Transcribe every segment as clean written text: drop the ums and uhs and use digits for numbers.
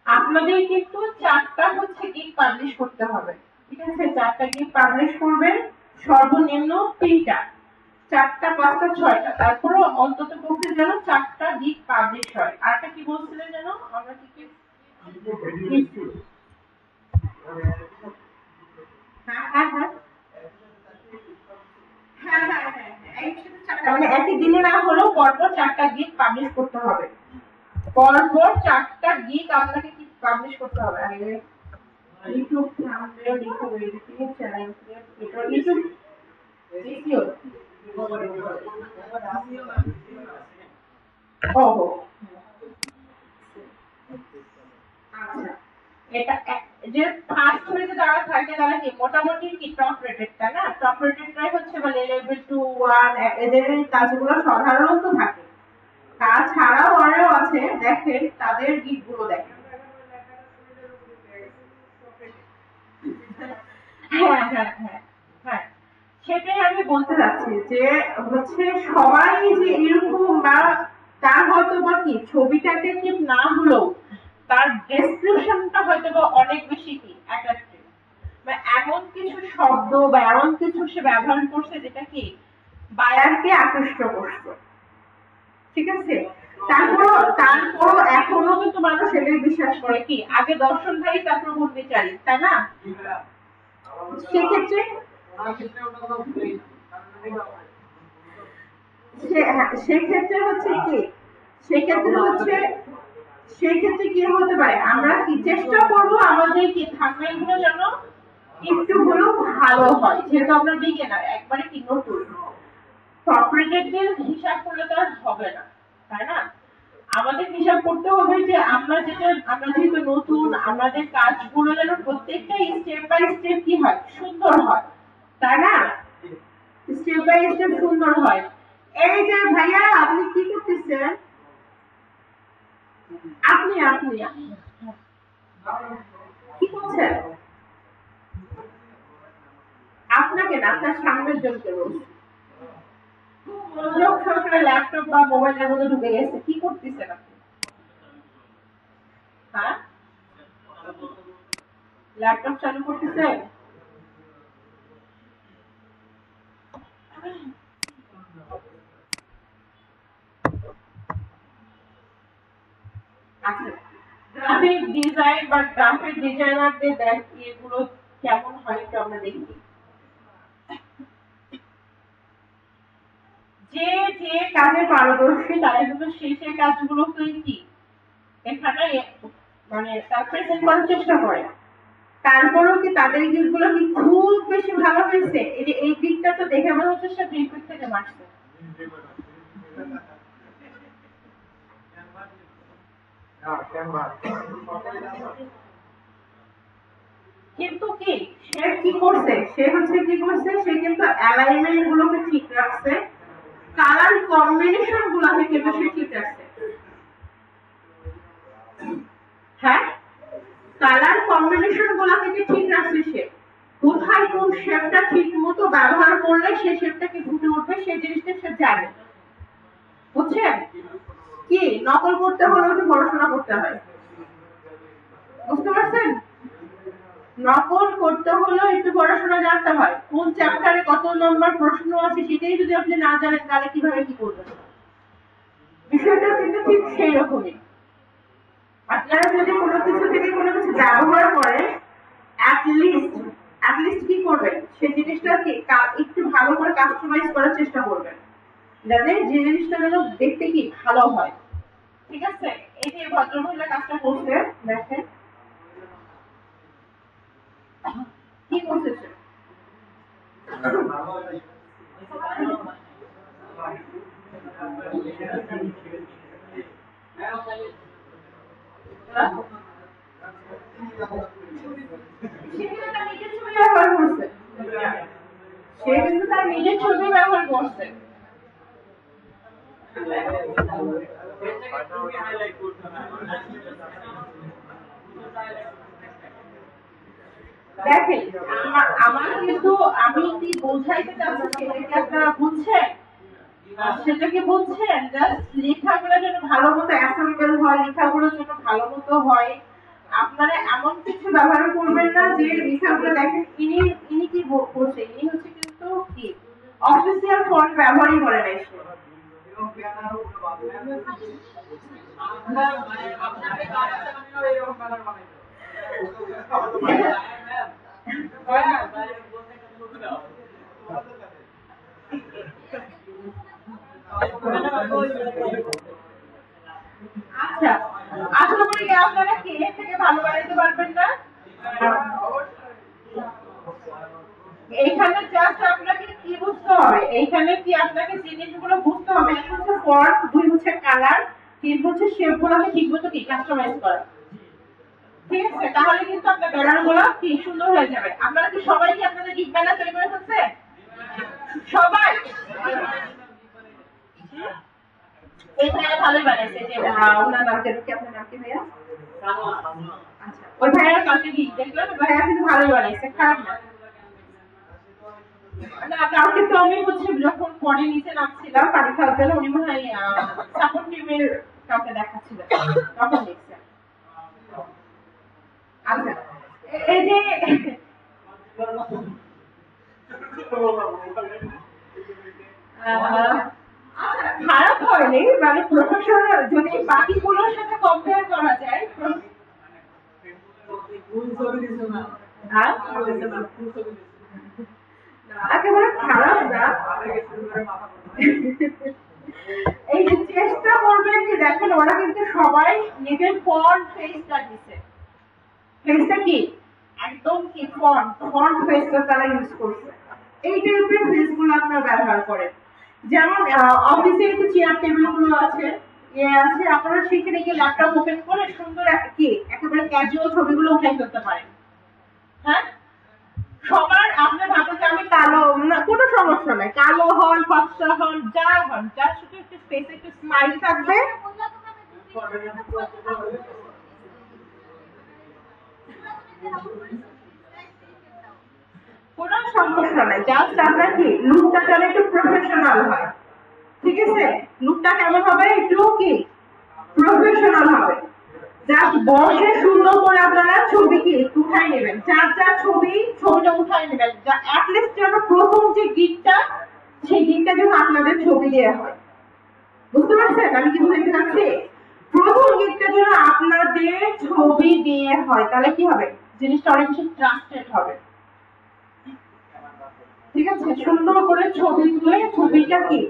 আপনাদের কিন্তু 4টা হচ্ছে গিগ পাবলিশ করতে হবে, ঠিক আছে? 4টা গিগ পাবলিশ করবেন, সর্বনিম্ন 3টা, 4টা 5টা 6টা, তারপরে অন্তত পক্ষে যেন 4টা গিগ পাবলিশ হয়। আরটা কি বলছিলেন যেন? আমরা কি হ্যাঁ হ্যাঁ হ্যাঁ হ্যাঁ হ্যাঁ হ্যাঁ একসাথে 4টা, মানে একই দিনে না হলেও পরপর 4টা গিগ পাবলিশ করতে হবে। পরপর 4টা গিগ আপনাকে কি পাবলিশ করতে হবে। আগে YouTube thumbnail, YouTube editing, channel create, এটা ইউটিউব ভিডিও। ওহো, আচ্ছা। এটা যে ফার্স্ট পেজে যারা থাকে তারা কি মোটামুটি কি টপ রেটেড, তাই না? টপ রেটেডটাই হচ্ছে মানে লেভেল 2 1, এদের এই কাজগুলো সাধারণত থাকে। তাছাড়াও আরও আছে, দেখেন তাদের গিকগুলো দেখেন। হ্যাঁ হ্যাঁ হ্যাঁ হ্যাঁ, সেটাই আমি বলতে চাচ্ছি যে হচ্ছে সবাই যে এরকম, বা তার হয়তো বা কি ছবিটাকে ঠিক না হলেও তার ডেসক্রিপশনটা হয়তো বা অনেক বেশি কি অ্যাট্রাক্টিভ, বা এমন কিছু শব্দ বা এমন কিছু সে ব্যবহার করছে যেটা কি বায়ারকে আকৃষ্ট করছে, ঠিক আছে? তারপরও এখনো কিন্তু মানুষ এদের বিশ্বাস করে কি আগে দর্শনধারী তারপর ভূত বিচারী, তাই না? সেক্ষেত্রে সেক্ষেত্রে হচ্ছে কি, সেক্ষেত্রে হচ্ছে সেক্ষেত্রে কি হতে পারে, আমরা কি চেষ্টা করবো আমাদের কি থাম্বনেল গুলো যেন একটু হলেও ভালো হয়, যেহেতু আমরা বিগিনার, একবারে কি নতুন। কর্পোরেটদের হিসাব করলে তো আর হবে না, তাই না? আমাদের হিসাব করতে হবে যে আমরা যেহেতু নতুন, আমাদের কাজগুলো যেন প্রত্যেকটা স্টেপ বাই স্টেপ কি হয়, সুন্দর হয়, তাই না? স্টেপ বাই স্টেপ সুন্দর হয়। এই যে ভাইয়া আপনি কি করতেছেন? আপনি আপনি আপনি কি করছেন? আপনাকে না, আপনার সামনের জনকে বলছি। মনোযোগ সহকারে ল্যাপটপ বা মোবাইলের মধ্যে ঢুকে গেছে, কি করতেছেন আপনি? হ্যাঁ, ল্যাপটপ চালু করতেছেন? আচ্ছা, গ্রাফিক ডিজাইন বা গ্রাফিক ডিজাইনারদের দেখ এগুলো কেমন হয় একটু আমরা দেখি। যে যে কাজে পারদর্শী তারা কিন্তু সেই কাজগুলো কি এখানে মানে তার প্রেজেন্ট করার চেষ্টা করে। তারপরেও কি তাদের দিকগুলো কি খুব বেশি ভালো হয়েছে? এই যে এই দিকটা তো দেখে মনে হচ্ছে সে বিলকুল থেকে মারছে। কিন্তু কি সে কি করছে, সে হচ্ছে কি করছে, সে কিন্তু অ্যালাইনমেন্ট গুলোকে ঠিক রাখছে, কালার কম্বিনেশন গুলোকে কিন্তু সে ঠিক রাখছে। হ্যাঁ, কালার কম্বিনেশন গুলোকে ঠিক রাখছে সে, কোথায় কোন শেপটা ঠিক মতো ব্যবহার করলে সে শেপটাকে ফুটে উঠবে সেই জিনিসটা সে জানে, বুঝছেন? কি নকল করতে হলে একটু পড়াশোনা করতে হয়, বুঝতে পারছেন? নকল করতে হলেও একটু পড়াশোনা জানতে হয়, কোন চ্যাপ্টারে কত নম্বর প্রশ্ন আছে সেটাই যদি আপনি না জানেন তাহলে কিভাবে কি করবেন? বিষয়টা কিন্তু ঠিক সেই রকমই। আপনারা যদি কোনো কিছু থেকে কোনো কিছু ব্যবহার করেন, অ্যাটলিস্ট কি করবেন, সেই জিনিসটাকে একটু ভালো করে কাস্টমাইজ করার চেষ্টা করবেন, যাতে যে জিনিসটা যেন দেখতে কি ভালো হয়, ঠিক আছে? এই যে ভদ্রমহিলা কাজটা করছে, দেখেন কি করতেছে। সে কিন্তু তার নিজের ছবি ব্যবহার করছে, সে কিন্তু তার নিজের ছবি ব্যবহার করছে। দেখেন, আমার কিন্তু আমি কি বোঝাইতে চাচ্ছি সেটা কি আপনারা বুঝছেন? সেটা কি বুঝছেন? জাস্ট লেখাগুলো যেন ভালো মতো অ্যাসেম্বল হয়, লেখাগুলো যেন ভালো মতো হয়। আপনারা এমন কিছু ব্যবহার করবেন না যে লেখাগুলো দেখেন ইনি ইনি কি বলছে, ইনি হচ্ছে কিন্তু কি অফিসিয়াল ফন্ট ব্যবহারই করে নাই সে। আচ্ছা, আশা করি আপনারা কে থেকে ভালো বানাইতে পারবেন না। এইখানে জাস্ট আপনাকে কি বুঝতে হবে, এইখানে কি আপনাকে জিনিসগুলো বুঝতে হবে। এক হচ্ছে ফন্ট, দুই হচ্ছে কালার, তিন হচ্ছে শেপ গুলোকে ঠিক মতো কি কাস্টমাইজ করা। ঠিক আছে, তাহলে কিন্তু আপনার ব্যানার গুলো কি সুন্দর হয়ে যাবে। আপনারা কি সবাই কি আপনাদের গিগ ব্যানার তৈরি করে ফেলছে? সবাই এই ভাইয়া ভালোই বানাইছে। যে ওনার নাম কি, আপনার নাম কি ভাইয়া? আচ্ছা, ওই ভাইয়া কালকে গিগ দেখলাম, ভাইয়া কিন্তু ভালোই বানাইছে, খারাপ না। না, কাউকে তো আমি হচ্ছে যখন পরে নিচে নামছিলাম পানি খাওয়ার জন্য, উনি মনে হয় সাপোর্ট টিমের কাউকে দেখাচ্ছিলেন, তখন দেখছেন। আচ্ছা, এই যে আচ্ছা, খারাপ হয়নি, মানে প্রফেশনাল যদি বাকিগুলোর সাথে কম্পেয়ার করা যায়। হ্যাঁ? একেবারে খারাপ না। এই যে চেষ্টা করবেন যে দেখেন ওরা কিন্তু সবাই নিজের ফন্ট ফেসটা দিচ্ছে। ফেসটা কি একদম কি ফন্ট ফেসটা তারা ইউজ করছে। এই টাইপের ফেসগুলো আপনারা ব্যবহার করেন। যেমন অফিসে যে চেয়ার টেবিল গুলো আছে, আছে, আপনারা সেখানে গিয়ে ল্যাপটপ ওপেন করে সুন্দর কি একেবারে ক্যাজুয়াল ছবিগুলো উঠাই ফেলতে পারেন। হ্যাঁ, সবার আপনি ভাবেন যে আমি কালো না, কোনো সমস্যা নাই, কালো হন ফর্সা হন যা হন, যা শুধু একটু ফেসে একটু স্মাইল থাকবে। কোনো সমস্যা নাই, জাস্ট আমরা কি লুকটা যেন একটু প্রফেশনাল হয়। ঠিক আছে, লুকটা কেমন হবে, একটু কি প্রফেশনাল হবে। জাস্ট বসে সুন্দর করে আপনারা ছবি কি উঠাই নেবেন, যার যার ছবিটা উঠাই নেবেন, অ্যাটলিস্ট যেন প্রথম যে গিকটা, সেই গিকটা যেন আপনাদের ছবি দেওয়া হয়। বুঝতে পারছেন আমি কি বলতে চাচ্ছি? প্রথম গিকটা যেন আপনাদের ছবি দিয়ে হয়, তাহলে কি হবে, জিনিসটা অনেক বেশি ট্রাস্টেড হবে। ঠিক আছে, সুন্দর করে ছবি তুলে ছবিটা কি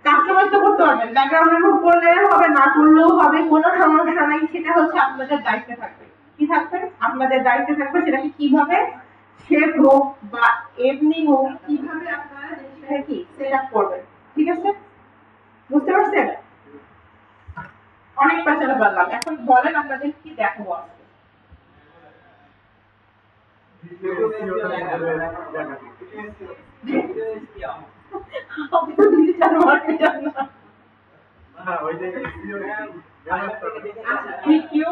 কাস্টমাইজ তো করতে পারবেন, ব্যাকগ্রাউন্ড রিমুভ করলে হবে, না করলেও হবে, কোনো সমস্যা নাই। সেটা হচ্ছে আপনাদের দায়িত্বে থাকবে। কি থাকবে? আপনাদের দায়িত্বে থাকবে সেটাকে কিভাবে শেপ হোক বা এমনি হোক, কিভাবে আপনারা জিনিসটাকে কি সেট আপ করবেন। ঠিক আছে, বুঝতে পারছেন? অনেক পেছনে বললাম, এখন বলেন আপনাদের কি দেখাবো আজকে। আমি তো ডিজিটাল মার্কেটার না। ভিডিও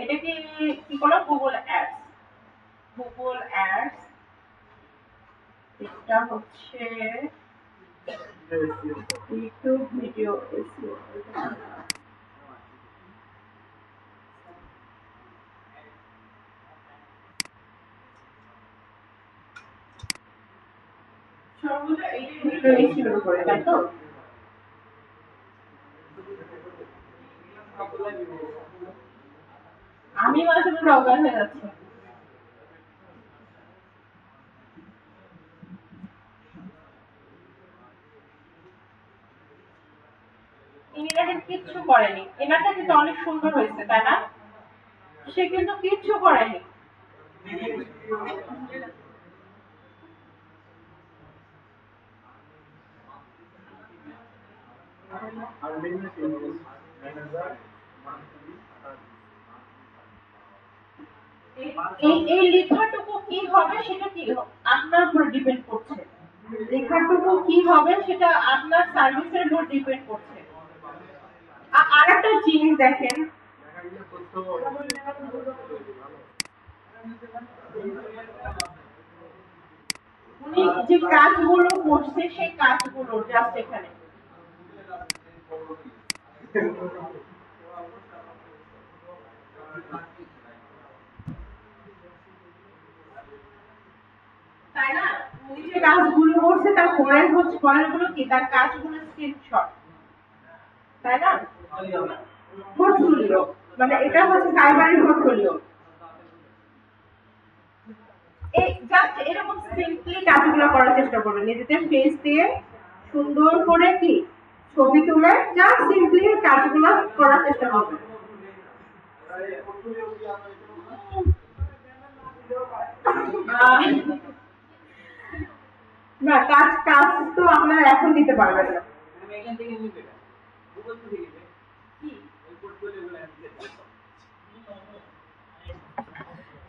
এটা কি কি বলো, গুগল অ্যাডস। গুগল অ্যাডস এটা হচ্ছে ইউটিউব ভিডিও এসইও। সর্বদা এই ভিডিও এসইও করে, তাই তো? আমি মাঝে মাঝে অজ্ঞান হয়ে যাচ্ছি। ইনি দেখেন কিচ্ছু করেনি, এনারটা কিন্তু অনেক সুন্দর হয়েছে তাই না? সে কিন্তু কিচ্ছু করেনি। এই লেখাটুকু কি হবে সেটা কি আপনার উপর ডিপেন্ড করছে। লেখাটুকু কি হবে সেটা আপনার সার্ভিসের উপর ডিপেন্ড করছে। আরেকটা জিনিস দেখেন, উনি যে কাজগুলো করছে সেই কাজগুলো জাস্ট এখানে তাই না? উনি যে কাজগুলো করছে তার পরের গুলো কি তার কাজগুলো স্ক্রিনশট, তাই না? পোর্টফোলিও, মানে এটা হচ্ছে সাইবারের পোর্টফোলিও। এই জাস্ট এরকম সিম্পলি কাজগুলো করার চেষ্টা করবেন, নিজেদের ফেস দিয়ে সুন্দর করে কি ছবি তুলে জাস্ট সিম্পলি কাজগুলো করার চেষ্টা করবেন। না, কাজ কাজ তো আপনারা এখন দিতে পারবেন না।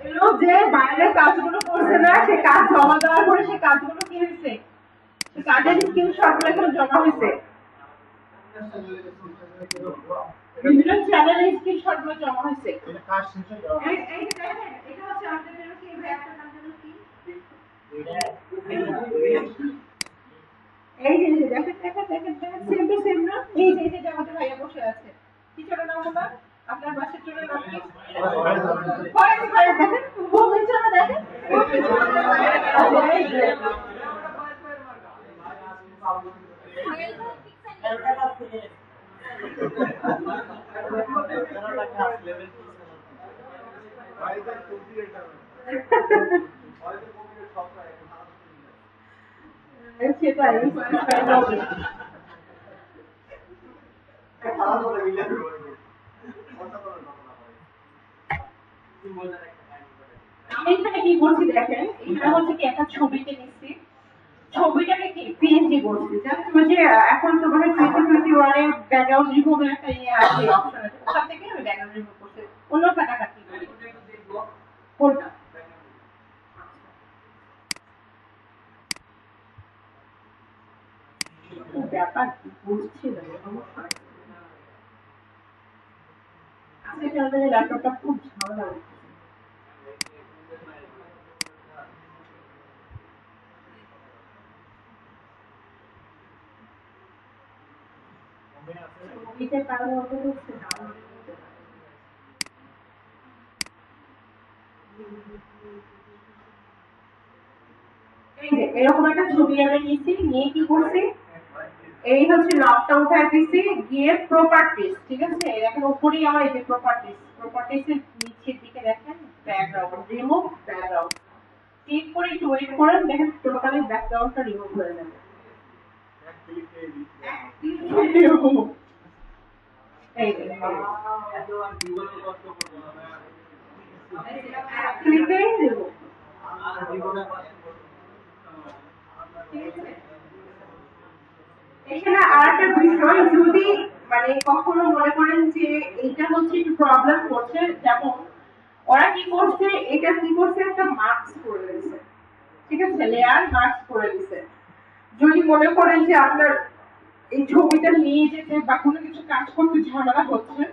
এলো যে বাইরে কাজগুলো করছে না, সে কাজ জমা দেওয়ার পরে সে কাজগুলো কি হয়েছে, সে কাজের স্ক্রিনশট গুলো এখানে জমা হয়েছে, বিভিন্ন চ্যানেলে স্ক্রিনশট গুলো জমা হয়েছে। এই দেখেন, এটা হচ্ছে আপনাদের জন্য কি একটা কাজ জন্য কি এই যে দেখেন দেখেন দেখেন দেখেন সেম টু সেম না, এই যে আমাদের ভাইয়া বসে আছে, কি ছোট নাম ওটা আপনার বাসার ছোট নাম কি? ফয়েজ ভাই, দেখেন ও বেচারা, দেখেন ও সেটাই আমি এখানে কি করছি দেখেন, এটা হচ্ছে কি একটা ছবিতে নিচ্ছি, ছবিটাকে কি পিএনজি করছি, জাস্ট ওই যে এখন তো মানে 2021 এ ব্যাকগ্রাউন্ড রিমুভের একটা ইয়ে আছে, অপশন আছে, ওখান থেকে আমি ব্যাকগ্রাউন্ড রিমুভ করছি, অন্য কাটাকাটি করি। কোনটা ব্যাপার বুঝছি না, সমস্যা আজকে আমাদের ল্যাপটপটা খুব ঝামেলা হচ্ছে। ছবিতে কারো মতো হচ্ছে না, এই যে এরকম একটা ছবি আমি নিয়েছি, নিয়ে কি করছি, এই হচ্ছে লকটা উঠাই দিছি, গিয়ে প্রপার্টিজ, ঠিক আছে, এখন উপরেই আমার এই যে প্রপার্টিজ এর নিচের দিকে দেখেন ব্যাকগ্রাউন্ড রিমুভ ব্যাকগ্রাউন্ড, ক্লিক করে একটু ওয়েট করেন, দেখেন টোটালি ব্যাকগ্রাউন্ডটা রিমুভ হয়ে যাবে। এই যে ক্লিকে রিমুভ, এখানে আরেকটা বিষয়, যদি মানে কখনো মনে করেন যে এটা হচ্ছে একটু প্রবলেম করছে, যেমন ওরা কি করছে, এটা কি করছে একটা মাস্ক করে দিয়েছে, ঠিক আছে, লেয়ার মাস্ক করে দিয়েছে। যদি মনে করেন যে আপনার এই ছবিটা নিয়ে যেতে বা কোনো কিছু কাজ করতে ঝামেলা হচ্ছে,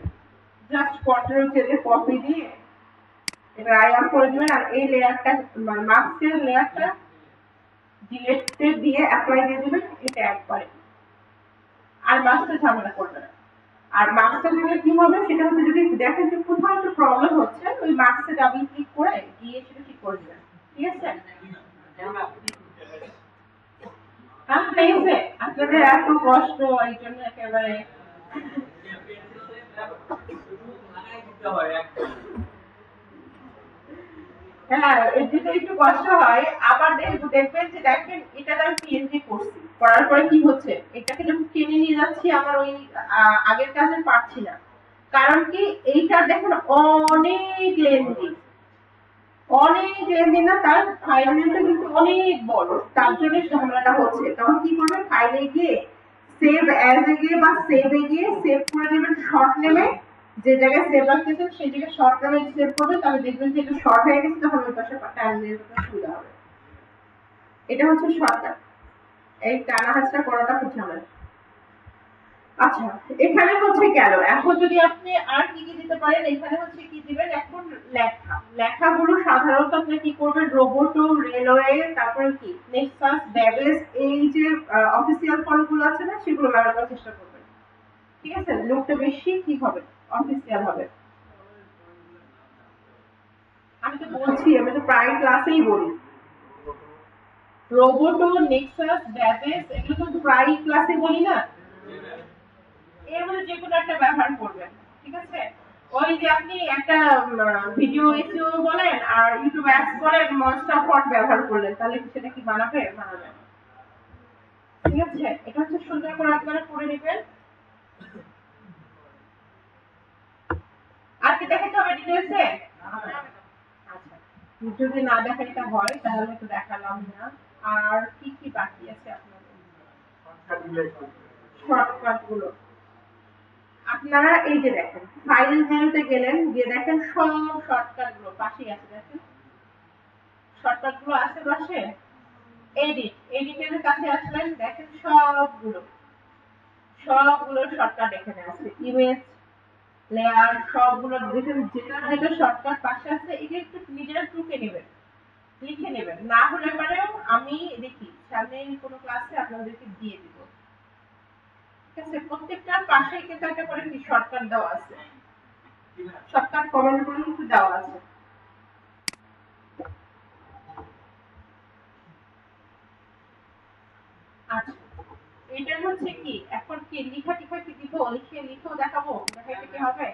জাস্ট কন্ট্রোল চেপে কপি দিয়ে এটা আই করে দিবেন, আর এই লেয়ারটা মানে মাস্কের লেয়ারটা ডিলেট দিয়ে অ্যাপ্লাই দিয়ে দিবেন, এটা একবারে আর মাস্কটা ঝামেলা করবে না। আর মাস্কটা দিলে কি হবে, সেটা হচ্ছে যদি দেখেন যে কোথাও একটা প্রবলেম হচ্ছে, ওই মাস্কে ডাবল ক্লিক করে গিয়ে সেটা ঠিক করে দিবেন, ঠিক আছে? পেয়েছে আপনাদের এত কষ্ট, এই জন্য একেবারে হ্যাঁ যেটা একটু কষ্ট হয়। আবার দেখবেন যে দেখেন এটা আমি পিএনজি করছি, করার পরে কি হচ্ছে, এটাকে যখন টেনে নিয়ে যাচ্ছি আমার ওই আগের কাজে পারছি না, কারণ কি এইটা দেখেন অনেক লেন্দি, না, তার ফাইলটা কিন্তু অনেক বড়, তার জন্য ঝামেলাটা হচ্ছে। তখন কি করবেন, ফাইলে গিয়ে সেভ অ্যাজ এ গিয়ে বা সেভ এ গিয়ে সেভ করে নেবেন শর্ট নেমে, যে জায়গায় সেভ রাখতেছেন সেই জায়গায় শর্ট নামে সেভ করবেন, তাহলে দেখবেন যে এটা শর্ট হয়ে গেছে, তখন ওই পাশে টাইম দিয়ে সুবিধা হবে। এটা হচ্ছে শর্টকাট, এই টানা হাসটা করাটা খুব ঝামেলা। আচ্ছা, এখানে হচ্ছে গেল। এখন যদি আপনি আর কি কি দিতে পারেন, এখানে হচ্ছে কি দিবেন, এখন লেখা, লেখাগুলো সাধারণত আপনি কি করবেন, রোবোটো, রেলওয়ে, তারপরে কি নেক্সাস, ব্যাবেজ, এই যে অফিসিয়াল ফন্টগুলো আছে না, সেগুলো ব্যবহার করার চেষ্টা করবেন। ঠিক আছে, লোকটা বেশি কি হবে, অফিসিয়াল হবে। আমি তো বলছি, আমি তো প্রায় ক্লাসেই বলি রোবোটো, নেক্সাস, ব্যাবেজ, এগুলো তো প্রায় ক্লাসে বলি না, এর মধ্যে যে কোনো একটা ব্যবহার করবেন। ঠিক আছে, ওই যে আপনি একটা ভিডিও এসিও বলেন আর ইউটিউব অ্যাডস বলেন, মনস্টার ফন্ট ব্যবহার করলেন, তাহলে কি সেটা কি বানাবে? বানাবে না। ঠিক আছে, এটা হচ্ছে সুন্দর করে আপনারা করে নেবেন। আর কি দেখাতে হবে ডিটেইলসে? আচ্ছা, যদি না দেখাইতে হয় তাহলে তো দেখালাম না। আর কি কি বাকি আছে আপনাদের? শর্টকাট গুলো আপনারা এই যে দেখেন, ফাইল মেনুতে গেলেন, গিয়ে দেখেন সব শর্টকাট গুলো পাশেই আছে, দেখেন শর্টকাট গুলো আছে পাশে। এডিট, এডিটের কাছে আসলেন, দেখেন সবগুলো সবগুলো শর্টকাট এখানে আছে। ইমেজ, লেয়ার, সবগুলো দেখেন, যেটা যেটা শর্টকাট পাশে আছে, এটা একটু নিজেরা টুকে নেবেন, লিখে নেবেন। না হলে পরেও আমি দেখি সামনে কোনো ক্লাসে আপনাদেরকে দিয়ে দিব। ঠিক আছে, প্রত্যেকটার পাশে কিন্তু একটা করে কি শর্টকাট দেওয়া আছে, শর্টকাট কমেন্ট গুলো কিন্তু দেওয়া আছে। আচ্ছা, এটার হচ্ছে কি এখন কি লিখা টিখা কি দিব, লিখে লিখেও দেখাবো, দেখাইতে কি হবে?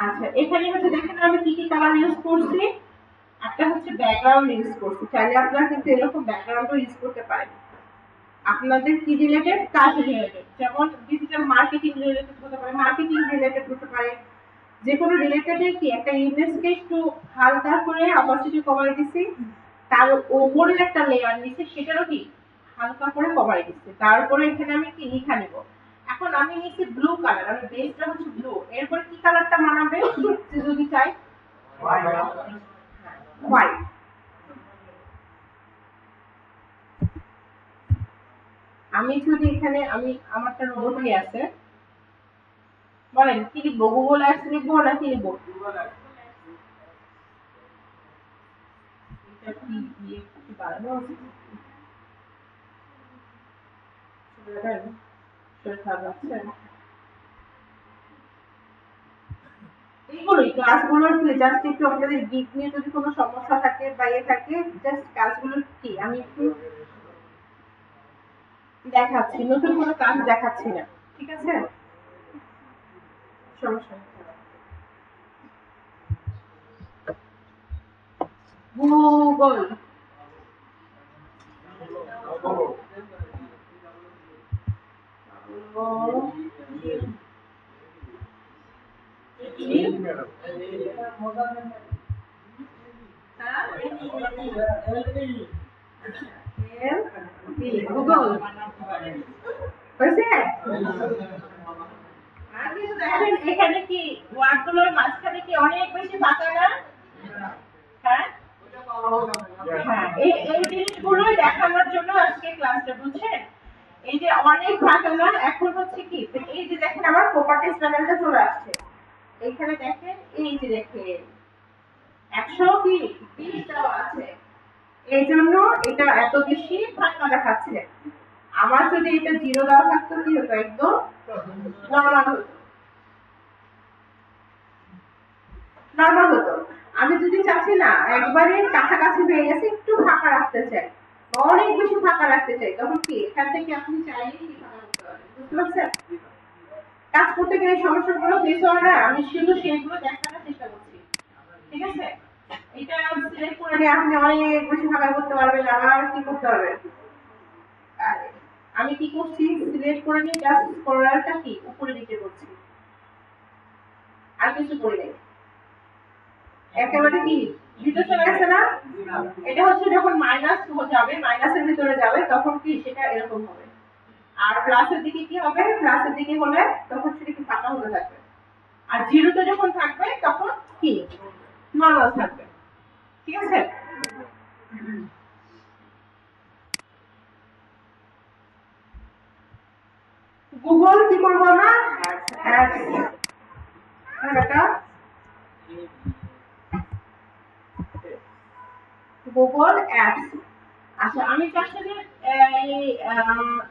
আচ্ছা, এখানে হচ্ছে দেখেন আমি কি কি কালার ইউজ করছি। একটা হচ্ছে ব্যাকগ্রাউন্ড ইউজ করছি, চাইলে আপনারা কিন্তু এরকম ব্যাকগ্রাউন্ডও ইউজ করতে পারেন। আপনাদের কি রিলেটেড, কাজ রিলেটেড, যেমন ডিজিটাল মার্কেটিং রিলেটেড হতে পারে, মার্কেটিং রিলেটেড হতে পারে, যে কোনো রিলেটেড কি একটা ইমেজকে একটু হালকা করে অপাসিটি কমাই দিছি, তার উপরে একটা লেয়ার নিচে সেটারও কি হালকা করে কমাই দিচ্ছি, তারপরে এখানে আমি কি লিখা নিব। এখন আমি নিচ্ছি ব্লু কালার, আমি বেসটা হচ্ছে ব্লু, এরপরে কি কালারটা মানাবে যদি চাই, হোয়াইট। আমি যদি এখানে আমি আমারটা রোবটই আছে, বলেন কি লিখবো, গুগল অ্যাপস লিখবো না কি লিখবো? এটা কি দিয়ে একটু বাড়ানো উচিত? শরীর খারাপ লাগছে? এইগুলোই ক্লাসগুলোর কি জাস্ট একটু আপনাদের গিক নিয়ে যদি কোনো সমস্যা থাকে বা ইয়ে থাকে, জাস্ট কাজগুলোর কি আমি একটু দেখাচ্ছি, নতুন কোনো কাজ দেখাচ্ছি না। ঠিক আছে, সমস্যা নেই। গুগল গুগল হয়েছে। আর কিছু দেখেন এখানে কি ওয়ার্ডগুলোর মাঝখানে কি অনেক বেশি ফাঁকা না? হ্যাঁ, হ্যাঁ, এই এই জিনিসগুলোই দেখানোর জন্য আজকে ক্লাসটা, বুঝছেন? এই যে অনেক ফাঁকা না, এখন হচ্ছে কি এই যে দেখেন আমার প্রপার্টিজ প্যানেলটা চলে আসছে, এইখানে দেখেন, এই যে দেখেন 120 দেওয়া আছে, এই জন্য এটা এত বেশি ফাঁকা দেখাচ্ছে। আমার যদি এটা 0 দেওয়া থাকতো কি হতো, একদম নর্মাল হতো, নর্মাল হতো। আমি যদি চাচ্ছি না একবারে কাছাকাছি হয়ে গেছে, একটু ফাঁকা রাখতে চাই, অনেক বেশি ফাঁকা রাখতে চাই, তখন কি এখান থেকে আপনি চাইলে কি ফাঁকা করতে পারেন, বুঝতে পারছেন? কাজ করতে গেলে সমস্যাগুলো ফেস হয় না, আমি শুধু সেগুলো দেখানোর চেষ্টা করছি। ঠিক আছে, এটা সিলেক্ট করে নিয়ে আপনি অনেক বেশি ফাঁকা করতে পারবেন, আবার কি করতে পারবেন। আমি কি করছি, সিলেক্ট করে নিয়ে জাস্ট স্ক্রলারটা কি উপরে দিকে করছি, আর কিছু করি নাই, একেবারে কি ভিতরে চলে গেছে না। এটা হচ্ছে যখন মাইনাস যাবে, মাইনাসের ভিতরে যাবে, তখন কি সেটা এরকম হবে, আর প্লাসের দিকে কি হবে, প্লাসের দিকে হলে তখন সেটা কি ফাঁকা হতে থাকবে, আর জিরোতে যখন থাকবে তখন কি নর্মাল থাকবে। ঠিক আছে, গুগল কি করবো আমরা? অ্যাডস। এটা গুগল অ্যাডস। আচ্ছা আমি চাচ্ছি যে এই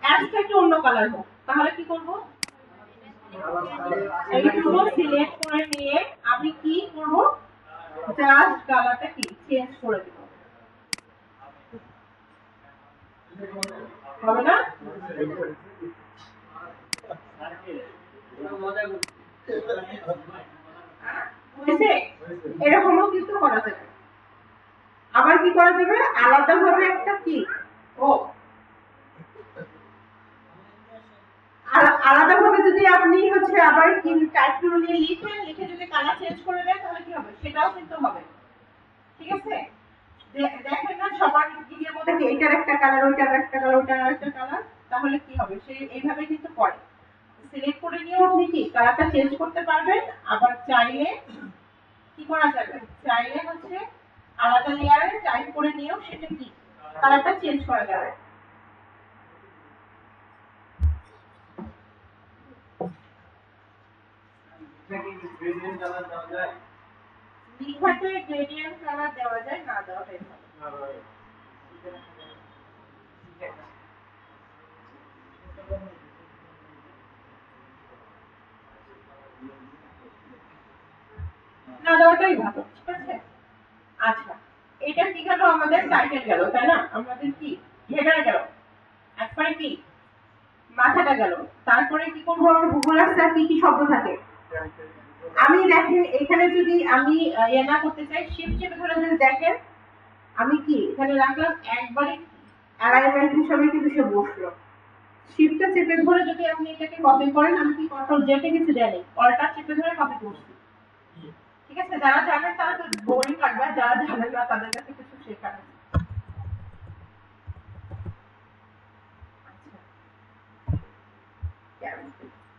অ্যাডসটা একটু অন্য কালার হোক, তাহলে কি করব? এইটুকু সিলেক্ট করে নিয়ে আমি কি করব? জাস্ট কালারটা কি চেঞ্জ করে দেব, হবে না? বুঝেছে? এরকমও কিন্তু করা যাবে। আবার কি করা যাবে? আলাদাভাবে একটা কি ও আলাদাভাবে যদি আপনি হচ্ছে আবার কি টাইপ টুল নিয়ে লিখেন, লিখে যদি কালার চেঞ্জ করে দেন তাহলে কি হবে? সেটাও কিন্তু হবে। ঠিক আছে? দেখেন না সবার ভিডিওর মধ্যে কি এটার একটা কালার, ওইটার একটা কালার, ওইটার একটা কালার, তাহলে কি হবে? সে এইভাবে কিন্তু করে সিলেক্ট করে নিয়েও আপনি কি কালারটা চেঞ্জ করতে পারবেন। আবার চাইলে কি করা যাবে? চাইলে হচ্ছে আলাদা লেয়ারে টাইপ করে নিয়েও সেটা কি কালারটা চেঞ্জ করা যাবে। লিখাতে গ্রেডিয়েন্ট কালার দেওয়া যায়, না দেওয়াটাই ভালো। না দেওয়াটাই ভালো। ঠিক আছে? আচ্ছা এটা কি গেল? আমাদের টাইটেল গেল, তাই না? আমাদের কি হেডার গেল, একবারে কি মাথাটা গেল। তারপরে কি করবো? আমার গুগল আর্টসে কি কি শব্দ থাকে? আমি দেখেন এখানে যদি আমি না করতে চাই, শিফট চেপে ধরে যদি দেখেন আমি কি এখানে রাখলাম একবারে অ্যালাইনমেন্ট হিসেবে কিন্তু সে বসলো। শিফটটা চেপে ধরে যদি আপনি এটাকে কপি করেন, আমি কি কন্ট্রোল জেটে কিছু দেয়নি, অল্টার চেপে ধরে কপি করছি। ঠিক আছে? যারা জানেন তারা তো বোরিং লাগবে, যারা জানেন না তাদের কাছে কিছু শেখার আছে।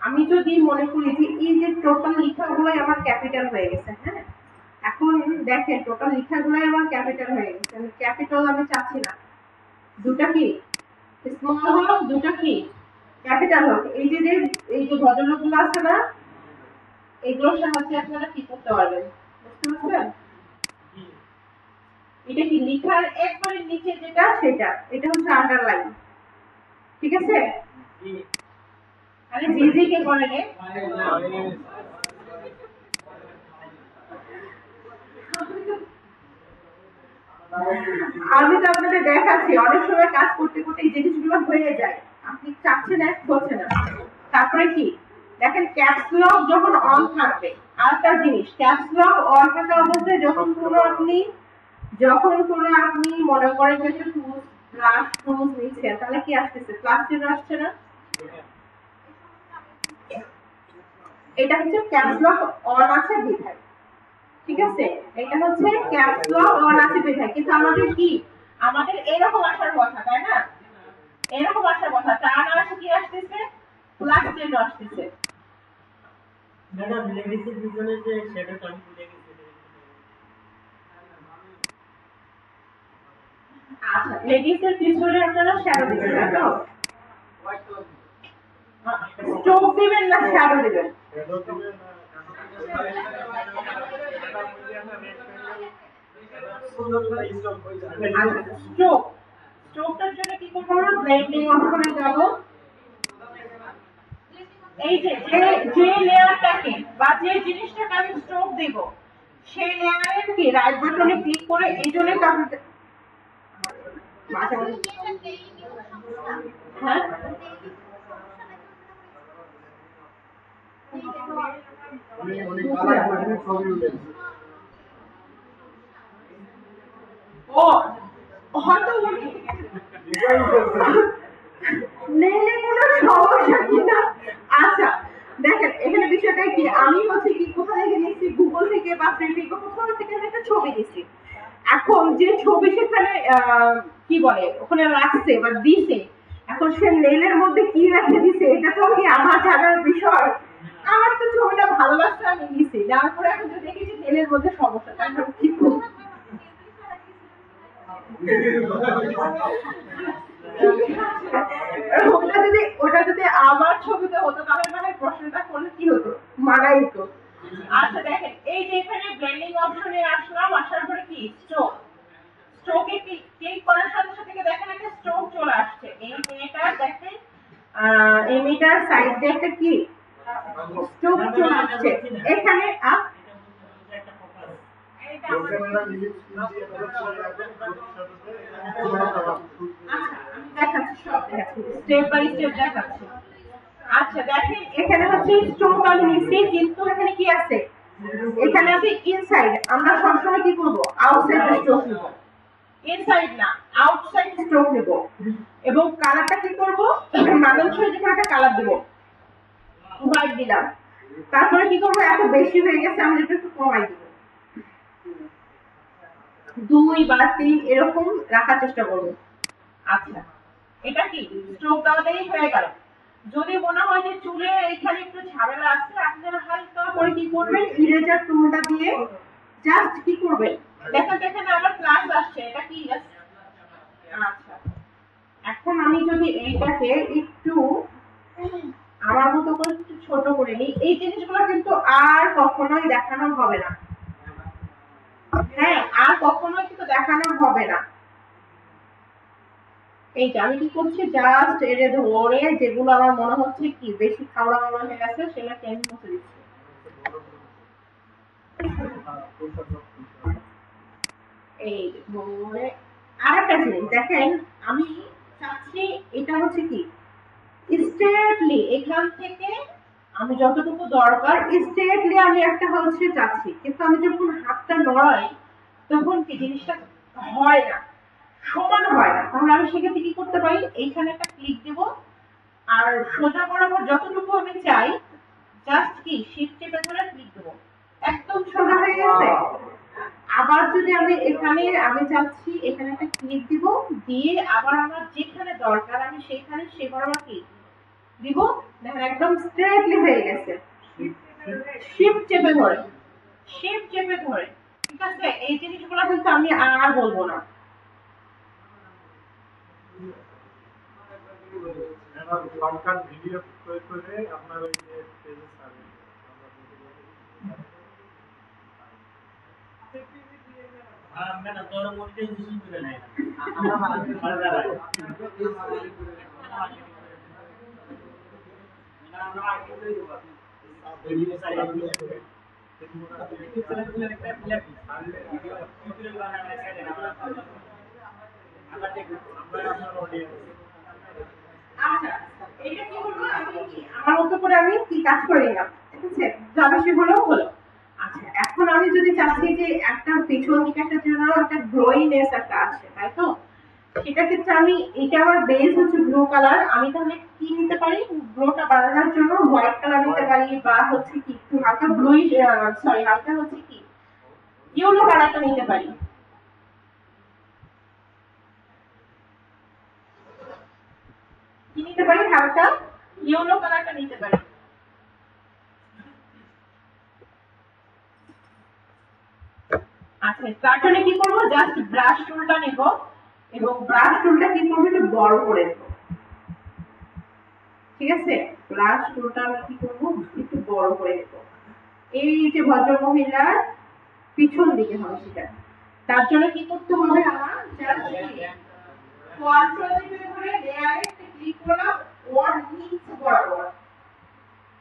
আমি যদি মনে করি যে এই যে টোটাল লেখাগুলোই আমার ক্যাপিটাল হয়ে গেছে, হ্যাঁ এখন দেখেন টোটাল লেখাগুলোই আমার ক্যাপিটাল হয়ে গেছে, আমি ক্যাপিটাল আমি চাচ্ছি না, দুটা কি স্মল হোক, দুটা কি ক্যাপিটাল হোক। এই যে এই যে ভদ্রলোকগুলো আছে না, এগুলোর সাহায্যে আপনারা কি করতে পারবেন? বুঝতে পারছেন? এটা কি লেখার একবারে নিচে যেটা সেটা, এটা হচ্ছে আন্ডারলাইন। ঠিক আছে? আরে জি জি কে করে রে? আমি তো আপনাদের দেখাচ্ছি অনেক সময় কাজ করতে করতে এই জিনিসগুলো হয়ে যায়, আপনি চাচ্ছেন এক হচ্ছে না। তারপরে কি দেখেন ক্যাপস লক যখন অন থাকবে, আরেকটা জিনিস ক্যাপস লক অন থাকা অবস্থায় যখন কোনো আপনি মনে করেন যে একটা টুলস প্লাস টুলস নিচ্ছেন, তাহলে কি আসতেছে? প্লাস চিহ্ন আসছে না? এটা হচ্ছে ক্যাপস লক অন আছে বিধায়। ঠিক আছে? এটা হচ্ছে ক্যাপস লক অন আছে বিধায়, কিন্তু আমাদের কি আমাদের এরকম আসার কথা, তাই না? এরকম আসার কথা, তা না আসে কি আসতেছে? প্লাস চিহ্ন আসতেছে। ম্যাডাম লেডিসের পিছনে যে শ্যাডোটা আমি ভুলে গেছি। আচ্ছা লেডিসের পিছনে আপনারা শ্যাডো দিবেন না তো? স্ট্রোক দিবেন না শ্যাডো দিবেন? শ্যাডো দিবেন না স্ট্রোক, স্ট্রোকটার জন্য কি করব? আমরা ব্লেন্ডিং অপশনে যাব। এই যে যে লেয়ারটাকে বা যে জিনিসটাকে আমি স্ট্রোক দেব, সেই লেয়ারের কি রাইট বাটনে ক্লিক করে এই জন্য কাটতে মাঝে মাঝে হ্যাঁ অনেক কালার করে ছবি উঠেছে। ও হয়তো নেই কোনো সমস্যা কিনা। আচ্ছা দেখেন এখানে বিষয়টা কি, আমি হচ্ছে কি কোথা থেকে নিচ্ছি? গুগল থেকে বা ফ্রেন্ডলি কোথাও থেকে একটা ছবি নিচ্ছি। এখন যে ছবি সেখানে কি বলে ওখানে রাখছে বা দিছে, এখন সে নেলের মধ্যে কি রাখতে দিছে এটা তো কি আমার জানার বিষয়? আমার তো ছবিটা ভালো লাগছে আমি নিছি, যার পরে এখন যদি দেখি যে নেলের মধ্যে সমস্যা, তারপর কি করব? ওটা যদি আমার ছবিতে হতো তাহলে মানে প্রশ্নটা করলে কি হতো, মানাই হতো। আচ্ছা দেখেন, এই যে এখানে ব্লেন্ডিং অপশনে আসলাম, আসার পরে কি স্ট্রোক, স্ট্রোকে ক্লিক করার সাথে সাথে দেখেন একটা স্ট্রোক চলে আসছে। এই মেয়েটার দেখেন, এই মেয়েটার সাইড দিয়ে একটা কি স্ট্রোক চলে আসছে এখানে। দেখাচ্ছি, সব দেখাচ্ছি, স্টেপ বাই স্টেপ দেখাচ্ছি। আচ্ছা দেখেন, এখানে হচ্ছে স্ট্রোক আমি নিচ্ছি, কিন্তু এখানে কি আছে, এখানে আছে ইনসাইড। আমরা সবসময় কি করবো, আউটসাইড স্ট্রোক নিব, ইনসাইড না, আউটসাইড স্ট্রোক নিব। এবং কালারটা কি করব, মানানসই যে একটা কালার দেব, হোয়াইট দিলাম। তারপরে কি করব, এত বেশি হয়ে গেছে, আমি একটু কমাই দিব, 2 বা 3 এরকম রাখার চেষ্টা করব। আচ্ছা, এটা কি স্ট্রোক দেওয়াতেই হয়ে গেল। যদি মনে হয় যে চুলে এখানে একটু ঝামেলা আছে, আপনারা হালকা করে কি করবেন, ইরেজার টুলটা দিয়ে জাস্ট কি করবেন, দেখেন দেখেন আমার ক্লাস আসছে, এটা কি আছে। আচ্ছা, এখন আমি যদি এইটাকে একটু আমার মতো করে একটু ছোট করে নিই, এই জিনিসগুলো কিন্তু আর কখনোই দেখানো হবে না। হ্যাঁ, আর কখনোই কিন্তু দেখানো হবে না। এইটা আমি কি করছি, জাস্ট এরে ধরে যেগুলো আমার মনে হচ্ছে কি বেশি খাওয়া খাওয়া হয়ে গেছে সেটা কেন মুছে দিচ্ছি। এই ধরে আরেকটা জিনিস দেখেন, আমি চাচ্ছি এটা হচ্ছে কি স্ট্রেটলি এখান থেকে আমি যতটুকু দরকার স্ট্রেটলি আমি একটা হচ্ছে চাচ্ছি, কিন্তু আমি যখন হাতটা নড়াই তখন কি জিনিসটা হয় না, সমান হয় না। তাহলে আমি সেক্ষেত্রে কি করতে পারি, এইখানে একটা ক্লিক দেব, আর সোজা বরাবর যতটুকু আমি চাই জাস্ট কি শিফট চেপে ধরে ক্লিক দেব, একদম সোজা হয়ে গেছে। আবার যদি আমি এখানে আমি চাচ্ছি এখানে একটা ক্লিক দিব, দিয়ে আবার আমার যেখানে দরকার আমি সেখানে সে বরাবর কি দিব, দেখেন একদম স্ট্রেটলি হয়ে গেছে। শিফট চেপে ধরে, শিফট চেপে ধরে, ঠিক আছে। এই জিনিসগুলো কিন্তু আমি আর বলবো না। শর্টকাট ভিডিও তৈরি করে আপনার ওই যে পেজে ছাড়বেন। আমরা তোর মনিটাইজেশন করে নাই আমরা ভালো আচ্ছা, এটা কি হলো, আমার মতো করে আমি কি কাজ করে নিলাম, ঠিক আছে, যা বেশি হলো হলো। আচ্ছা, এখন আমি যদি চাচ্ছি যে একটা পিছন দিকে একটা যেন একটা গ্লোইনেস একটা আছে, তাই তো, সেটা ক্ষেত্রে আমি, এটা আমার বেস হচ্ছে ব্লু কালার, আমি তাহলে কি নিতে পারি, গ্লোটা বাড়ানোর জন্য হোয়াইট কালার নিতে পারি, বা হচ্ছে কি একটু হালকা ব্লুই, সরি হালকা হচ্ছে কি ইয়েলো কালারটা নিতে পারি। কি নিতে পারি, হালকা ইয়েলো কালারটা নিতে পারি। আচ্ছা, তার জন্য কি করবো, জাস্ট ব্রাশ টুলটা নেব, এবং ব্রাশ টুলটা কি করবো, একটু বড় করে নেব, ঠিক আছে। ব্রাশ টুলটা আমি কি করবো, একটু বড় করে নেব। এই যে ভদ্রমহিলার পিছন দিকে হবে সেটা, তার জন্য কি করতে হবে, আমার জাস্ট কন্ট্রোল চেপে ধরে লেয়ারে ক্লিক করলাম, ওর নিচ বরাবর,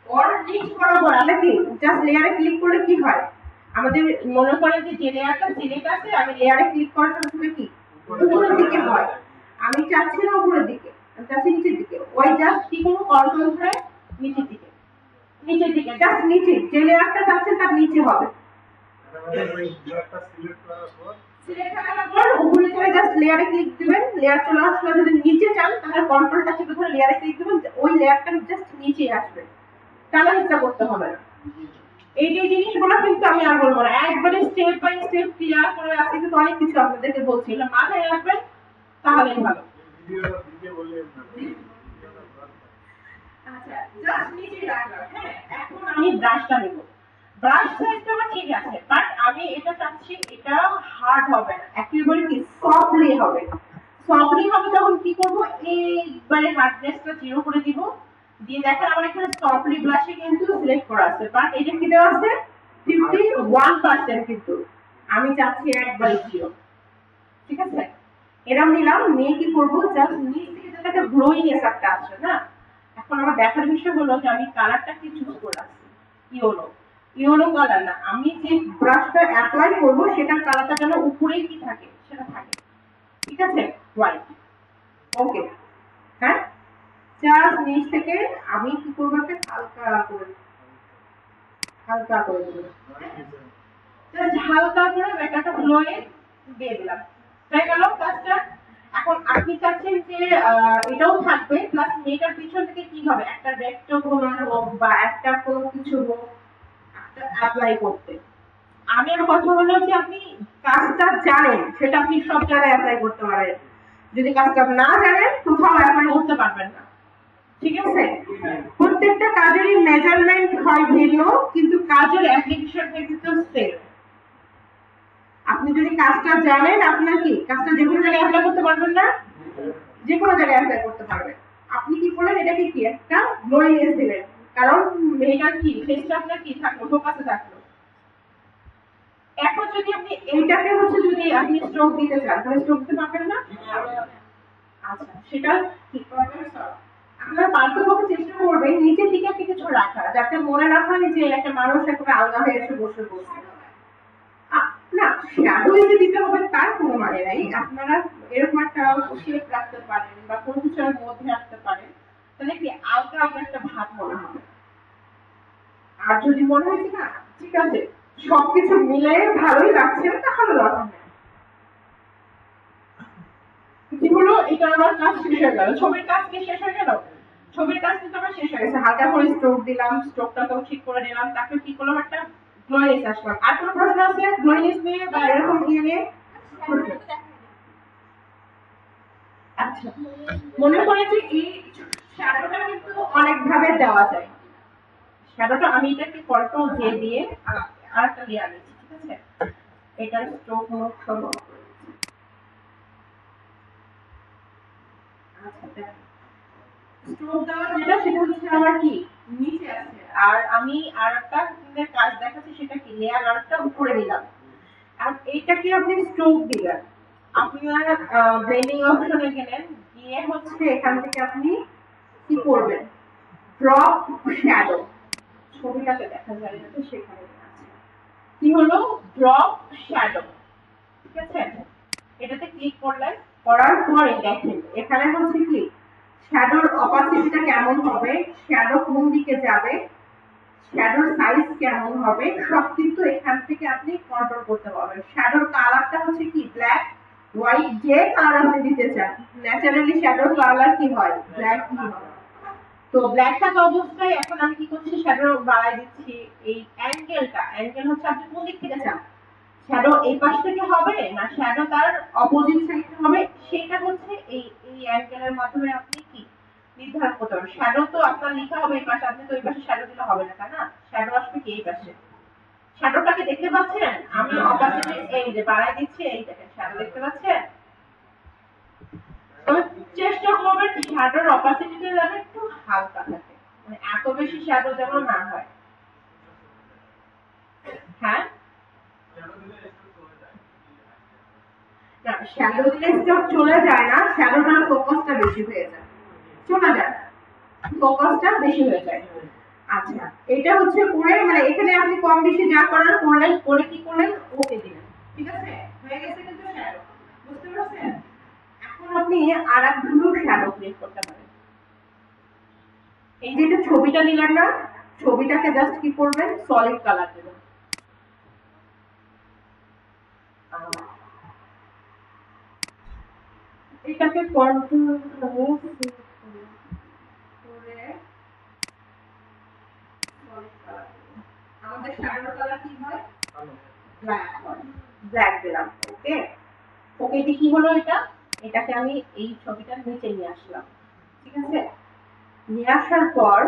ওর নিচ বরাবর আমরা কি জাস্ট লেয়ারে ক্লিক করলে কি হয়, আমাদের মনে করেন যে লেয়ারটা সিলেক্ট আছে, আমি লেয়ারে ক্লিক করার সঙ্গে কি উপরের দিকে হয়, আমি চাচ্ছি না উপরের দিকে, আমি চাচ্ছি নিচের দিকে। ওই জাস্ট কি করবো, কন্ট্রোল ধরে নিচের দিকে, নিচের দিকে জাস্ট নিচে, যে লেয়ারটা চাচ্ছেন তার নিচে হবে। সিলেক্ট করার পর উপরে চলে জাস্ট লেয়ারে ক্লিক দিবেন, লেয়ার চলে আসলে যদি নিচে চান তাহলে কন্ট্রোলটা চেপে ধরে লেয়ারে ক্লিক দিবেন, ওই লেয়ারটা জাস্ট নিচে আসবে, কালারটা করতে হবে না। এই যে জিনিসগুলো কিন্তু আমি আর বলবো না, একবারে স্টেপ বাই স্টেপ ক্লিয়ার করে আছে, কিন্তু অনেক কিছু আপনাদেরকে বলছি, এটা মাথায় রাখবেন তাহলেই ভালো। আচ্ছা, জাস্ট নিচে রাখলাম। হ্যাঁ, এখন আমি ব্রাশটা নেব, ব্রাশ সাইজটা আমার ঠিক আছে, বাট আমি এটা চাচ্ছি এটা হার্ড হবে না, একেবারে কি সফটলি হবে। সফটলি হবে তখন কি করব, এইবারে হার্ডনেসটা 0 করে দিব, দিয়ে দেখেন আমার এখানে সফটলি ব্লাশে কিন্তু সিলেক্ট করা আছে, বাট এটা কি দেওয়া আছে 51% কিন্তু আমি চাচ্ছি একবারই জিরো। ঠিক আছে, এরকম নিলাম, নিয়ে কি করবো, জাস্ট নিচ থেকে যেটা একটা গ্লোয়িং এফেক্ট আসছে না। এখন আমার দেখার বিষয় হলো যে আমি কালারটা কি চুজ করে রাখছি, ইয়েলো। ইয়েলো কালার না, আমি যে ব্রাশটা অ্যাপ্লাই করব সেটার কালারটা যেন উপরেই কি থাকে সেটা থাকে। ঠিক আছে, হোয়াইট। ওকে, হ্যাঁ, জাস্ট নিচ থেকে আমি কি করবো, একটা হালকা করে দেবো, জাস্ট হালকা করে একটা ফ্লোয়ে দিয়ে দিলাম, হয়ে গেল কাজটা। এখন আপনি চাচ্ছেন যে এটাও থাকবে, প্লাস মেয়েটার পিছন থেকে কি হবে, একটা রেক্টোগোনাল হোক বা একটা কোনো কিছু হোক অ্যাপ্লাই করতে। আমার কথা হলো যে আপনি কাজটা জানেন সেটা আপনি সব জায়গায় অ্যাপ্লাই করতে পারেন, যদি কাজটা না জানেন কোথাও অ্যাপ্লাই করতে পারবেন না। ঠিক আছে, প্রত্যেকটা কাজেরই মেজারমেন্ট হয় ভিন্ন, কিন্তু কাজের অ্যাপ্লিকেশন কিন্তু সেম। আপনি যদি কাজটা জানেন, আপনার কি কাজটা যে কোনো জায়গায় অ্যাপ্লাই করতে পারবেন না, যে কোনো জায়গায় অ্যাপ্লাই করতে পারবেন। আপনি কি করলেন, এটাকে কি একটা গ্লোয়িং দিলেন, কারণ মেয়েটার কি ফেসটা আপনার কি থাকলো, ফোকাসে থাকলো। এখন যদি আপনি এইটাকে হচ্ছে যদি আপনি স্ট্রোক দিতে চান, তাহলে স্ট্রোক দিতে পারবেন না। আচ্ছা, সেটা ঠিক করবেন স্যার। আপনার পার্থক্যকে চেষ্টা করবেন নিচের দিকে আপনি কিছু রাখা, যাতে মনে না হয় যে একটা মানুষ একেবারে আলাদা হয়ে এসে বসে বসে। না, শ্যাডোই যে দিতে হবে তার কোনো মানে নাই। আপনারা এরকম একটা শেপ রাখতে পারেন বা কোনো কিছুর মধ্যে রাখতে পারেন, তাহলে কি আলগা আলগা একটা ভাব মনে হবে। আর যদি মনে হয় না ঠিক আছে সবকিছু মিলে ভালোই লাগছে, তাহলে দরকার নেই। কি হলো, এটা আমার কাজ শেষ হয়ে গেল, ছবির কাজ কি শেষ হয়ে গেল, ছবির কাজ কিন্তু আমার শেষ হয়ে গেছে। হালকা করে স্ট্রোক দিলাম, স্ট্রোকটাকেও ঠিক করে নিলাম, তারপর কি করলাম, একটা গ্লোইনেস আসলাম। আর কোনো প্রশ্ন আছে গ্লোইনেস নিয়ে বা এরকম ইয়ে নিয়ে? আচ্ছা, মনে করে যে এই শ্যাডোটা কিন্তু অনেক ভাবে দেওয়া যায়। শ্যাডোটা আমি এটাকে কন্ট্রোল জে দিয়ে আরেকটা লেয়ার নিচ্ছি। ঠিক আছে, এটার স্ট্রোক মুখ সব স্ট্রোক দেওয়া যেটা সেটা হচ্ছে আমার কি নিচে আছে, আর আমি আরেকটা কাজ দেখাচ্ছি সেটা কি লেয়ার আরেকটা উপরে দিলাম। আর এইটাকে আপনি স্ট্রোক দিলেন, আপনার ব্লেন্ডিং অপশনে গেলেন, গিয়ে হচ্ছে এখান থেকে আপনি কি করবেন, ড্রপ শ্যাডো, ছবিটাকে দেখা যায় না তো সেখানে আছে কি হলো ড্রপ শ্যাডো। ঠিক আছে, এটাতে ক্লিক করলেন, করার পরে দেখেন এখানে হচ্ছে কি শ্যাডোর অপাসিটিটা কেমন হবে, শ্যাডো কোন দিকে যাবে, শ্যাডোর সাইজ কেমন হবে, সব কিন্তু এখান থেকে আপনি কন্ট্রোল করতে পারবেন। শ্যাডোর কালারটা হচ্ছে কি ব্ল্যাক, হোয়াইট, যে কালার আপনি দিতে চান। ন্যাচারালি শ্যাডোর কালার কি হয়, ব্ল্যাক কি হয়। তো ব্ল্যাক থাকা অবস্থায় এখন আমি কি করছি, শ্যাডো বাড়াই দিচ্ছি। এই অ্যাঙ্গেল হচ্ছে আপনি কোন দিক থেকে চান, শ্যাডো এই পাশ থেকে হবে না শ্যাডো তার অপোজিট সাইড হবে, সেটা হচ্ছে এই এই অ্যাঙ্গেলের মাধ্যমে আপনি কি নির্ধারণ করতে পারবেন। শ্যাডো তো আপনার লেখা হবে এই পাশে, আপনি তো এই পাশে শ্যাডো দিলে হবে না, তাই না? শ্যাডো আসবে কি এই পাশে। শ্যাডোটাকে দেখতে পাচ্ছেন, আমি অপোজিটে এই যে বাড়াই দিচ্ছি, এই দেখেন শ্যাডো দেখতে পাচ্ছেন। তবে চেষ্টা করবেন শ্যাডোর অপাসিটিটা যেন একটু হালকা থাকে, মানে এত বেশি শ্যাডো যেন না হয়। হ্যাঁ, না শ্যাডো দিলে স্টক চলে যায় না, শ্যাডোটার ফোকাসটা বেশি হয়ে যায়, চলে যায় ফোকাসটা বেশি হয়ে যায়। আচ্ছা, এটা হচ্ছে করে মানে এখানে আপনি কম বেশি যা করার করলেন, করে কি করলেন, ওকে দিলেন। ঠিক আছে, হয়ে গেছে কিন্তু শ্যাডো, বুঝতে পারছেন? এখন আপনি আরেক ধরনের শ্যাডো ক্রিয়েট করতে পারেন। এই যে ছবিটা নিলেন না, ছবিটাকে জাস্ট কি করবেন, সলিড কালার দেবেন। এটাকে কন্ট্রোল করে আমাদের শ্যাডো কালার কি হয়, ব্ল্যাক হয়, ব্ল্যাক দিলাম। ওকে, ওকে এটা কি হলো, এটাকে আমি এই ছবিটার নিচে নিয়ে আসলাম। ঠিক আছে, নিয়ে আসার পর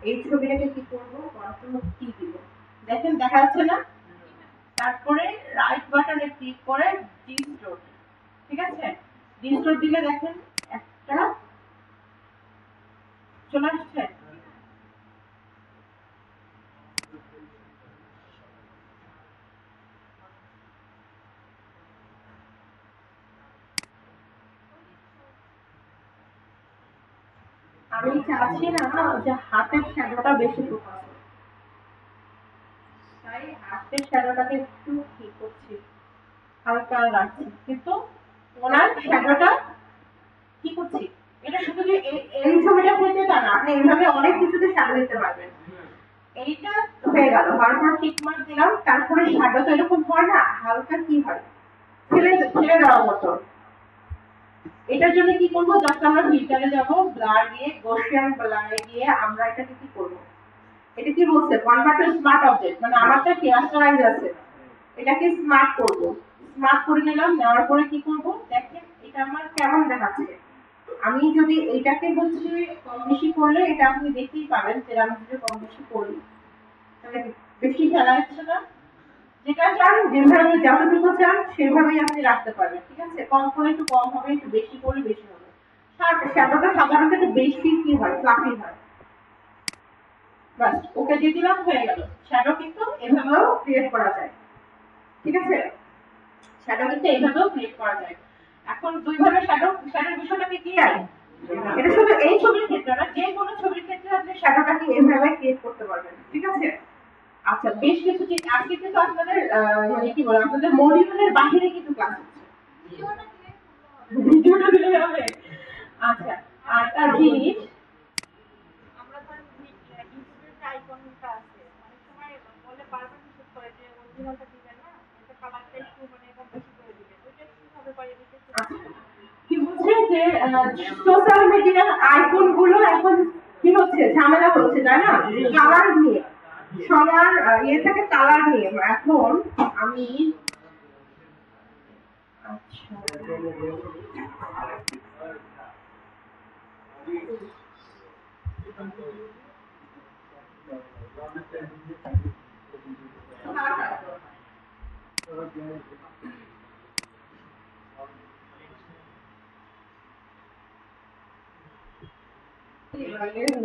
এই ছবিটাকে কি করব, কন্ট্রোল কি দিব, দেখেন দেখা যাচ্ছে না। তারপরে রাইট বাটনে ক্লিক করে ডিস্টোর্ট। ঠিক আছে, ডিস্টোর্ট দিলে দেখেন একটা চলে আসছে। আমি চাচ্ছি না যে হাতের শ্যাডোটা বেশি ফোকাস, তাই হাতের শ্যাডোটাকে একটু কি করছি, হালকা রাখছি, কিন্তু ওনার শ্যাডোটা কি করছি। এটা শুধু যে এই ছবিটা হয়েছে তা না, আপনি এইভাবে অনেক কিছুতে শ্যাডো দিতে পারবেন। এইটা হয়ে গেল, হওয়ার পর টিক মার্ক দিলাম, তারপরে শ্যাডো তো এরকম হয় না, হালকা কি হয়, ফেলে ফেলে দেওয়ার মতো। এটার জন্য কি করবো, জাস্ট আমরা ফিল্টারে যাবো, ব্লার দিয়ে গসিয়ান ব্লারে গিয়ে আমরা এটাকে কি করবো, এটা কি বলছে কনভার্ট টু স্মার্ট অবজেক্ট, মানে আমারটা কি রাস্টারাইজ আছে, এটাকে স্মার্ট করব। স্মার্ট করে নিলাম, নেওয়ার পরে কি করব, দেখেন এটা আমার কেমন দেখাচ্ছে। আমি যদি এইটাকে হচ্ছে কম বেশি করলে এটা আপনি দেখতেই পাবেন যে আমি যদি কম বেশি করি তাহলে বেশি খেলা যাচ্ছে না। যেটা চান যেভাবে যতটুকু চান সেভাবেই আপনি রাখতে পারবেন, ঠিক আছে। কম করলে একটু কম হবে, একটু বেশি করলে বেশি হবে। শ্যাডোটা সাধারণত একটু বেশি কি হয়, ফ্লাফি হয়। বাস ওকে দিয়ে দিলাম, হয়ে গেল। শ্যাডো কিন্তু এভাবেও ক্রিয়েট করা যায়, ঠিক আছে। শ্যাডো কিন্তু এইভাবেও ক্রিয়েট করা যায়। এখন দুইভাবে শ্যাডোর বিষয়টা কি ক্লিয়ার? এটা শুধু এই ছবির ক্ষেত্রে না, যে কোনো ছবির ক্ষেত্রে আপনি শ্যাডোটাকে এইভাবে ক্রিয়েট করতে পারবেন, ঠিক আছে। আচ্ছা, বেশ কিছু ঠিক আজকে কিন্তু আপনাদের মানে কি বলে আপনাদের মডিউলের বাহিরে কিন্তু ক্লাস হচ্ছে, ভিডিওটা দিলে হবে। আচ্ছা, আর তার জিনিস আমরা ধরেন ইউটিউবের যে আইকনটা আছে অনেক সময় বলে বারবার নিষেধ করে যে অরিজিনালটা দিবেন না, এটা কালারটা একটু মানে কম বেশি করে দিবেন, ওইটা কিভাবে পারি দিতে? কি বলছে যে সোশ্যাল মিডিয়ার আইকন গুলো এখন কি হচ্ছে, ঝামেলা হচ্ছে, তাই না, কালার নিয়ে সবার ইয়ে থেকে কালার নিয়ে। এখন আমি আচ্ছা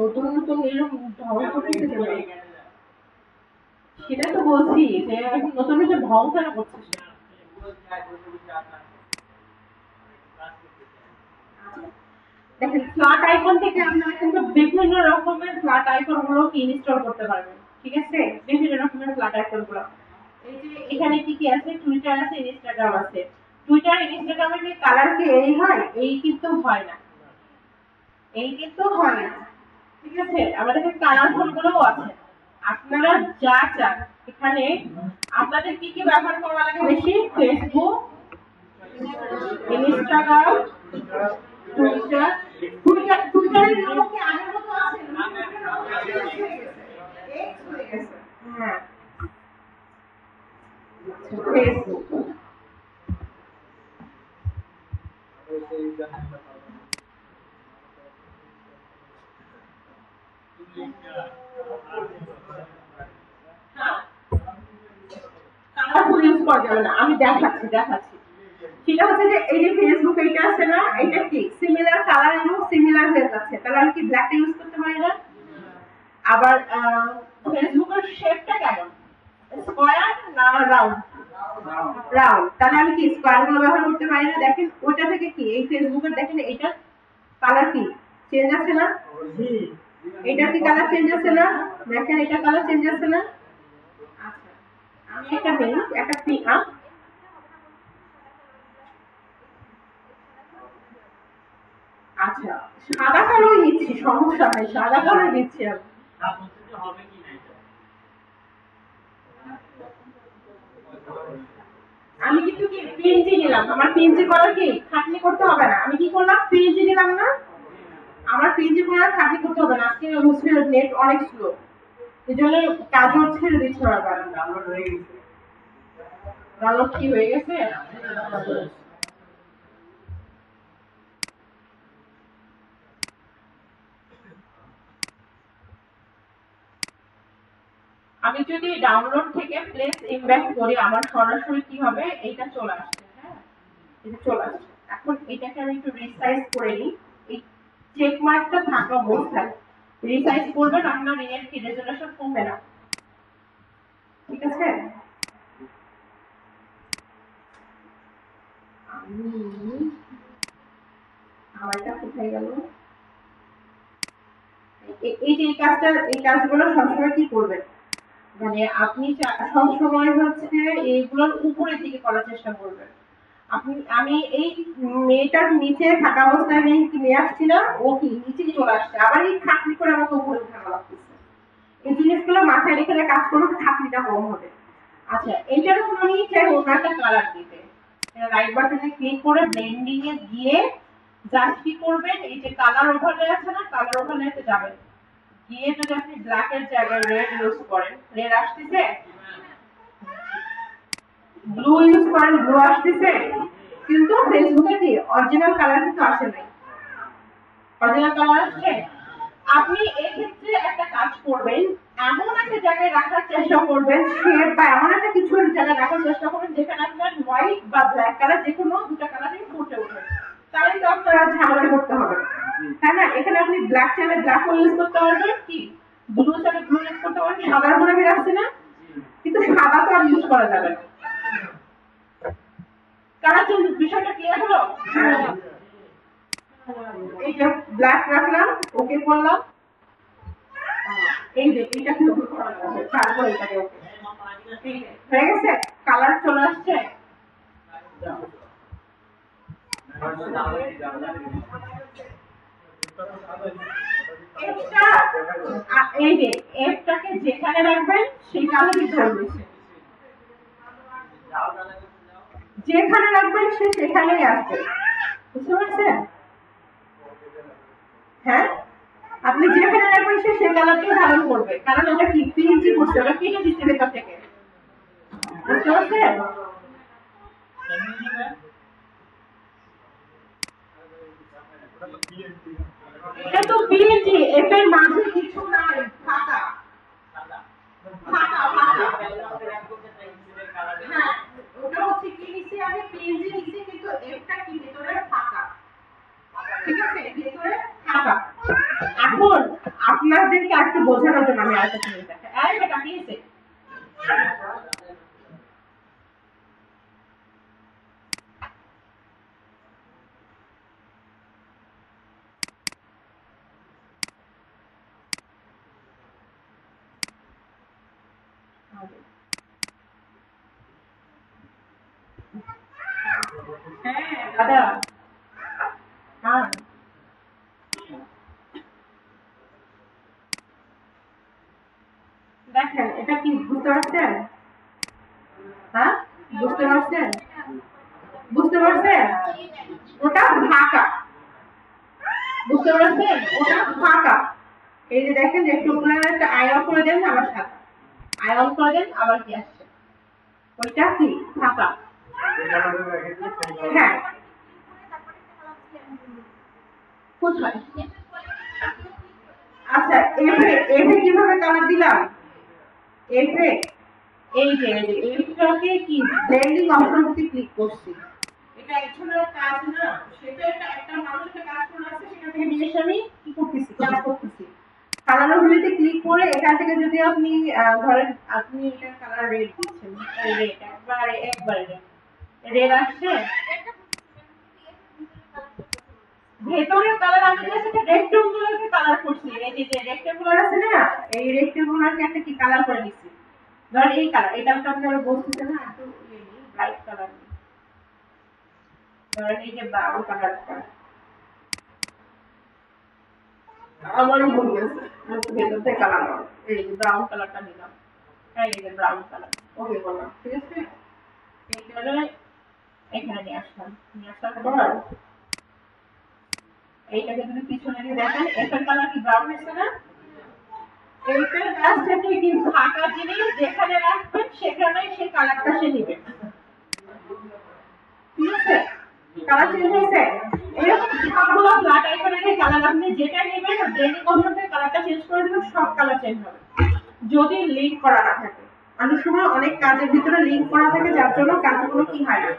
নতুন নতুন এরকম ঢং করতেছে কেন? সেটা তো বলছি যে এখন নতুন নতুন ঢং কেন করছিস। দেখেন ফ্ল্যাট আইকন থেকে আপনারা কিন্তু বিভিন্ন রকমের ফ্ল্যাট আইকন গুলো ইনস্টল করতে পারবেন, ঠিক আছে। বিভিন্ন রকমের ফ্ল্যাট আইকন গুলো, এই যে এখানে কি কি আছে, টুইটার আছে, ইনস্টাগ্রাম আছে। টুইটার ইনস্টাগ্রামের কি কালার কি এই হয়? এই কিন্তু হয় না, এই কিন্তু হয় না, ঠিক আছে। আমাদের কালারফুল গুলোও আছে, আপনারা যা চান। এখানে আপনাদের কি কি ব্যবহার করা লাগে বেশি? Facebook, Instagram, Twitter. টুইটারের নামও কি আগের মতো আছে? হ্যাঁ, ফেসবুক। কালারফুল ইউজ করা যাবে না, আমি দেখাচ্ছি। সেটা হচ্ছে যে এই যে ফেসবুক এইটা আছে না, এটা কি সিমিলার কালার এবং সিমিলার হয়ে যাচ্ছে, তাহলে আমি কি ব্ল্যাকটা ইউজ করতে পারি না? আবার ফেসবুকের শেপটা কেমন, স্কয়ার না রাউন্ড? রাউন্ড, তাহলে আমি কি স্কয়ার গুলো ব্যবহার করতে পারি না? দেখেন ওইটা থেকে কি এই ফেসবুকের দেখেন এটা কালার কি চেঞ্জ আছে না, এটা কি কালার চেঞ্জ আছে না, দেখেন এটা কালার চেঞ্জ আছে না। আচ্ছা, আমি একটা নেই, একটা পিক আপ। আচ্ছা, সাদা কালোই নিচ্ছি, সমস্যা নাই, সাদা কালোই নিচ্ছি আমি। আমি কিন্তু কি পিএনজি নিলাম, আমার পিএনজি করার কি খাটনি করতে হবে না। আমি কি করলাম, পিএনজি নিলাম না, আমার পিএনজি করার খাটনি করতে হবে না। আজকে হচ্ছে নেট অনেক স্লো, এই জন্য কাজও ছেড়ে দিচ্ছে বারবার। ডাউনলোড কি হয়ে গেছে? আমি যদি ডাউনলোড থেকে প্লেস ইমবেড করি আমার সরাসরি কি হবে, এইটা চলে আসছে। হ্যাঁ, এটা চলে আসছে। এখন এটাকে আমি একটু রিসাইজ করে নিই, এই চেক মার্কটা থাকা অবস্থায় রিসাইজ করবেন, আপনার এর কি রেজোলিউশন কমবে না, ঠিক আছে। আমি আমারটা কোথায় গেল, এই যে এই কাজগুলো সবসময় কি করবেন, মানে আপনি সবসময় হচ্ছে এইগুলোর উপরের দিকে করার চেষ্টা করবেন। আমি এই মেয়েটার নিচে থাকা অবস্থায় নিয়ে আসছি না, ও কি নিচেই চলে আসছে, আবার এই খাটনি করে আমাকে উপরে উঠানো লাগতেছে। এই জিনিসগুলো মাথায় রেখে কাজ করুন, খাটনিটা কম হবে। আচ্ছা, এইটার উপর আমি চাই অন্য একটা কালার দিতে। রাইট বাটনে ক্লিক করে ব্লেন্ডিং এ গিয়ে জাস্ট কি করবেন, এই যে কালার ওভারলে আছে না, কালার ওভারলেতে যাবেন, গিয়ে যদি আপনি ব্ল্যাক এর জায়গায় রেড ইউজ করেন, রেড আসতেছে, ব্লু ইউজ করেন, ব্লু আসতেছে, কিন্তু ফেসবুকে কি অরিজিনাল কালার কিন্তু আসে নাই। অরিজিনাল কালার আসছে। আপনি এক্ষেত্রে একটা কাজ করবেন, এমন একটা জায়গায় রাখার চেষ্টা করবেন, শেড বা এমন একটা কিছু জায়গায় রাখার চেষ্টা করবেন যেখানে আপনার হোয়াইট বা ব্ল্যাক কালার যে কোনো দুটো কালারই ফুটে ওঠে। তাহলে তো আপনার ঝামেলা করতে হবে, তাই না? এখানে আপনি ব্ল্যাক চাইলে ব্ল্যাক ইউজ করতে পারবেন, কি ব্লু চাইলে ব্লু ইউজ করতে পারবেন। সাদার মনে বের আসছে না, কিন্তু সাদা তো আর ইউজ করা যাবে না। কালার চেঞ্জ বিষয়টা ক্লিয়ার হলো? এই যে ব্ল্যাক রাখলাম, ওকে করলাম, এই যে এটা কিন্তু তারপর এটাকে ওকে হয়ে গেছে, কালার চলে আসছে। এই যে এফটাকে যেখানে রাখবেন সেই কালারই ধরবে, যেখানে রাখবেন সে সেখানেই আসবে, বুঝতে পারছেন? হ্যাঁ, আপনি যেখানে রাখবেন সে সেই কালারটাই ধারণ করবে, কারণ এটা কি পিএনজি করতে হবে, কেটে দিচ্ছে ভেতর থেকে, বুঝতে পারছেন? এটা তো পিএনজি, এফ এর মাঝে কিছু নাই, ফাঁকা ফাঁকা ফাঁকা। হ্যাঁ, ওটা হচ্ছে কি নিচে আমি পিএনজি নিচে, কিন্তু এফটা কি ভেতরে ফাঁকা, ঠিক আছে, ভেতরে ফাঁকা। এখন আপনাদেরকে একটু বোঝানোর জন্য আমি আরেকটা জিনিস দেখাই। এই বেটা কি হয়েছে? হ্যাঁ দাদা, হ্যাঁ দেখেন, এটা কি বুঝতে পারছেন? হ্যাঁ, বুঝতে পারছেন? বুঝতে পারছেন? ওটা ফাঁকা, বুঝতে পারছেন? ওটা ফাঁকা। এই যে দেখেন, রেক্ট্যাঙ্গুলার একটা আই অফ করে দেন, আবার সাদা, আই অফ করে দেন, আবার কি আসছে, ওইটা কি ফাঁকা। হ্যাঁ, কোথায়? আচ্ছা, এফে এফে কিভাবে কালার দিলাম? এফে এই যে এইটাকে কি ব্লেন্ডিং অপশনটি ক্লিক করছি, এটা একজনের কাজ না, সেটা একটা মানুষের কাজ করে আছে, সেটা থেকে নিয়ে এসে আমি কি করতেছি, কাজ করতেছি। কালার ওভারলেতে ক্লিক করে এখান থেকে যদি আপনি ধরেন আপনি এটা কালার রেড দিচ্ছেন, রেড একবারে রেড আসছে, ভেতরে কালার আমি জাস্ট রেক্ট্যাঙ্গুলারকে কালার করছি। এই যে রেক্ট্যাঙ্গুলার আছে না, এই রেক্ট্যাঙ্গুলারকে একটা কি কালার করে দিচ্ছি, ধর এই কালার, এটা তো আপনারা বলতেছেন না একটু ব্রাইট কালার, ধরেন এই যে ব্রাউন কালারটা আমারই ভুল গেছে, ভেতর থেকে কালার, এই যে ব্রাউন কালারটা নিলাম, এই যে ব্রাউন কালার ওকে করলাম, ঠিক আছে। এইখানে এখানে নিয়ে আসলাম, নিয়ে আসার পর এইটাকে যদি পিছনে দিয়ে দেখেন, এটার কালার কি ব্রাউন হয়েছে না? এইটা জাস্ট একটা কি ফাঁকা জিনিস, যেখানে রাখবেন সেখানেই সেই কালারটা সে নেবে, ঠিক আছে? কালার চেঞ্জ হয়েছে। এরকম সবগুলো ফ্ল্যাট আইকনের কালার আপনি যেটা নেবেন ব্লেন্ডিং অপশন থেকে কালারটা চেঞ্জ করে দেবেন, সব কালার চেঞ্জ হবে, যদি লিংক করা না থাকে। অনেক সময় অনেক কাজের ভিতরে লিংক করা থাকে, যার জন্য কাজগুলো কি হয় না।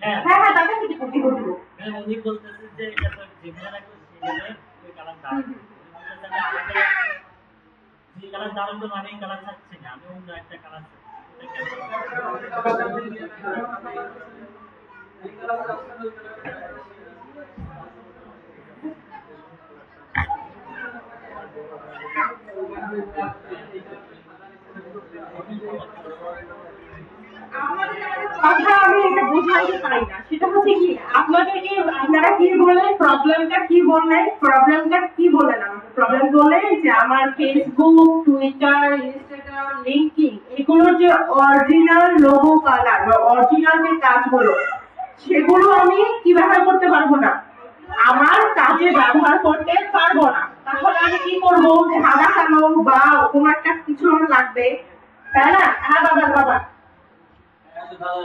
হ্যাঁ হ্যাঁ, তাদের কি করতে করতে উনি বলতেছে যে এটা তো যেখানে রাখবো সেখানে ওই কালার দাঁড়াবে, যে কালার দাঁড়াবে মানে এই কালার থাকছে না, আমি অন্য একটা কালার চাচ্ছি। আপনাদের কথা আমি এটা বোঝাইতে পারি না, সেটা হচ্ছে কি আপনাদেরকে আপনারা কি বললেন, প্রবলেমটা কি বললেন, আমাকে প্রবলেম বললেন যে আমার ফেসবুক, টুইটার, ইনস্টাগ্রাম, লিঙ্কডিন এগুলোর যে অরিজিনাল লোগো কালার বা অরিজিনাল যে কাজগুলো সেগুলো আমি কি ব্যবহার করতে পারবো না, আমার কাজে ব্যবহার করতে পারবো না। তাহলে আমি কি করবো, সাদা কালো বা কোনো একটা কিছু আমার লাগবে, তাই না? হ্যাঁ বাবা বাবা যাও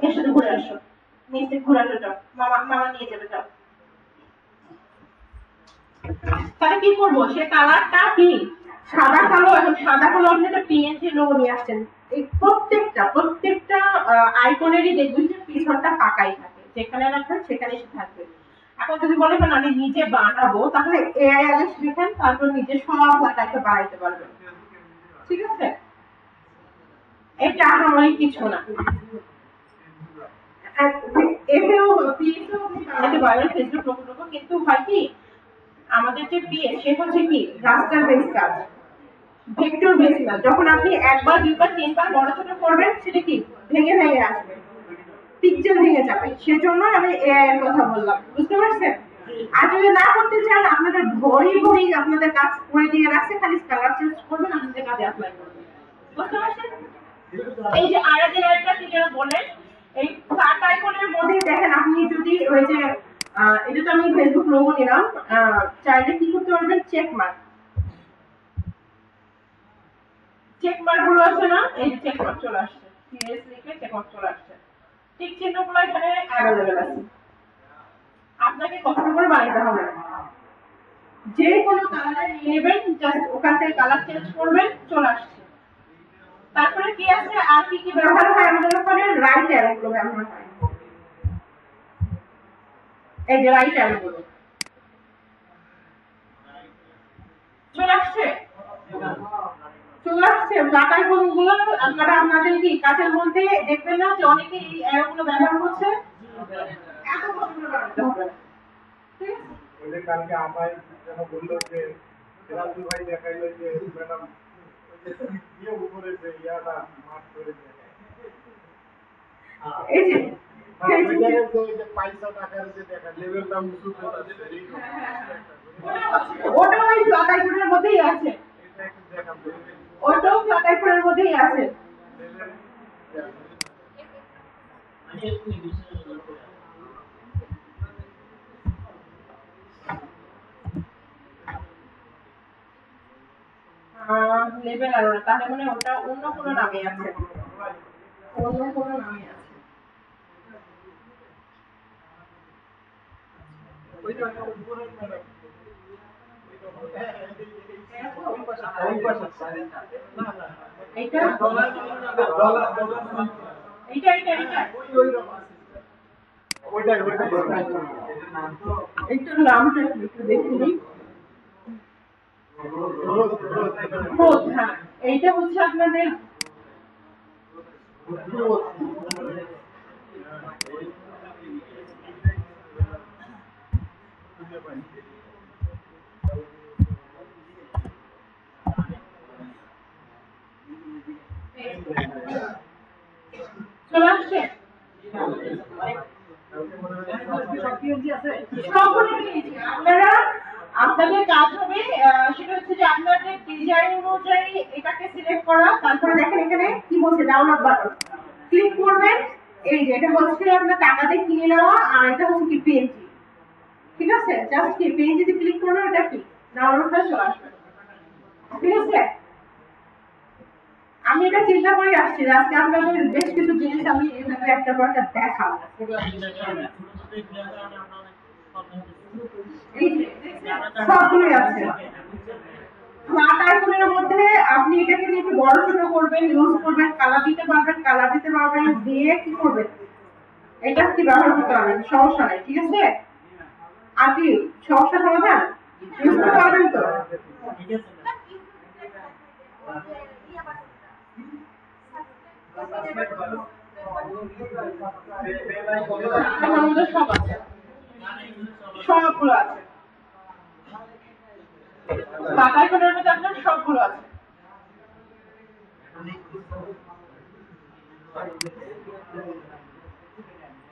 এর সাথে ঘুরে আসো, নিচে ঘুরে আসো, যাও মামা মামা নিয়ে যাবে, যাও। তাহলে কি করবো, সে কালারটা কি সাদা কালো, এখন সাদা কালো আপনি একটা পিএনজি লোগো নিয়ে আসছেন, এই প্রত্যেকটা আইকনেরই দেখবেন যে পিছনটা ফাঁকাই থাকে, যেখানে রাখবেন সেখানে সে থাকবে। এখন যদি বলেন আমি নিজে বানাবো, তাহলে এআই আগে শিখেন, তারপর নিজে সব ডাটাকে বানাইতে পারবেন, ঠিক আছে? এটা আমার কিছু না, এতেও পিএসও আপনি বানাতে পারবেন, ফেসবুক লোগো, কিন্তু হয় কি আমাদের যে পিএস সে হচ্ছে কি রাস্টার বেস কাজ, ভেক্টর বেস না। যখন আপনি একবার দুইবার তিনবার বড় ছোট করবেন সেটা কি ভেঙে আসবে, পিকচার ভেঙে যাবে, সেজন্য আমি এআই এর কথা বললাম, বুঝতে পারছেন? আর যদি না করতে চান, আপনাদের ভরি আপনাদের কাজ করে দিয়ে রাখছে, খালি কালার চেঞ্জ করবেন, আপনাদের কাজে অ্যাপ্লাই করবেন, বুঝতে পারছেন? এই যে আরেকটা কি যেন বলেন, এই সার্চ আইকনের মধ্যে দেখেন, আপনি যদি ওই যে এটা তো আমি ফেসবুক লোগো নিলাম, চাইলে কি করতে পারবেন, চেক মার্ক গুলো আছে না, এই যে চেক মার্ক চলে আসছে, সিএস লিখে চেক মার্ক চলে আসছে, ঠিক চিহ্নগুলো এখানে অ্যাভেলেবেল আছে, আপনাকে কষ্ট করে বানাতে হবে না, যে কোনো কালার নিয়ে নেবেন, জাস্ট ওখান থেকে কালার চেঞ্জ করবেন, চলে আসছে। তারপরে কি আছে, আর কি কি ব্যবহার হয় আমাদের ওখানে, রাইট অ্যারো গুলো ব্যবহার হয়, এই যে রাইট অ্যারো গুলো চলে আসছে, ডাটার গুলো আপনারা আপনাদের কি কাজের মধ্যে দেখবেন না যে অনেকে এই অ্যারো গুলো ব্যবহার করছে, এত পছন্দ করে, ঠিক আছে? ওই যে কালকে আমায় যেন বললো যে রাজু ভাই দেখাইলো যে ম্যাডাম দিয়ে উপরে যে ইয়াটা মার্ক করে দিয়ে এই যে পয়সা টাকার যে দেখা লেভেলটা উঁচু করে আছে, ওটা ওই ফ্ল্যাট আইকনের মধ্যেই আছে, এটা একটু দেখা ওটাও ফ্ল্যাট আইকনের মধ্যেই আছে। লেভেল আর তাহলে মানে ওটা অন্য কোনো নামে আছে, ওইটা উপরে ম্যাডাম এইটা এইটার নামটা কি একটু দেখে নিই। হ্যাঁ, এইটা হচ্ছে আপনাদের চলে আসছে, আপনারা আপনাদের কাজ হবে সেটা হচ্ছে যে আপনাদের ডিজাইন অনুযায়ী এটাকে সিলেক্ট করা, তারপরে দেখেন এখানে কি বলছে ডাউনলোড বাটন ক্লিক করবেন, এই যে এটা হচ্ছে আপনার টাকাতে কিনে নেওয়া, আর এটা হচ্ছে কি পিএনজি, ঠিক আছে? জাস্ট কি পিএনজি ক্লিক করবেন, এটা কি ডাউনলোড হয়ে চলে আসবে, ঠিক আছে? আমি এটা চিন্তা করে আসছি, আজকে আপনাদের বেশ কিছু জিনিস আমি এইভাবে একটা পর একটা দেখাবো। সবগুলোই আছে, ফ্ল্যাট আইকনের মধ্যে আপনি এটাকে নিয়ে একটু বড় ছোট করবেন, ইউজ করবেন, কালার দিতে পারবেন, দিয়ে কি করবেন, এটা কি ব্যবহার করতে পারবেন, সমস্যা নাই, ঠিক আছে? আর কি সমস্যা সমাধান ইউজ করতে পারবেন তো? সবগুলো আছে, বাঁকা আইকনের মধ্যে আপনার সবগুলো আছে।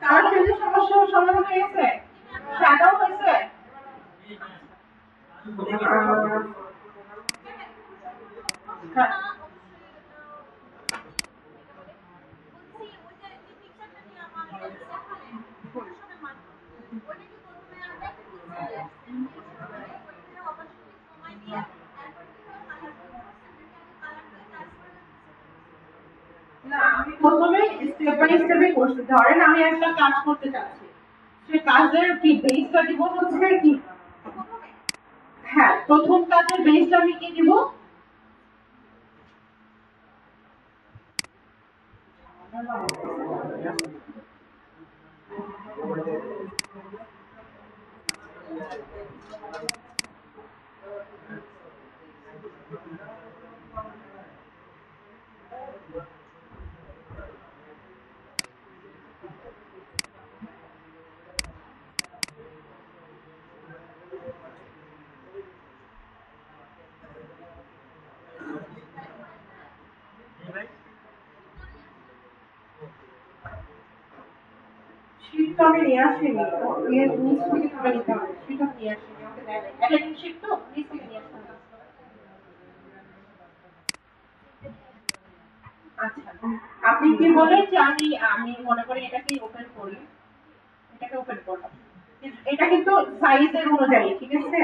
কালার চেঞ্জের সমস্যা সমাধান হয়ে গেছে, শ্যাডো হয়েছে। হ্যাঁ না, আমি প্রথমে স্টেপ বাই স্টেপে করছি। ধরেন আমি একটা কাজ করতে চাচ্ছি, সে কাজের কি বেসটা দিব হচ্ছে কি, হ্যাঁ প্রথম কাজের বেসটা আমি কি দিব, শীট তো আমি নিয়ে আসিনি, এর নিচ থেকে তুলে নিতে হবে। শীট আমি নিয়ে আসিনি, আমাকে দেয় নাই। এটা কি শীট তো নিচ থেকে নিয়ে আসতে হবে। আচ্ছা, আপনি কি বলেন যে আমি আমি মনে করি এটাকে ওপেন করি, এটাকে ওপেন করলাম, এটা কিন্তু সাইজের অনুযায়ী, ঠিক আছে?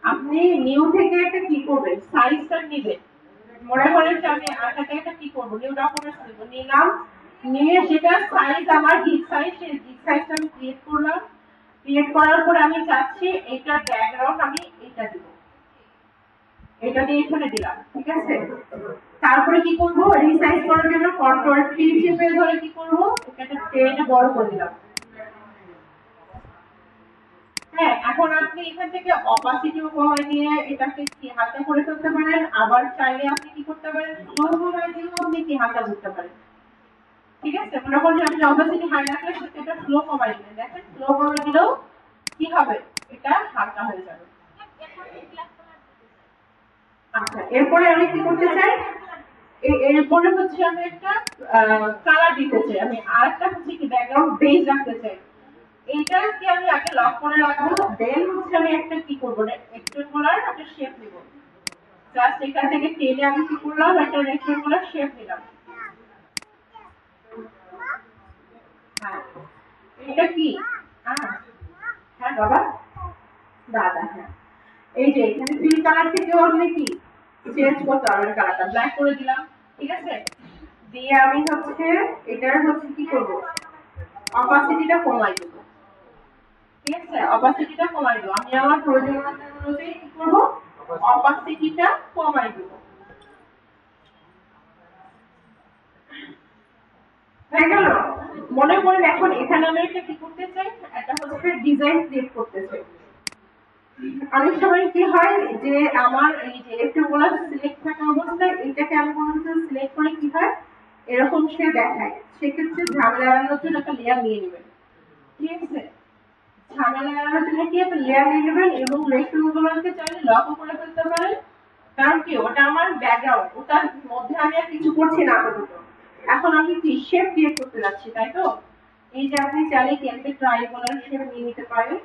আপনি নিউ থেকে একটা কি করবেন, সাইজটা নেবেন। মনে করেন যে আমি এটাকে একটা কি করবো, নিউ ডকুমেন্টস নেব, নিলাম, নিয়ে সেটা সাইজ আমার গিগ সাইজ, সেই গিগ সাইজটা আমি ক্রিয়েট করলাম। ক্রিয়েট করার পরে আমি চাচ্ছি এটা ব্যাকগ্রাউন্ড আমি এটা দিব, এটা দিয়ে এখানে দিলাম, ঠিক আছে? তারপরে কি করব, রিসাইজ করার জন্য কন্ট্রোল টি চেপে ধরে কি করব, এটাকে টেনে বড় করে দিলাম। হ্যাঁ, এখন আপনি এখান থেকে অপাসিটিও কমায় দিয়ে এটাকে কি হালকা করে ফেলতে পারেন, আবার চাইলে আপনি কি করতে পারেন, স্লো কমায় দিয়েও আপনি কি হালকা করতে পারেন, ঠিক আছে? মনে করেন যে আপনি অপাসিটি হাই রাখলে সেটা স্লো কমায় দিবেন, দেখেন স্লো কমায় দিলেও কি হবে, এটা হালকা হয়ে যাবে। আচ্ছা, এরপরে আমি কি করতে চাই, এরপরে হচ্ছে আমি একটা কালার দিতে চাই, আমি আরেকটা হচ্ছে কি ব্যাকগ্রাউন্ড বেজ রাখতে চাই। এইটাকে আমি আগে লক করে রাখবো, দেন হচ্ছে আমি একটা কি করবো, রেক্টেঙ্গুলার একটা শেপ নিব। জাস্ট এখান থেকে টেনে আমি কি করলাম, একটা রেক্টেঙ্গুলার শেপ নিলাম। হ্যাঁ, এটা কি, হ্যাঁ বাবা, দাদা, হ্যাঁ এই যে এখানে ফিল কালার থেকে আপনি কি চেঞ্জ করতে পারবেন, কালারটা ব্ল্যাক করে দিলাম, ঠিক আছে? দিয়ে আমি হচ্ছে এটার হচ্ছে কি করব, অপাসিটিটা কমাই দেব, ঠিক আছে? অপাসিটিটা কমাই দেব, আমি আমার প্রয়োজন অনুযায়ী কি করব, অপাসিটিটা কমাই দেব। হয়ে গেল? মনে করেন এখন এখানে আমি একটা কি করতে চাই, একটা হচ্ছে ডিজাইন ক্রিয়েট করতে চাই। অনেক সময় কি হয় যে আমার এই যে রেক্টেঙ্গুলো সিলেক্ট থাকা অবস্থায় এটাকে আমি কোনো কিছু সিলেক্ট করে কি হয়, এরকম সে দেখায়, সেক্ষেত্রে ঝামেলা এড়ানোর জন্য একটা লেয়ার নিয়ে নেবেন, ঠিক আছে? ঝামেলা এড়ানোর জন্য কি একটা লেয়ার নিয়ে নেবেন, এবং রেক্টেঙ্গুলোকে চাইলে লকও করে ফেলতে পারেন, কারণ কি ওটা আমার ব্যাকগ্রাউন্ড, ওটার মধ্যে আমি আর কিছু করছি না আপাতত। এখন আমি কি শেপ ক্রিয়েট করতে যাচ্ছি, তাই তো? এই যে আপনি চাইলে কি একটা ট্রায়াঙ্গুলার শেপ নিয়ে নিতে পারেন,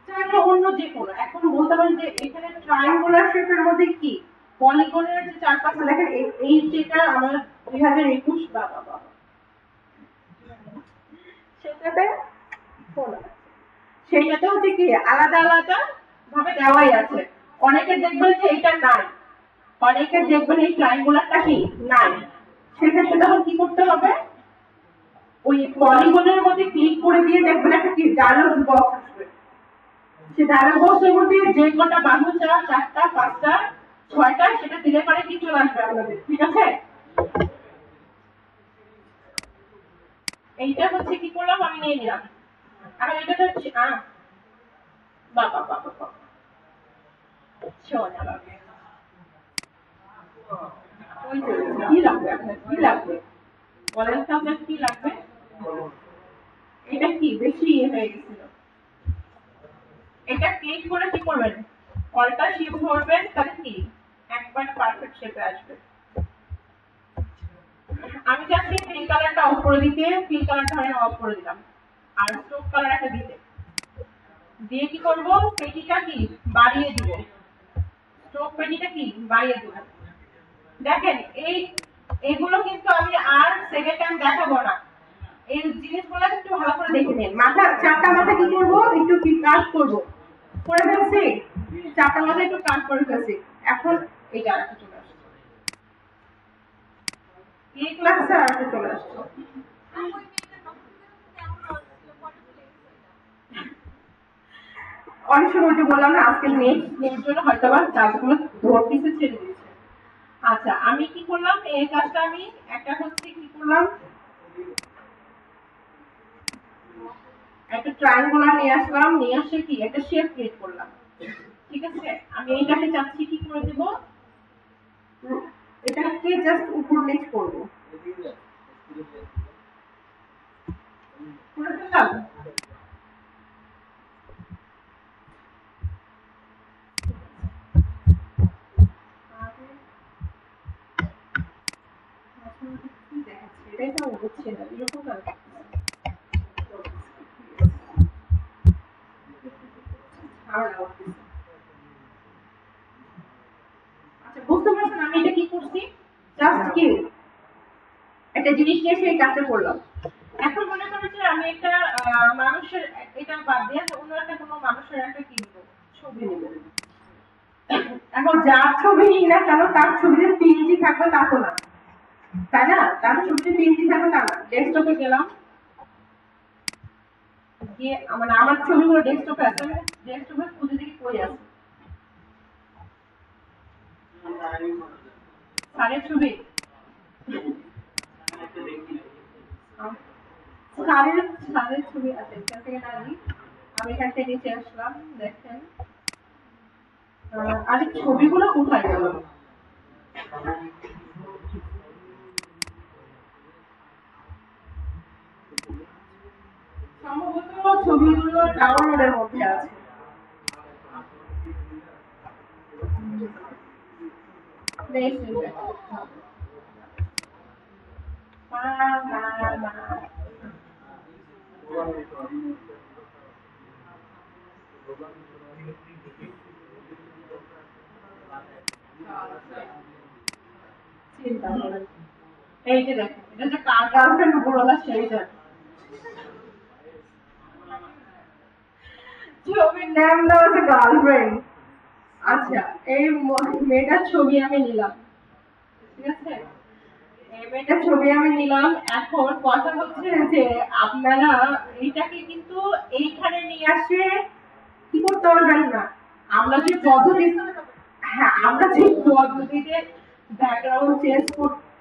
চাইলে অন্য যে কোনো, এখন বলতে পারেন যে এখানে ট্রায়াঙ্গুলার শেপের মধ্যে কি পলিগনের যে চারপাশে দেখেন, এই যেটা আমার 2021 বাবা সেটাতে সেইটাতে হচ্ছে কি আলাদা আলাদা ভাবে দেওয়াই আছে। অনেকে দেখবেন যে এটা নাই, অনেকে দেখবেন এই ট্রায়াঙ্গুলারটা কি নাই, সেক্ষেত্রে তখন কি করতে হবে, ওই পলিগনের মধ্যে ক্লিক করে দিয়ে দেখবেন একটা কি ডায়লগ বক্স আসবে, সে ডায়লগ বক্সের মধ্যে যে কটা বাহু চাওয়া, 4টা 5টা 6টা, সেটা দিলে পরে কি চলে আসবে আপনাদের, ঠিক আছে? এইটা হচ্ছে কি করলাম, আমি নিয়ে নিলাম। আর এটা হচ্ছে বাবা বাবা বাবা শোনা বাবা, কি লাগবে আপনার, কি লাগবে বলেন তো, আপনার কি লাগবে? এটা কি বেশি হয়ে গেছিল, এটা ক্লিক করে কি করবেন, কলটা শিপ ধরবেন তাহলে কি একবার পারফেক্ট শেপে আসবে। আমি চাচ্ছি ফিল কালারটা অফ করে দিতে, ফিল কালারটা আমি অফ করে দিলাম, আর স্ট্রোক কালার একটা দিতে, দিয়ে কি করবো পেটিটা কি বাড়িয়ে দিব, স্ট্রোক পেটিটা কি বাড়িয়ে দিব। দেখেন এইগুলো কিন্তু আমি আর সেকেন্ড টাইম দেখাবো না, এই জিনিসগুলো একটু ভালো করে দেখে নিন। মাথা চারটা মাথা কি করবো একটু কি কাজ করবো, করে ফেলছি চারটা মাথা একটু কাজ করে ফেলছি। এখন এই জায়গাটা চলে আসছে, এই ক্লাসে আর একটু চলে আসছে। অনেক সময় যে বললাম না আজকে নেট জন্য হয়তো বা কাজগুলো ধরতেছে ছেড়ে দিয়েছে। আচ্ছা আমি কি করলাম এই কাজটা, আমি একটা হচ্ছে কি করলাম একটা ট্রায়াঙ্গুলার নিয়ে আসলাম, নিয়ে আসে কি একটা শেপ ক্রিয়েট করলাম। ঠিক আছে, আমি এইটাকে চাচ্ছি কি করে দেব, এটাকে জাস্ট উপর নিচ করবো, করে ফেললাম। এটাই তো বুঝছি না এরকম না। আচ্ছা বুঝতে পারছেন আমি এটা কি করছি, জাস্ট কি একটা জিনিস নিয়ে সেই কাজটা করলাম। এখন মনে করেন যে আমি একটা মানুষের, এটা বাদ দিয়ে অন্য একটা কোনো মানুষের একটা কিনবো, ছবি নেব। এখন যার ছবি নিই না কেন তার ছবিতে 3D থাকবে তা তো না, তাই না? তার ছবিতে 3D থাকবে তা না। ডেস্কটপে গেলাম, গিয়ে মানে আমার ছবিগুলো ডেস্কটপে আছে, ডেস্কটপে খুঁজে দেখি কই আছে স্যারের ছবি। স্যারের ছবি আছে, এখান থেকে নামি আমি এখান থেকে নিচে আসলাম, দেখেন আর ছবিগুলো কোথায় গেল? সম্ভবত ছবিগুলো ডাউনলোডের মধ্যে আছে। এই যে দেখেন এটা যে কার গার্লফ্রেন্ড উপরওয়ালা সেই জানে। ছবির নাম দেওয়া আছে গার্লফ্রেন্ড। আচ্ছা এই মেয়েটার ছবি আমি নিলাম, ঠিক আছে, এই মেয়েটার ছবি আমি নিলাম। এখন কথা হচ্ছে যে আপনারা এইটাকে কিন্তু এইখানে নিয়ে আসে কি করতে পারবেন না। আমরা যে পদ্ধতি, হ্যাঁ আমরা যে পদ্ধতিতে ব্যাকগ্রাউন্ড চেঞ্জ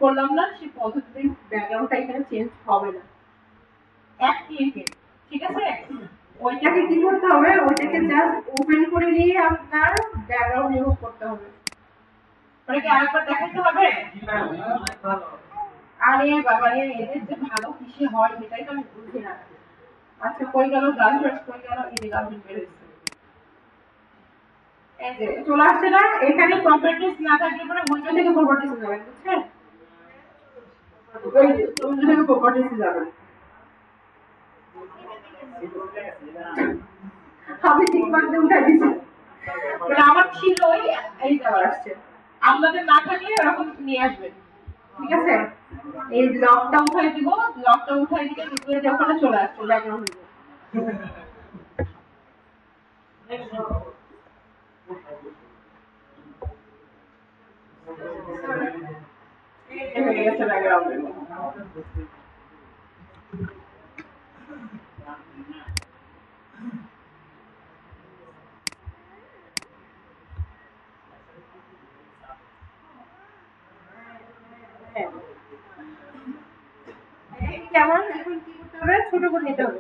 করলাম না, সেই পদ্ধতিতে ব্যাকগ্রাউন্ডটা এখানে চেঞ্জ হবে না একই, ঠিক আছে। ওইটাকে কি করতে হবে, ওইটাকে জাস্ট ওপেন করে নিয়ে আপনার ব্যাকগ্রাউন্ড রিমুভ করতে হবে। ওটাকে আরেকবার দেখাতে হবে। আরে বাবা রে, এদের যে ভালো কিসে হয় এটাই তো আমি বুঝি না। আচ্ছা কই গেল গার্লফ্রেন্ড, কই গেল, এই যে গার্লফ্রেন্ড বের হয়েছে, এই যে চলে আসছে না। এখানে প্রপার্টিজ না থাকলে পরে উইন্ডো থেকে প্রপার্টিজ যাবেন, বুঝছেন? ওই উইন্ডো থেকে প্রপার্টিজ যাবেন। আমি ঠিক মাত্র উঠাই দিচ্ছি, আমার ছিল এই যাওয়ার আসছে, আপনাদের না থাকলে এরকম নিয়ে আসবেন, ঠিক আছে। এই লকটা উঠাই দিব, লকটা উঠাই দিলে ভিতরে যখন চলে আসছে ব্যাকগ্রাউন্ড। হয়ে গেছে ব্যাকগ্রাউন্ড। কেমন এখন কি করতে হবে, ছোট করে নিতে হবে।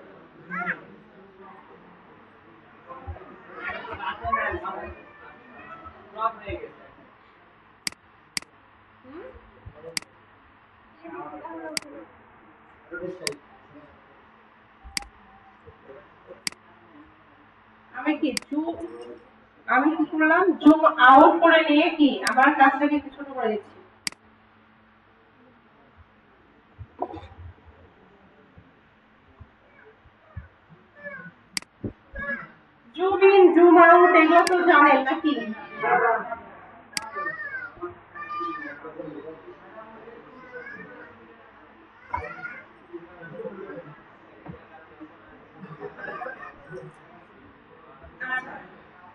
আমি কিছু আমি কি করলাম, জুম আউট করে নিয়ে কি আমার কাজটাকে একটু ছোট করে দিচ্ছি। জুম ইন জুম আউট এগুলো তো জানেন নাকি?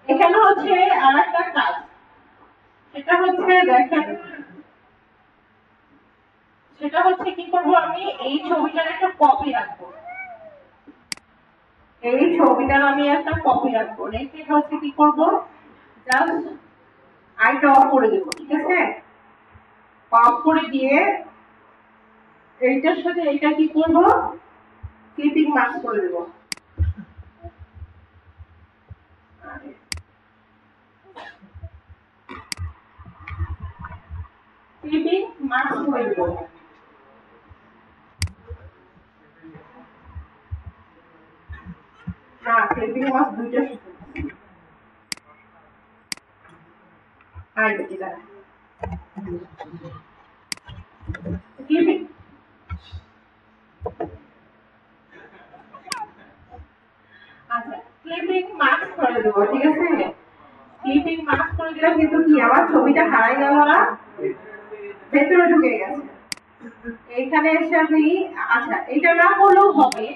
এখানে হচ্ছে আর একটা কাজ, সেটা হচ্ছে দেখেন, সেটা হচ্ছে কি করবো, আমি এই ছবিটার একটা কপি রাখবো, এই ছবিটার আমি একটা কপি রাখবো, রেখে হচ্ছে কি করবো, জাস্ট আইটা অফ করে দেবো, ঠিক আছে? অফ করে দিয়ে এইটার সাথে এইটা কি করবো, ক্লিপিং মার্ক করে দেবো। ক্লিপিং মার্ক করে দেবো। না, ক্লিপিং মার্ক দুইটা শুধু। আই দেখি দাঁড়া। ক্লিপিং আচ্ছা, ক্লিপিং মার্ক করে দেবো, ঠিক আছে? ক্লিপিং মার্ক করে দিলাম, কিন্তু কি আমার ছবিটা হারাই গেল না, ভেতরে ঢুকে গেছে। এইখানে এসে আমি, আচ্ছা এটা না করলেও হবে,